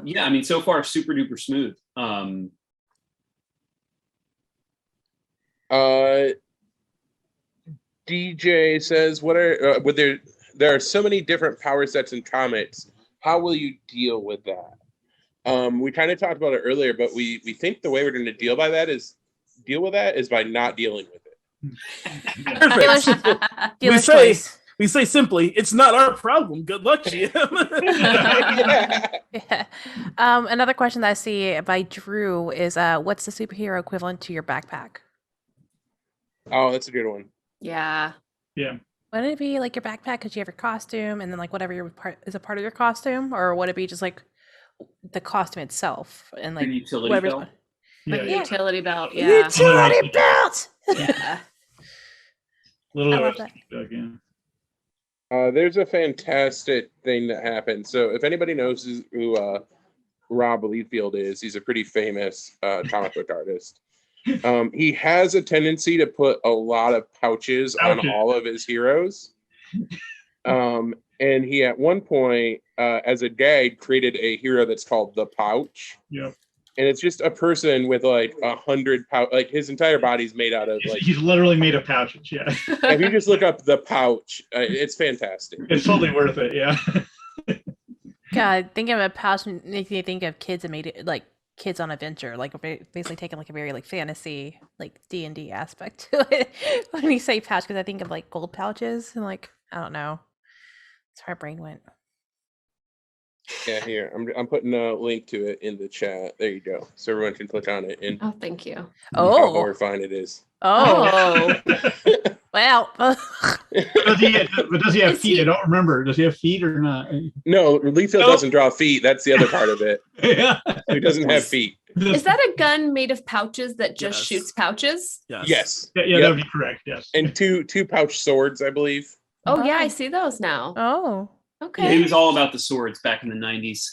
Yeah, I mean, so far super duper smooth. DJ says, "What are would there are so many different power sets and comets. How will you deal with that?" We kind of talked about it earlier, but we think the way we're going to deal with that is by not dealing with it. Perfect. Dealer's say- choice. We say simply, it's not our problem. Good luck, GM. Yeah. Another question that I see by Drew is, what's the superhero equivalent to your backpack? Oh, that's a good one. Yeah. Wouldn't it be like your backpack because you have your costume and then like whatever is a part of your costume, or would it be just like the costume itself and like Your utility whatever's belt. Like Yeah. utility belt. Yeah. utility belt? Yeah. Little I love that. yeah. There's a fantastic thing that happened. So if anybody knows who Rob Liefeld is, he's a pretty famous comic book artist. He has a tendency to put a lot of pouches on all of his heroes. And he at one point, as a gag, created a hero that's called the Pouch. Yep. And it's just a person with like 100 pouch, like his entire body's made out of like. He's literally made of pouches. Yeah. If you just look up the Pouch, it's fantastic. It's totally worth it. Yeah. God, thinking of a pouch makes me think of kids that made it like kids on adventure, like basically taking like a very like fantasy like D&D aspect to it. When you say pouch, because I think of like gold pouches and like I don't know, that's where my brain went. Yeah, here I'm putting a link to it in the chat. There you go, so everyone can click on it and Oh, thank you. how Oh, horrifying it is. oh, well. Does he have Is feet? he- I don't remember. Does he have feet or not? No, Liefeld Nope. doesn't draw feet. That's the other part of it. Yeah. He doesn't have feet. Is that a gun made of pouches that just Yes. shoots pouches? Yes. Yeah, Yep. that would be correct. Yes. And two pouch swords, I believe. Oh, yeah, Oh. I see those now. Oh, He Okay. was all about the swords back in the 90s.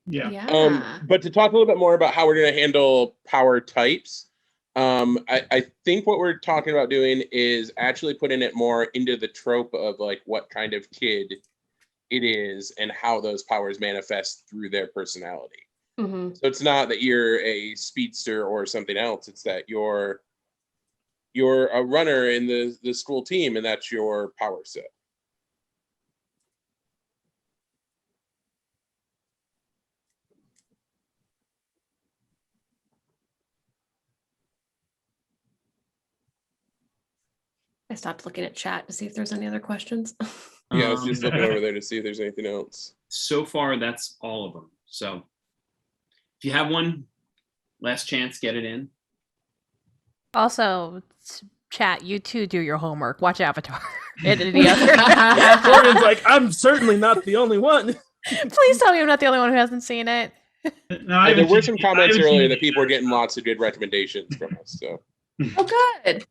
Yeah. Yeah. But to talk a little bit more about how we're going to handle power types, I think what we're talking about doing is actually putting it more into the trope of like what kind of kid it is and how those powers manifest through their personality. Mhm. So it's not that you're a speedster or something else. It's that you're you're a runner in the school team, and that's your power set. I stopped looking at chat to see if there's any other questions. Yeah, I was just looking over there to see if there's anything else. So far, that's all of them. So if you have one, last chance, get it in. Also, chat, you too do your homework. Watch Avatar. And any other. Morgan's like, I'm certainly not the only one. Please tell me I'm not the only one who hasn't seen it. No, There were some comments earlier that people were getting lots of good recommendations from us. So, Oh, good.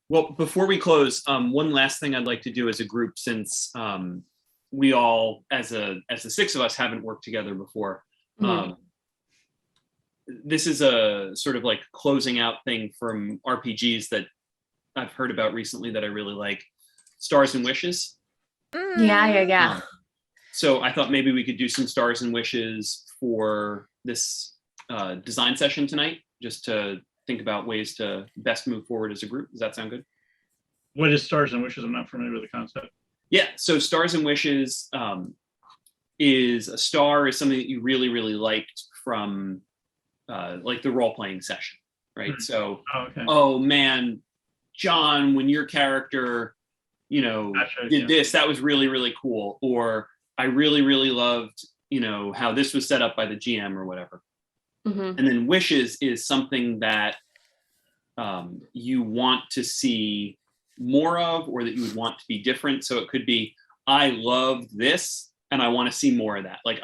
Well, before we close, one last thing I'd like to do as a group, since we all, as the six of us, haven't worked together before. This is a sort of like closing out thing from RPGs that I've heard about recently that I really like. Stars and Wishes. Yeah. So I thought maybe we could do some Stars and Wishes for this design session tonight, just to think about ways to best move forward as a group. Does that sound good? What is Stars and Wishes? I'm not familiar with the concept. Yeah, so Stars and Wishes is a star is something that you really, really liked from like the role-playing session, right? Mhm. So, okay. oh man, John, when your character, Gotcha, did yeah. this, that was really, really cool. Or I really, really loved, how this was set up by the GM or whatever. Mm-hmm. And then Wishes is something that you want to see more of, or that you would want to be different. So it could be, I loved this and I want to see more of that. Like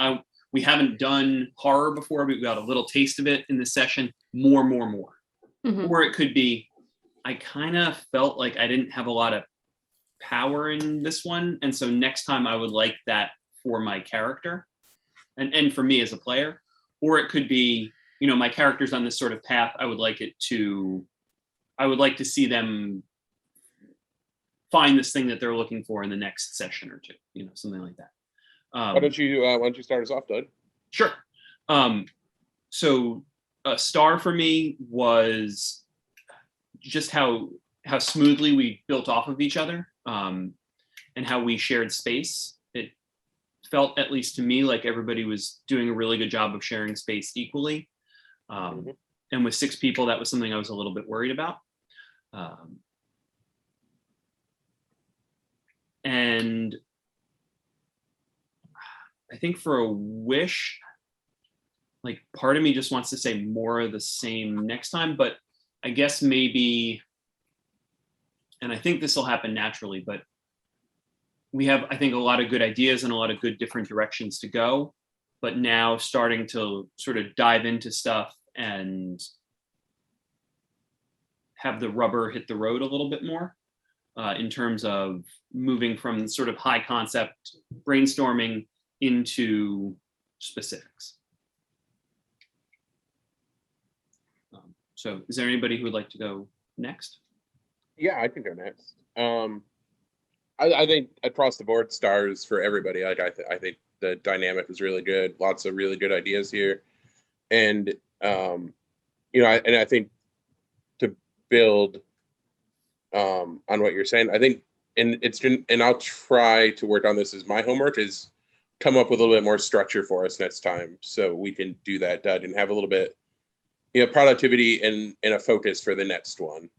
we haven't done horror before, but we got a little taste of it in this session. More. Mm-hmm. Or it could be, I kind of felt like I didn't have a lot of power in this one. And so next time I would like that for my character and for me as a player. Or it could be, my character's on this sort of path. I would like to see them find this thing that they're looking for in the next session or two, something like that. why don't you start us off, Doug? Sure. So a star for me was just how smoothly we built off of each other, and how we shared space. It felt, at least to me, like everybody was doing a really good job of sharing space equally. And with 6 people, that was something I was a little bit worried about. And I think for a wish, like part of me just wants to say more of the same next time, but I guess maybe, and I think this will happen naturally, but we have, I think, a lot of good ideas and a lot of good different directions to go, but now starting to sort of dive into stuff and have the rubber hit the road a little bit more, in terms of moving from sort of high concept brainstorming into specifics. So is there anybody who would like to go next? Yeah, I can go next. I think across the board, stars for everybody. Like I think the dynamic was really good. Lots of really good ideas here, and I think to build on what you're saying, I think, and I'll try to work on this as my homework, is come up with a little bit more structure for us next time, so we can do that, Dud, and have a little bit, productivity and a focus for the next one.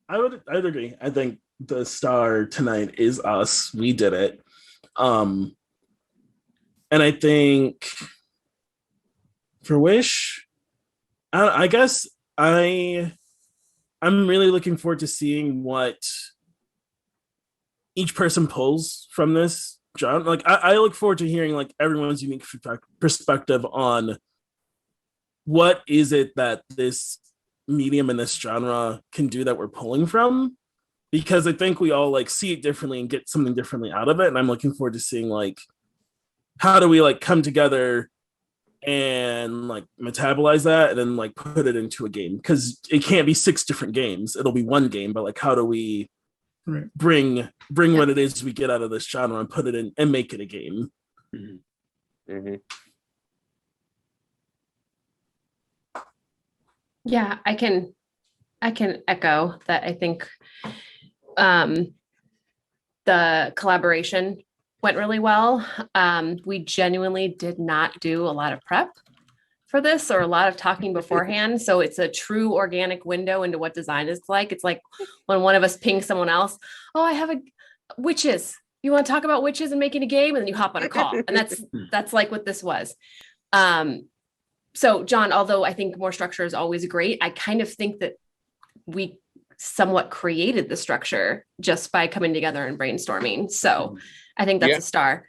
I'd agree. I think the star tonight is us. We did it. And I think for Wish, I guess I'm really looking forward to seeing what each person pulls from this genre. Like I look forward to hearing like everyone's unique perspective on what is it that this medium in this genre can do that we're pulling from, because I think we all like see it differently and get something differently out of it. And I'm looking forward to seeing like how do we like come together and like metabolize that and then like put it into a game, because it can't be 6 different games, it'll be one game, but like how do we bring what it is we get out of this genre and put it in and make it a game. Mm-hmm. Mm-hmm. Yeah, I can echo that. I think the collaboration went really well. We genuinely did not do a lot of prep for this or a lot of talking beforehand. So it's a true organic window into what design is like. It's like when one of us pings someone else, oh, I have a witches. You want to talk about witches and making a game? And then you hop on a call. And that's like what this was. So John, although I think more structure is always great, I kind of think that we somewhat created the structure just by coming together and brainstorming. So I think that's a star.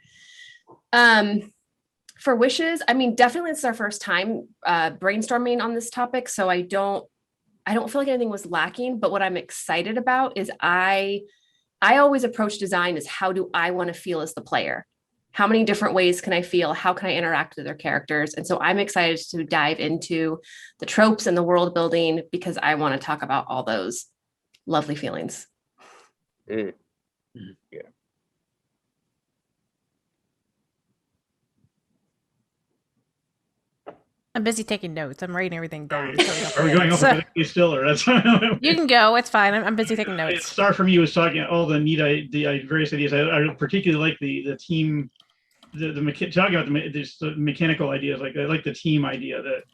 For wishes, I mean, definitely it's our first time brainstorming on this topic. So I don't feel like anything was lacking, but what I'm excited about is I always approach design as how do I want to feel as the player? How many different ways can I feel? How can I interact with their characters? And so I'm excited to dive into the tropes and the world building because I want to talk about all those lovely feelings. Yeah. I'm busy taking notes. I'm writing everything down. Are we going alphabetically still, or that's? You can go. It's fine. I'm busy taking notes. Star for me was talking all the various ideas. I particularly like the team, talking about the mechanical ideas. Like I like the team idea that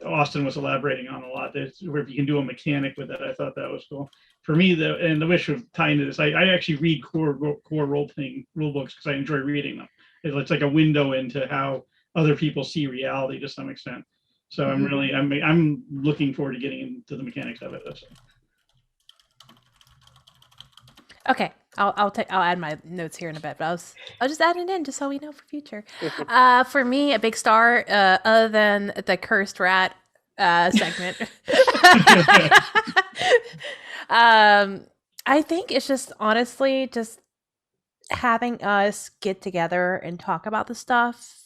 Austin was elaborating on a lot. Where if you can do a mechanic with it, I thought that was cool. For me, the wish of tying to this, I actually read core role playing rule books because I enjoy reading them. It's like a window into how other people see reality to some extent. So I'm looking forward to getting into the mechanics of it. Okay, I'll add my notes here in a bit, but I'll just add it in just so we know for future. For me, a big star, other than the cursed rat segment. I think it's just honestly just having us get together and talk about the stuff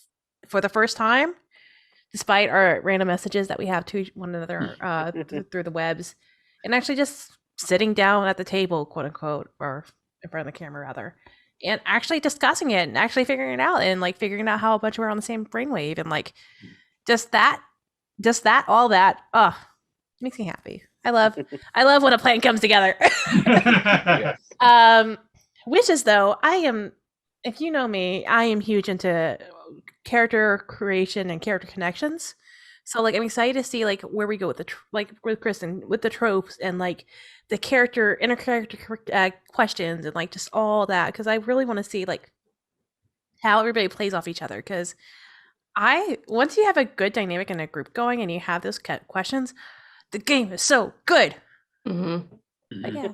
for the first time, despite our random messages that we have to one another through the webs, and actually just sitting down at the table, quote unquote, or in front of the camera rather, and actually discussing it and actually figuring it out and like figuring out how a bunch of we're on the same brainwave and like all that makes me happy. I love when a plan comes together. Wishes though, if you know me, I am huge into character creation and character connections. So like I'm excited to see like where we go with with Kristen with the tropes and like the inner character questions and like just all that, because I really want to see like how everybody plays off each other, because once you have a good dynamic in a group going and you have those questions, the game is so good. But yeah,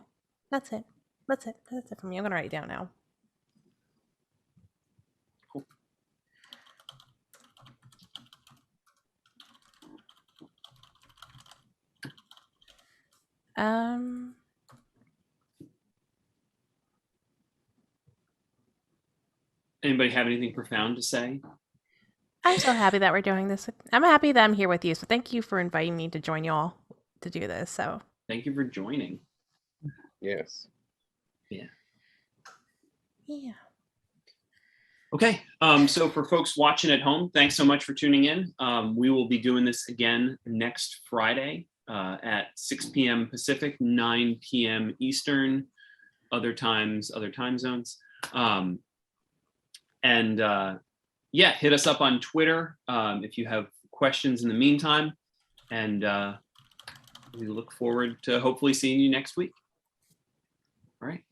that's it for me. I'm gonna write it down now. Anybody have anything profound to say? I'm so happy that we're doing this. I'm happy that I'm here with you. So thank you for inviting me to join y'all to do this. So thank you for joining. Yes. Yeah. Okay. So for folks watching at home, thanks so much for tuning in. We will be doing this again next Friday at 6 p.m. Pacific, 9 p.m. Eastern, other time zones. Hit us up on Twitter if you have questions in the meantime. And we look forward to hopefully seeing you next week. All right.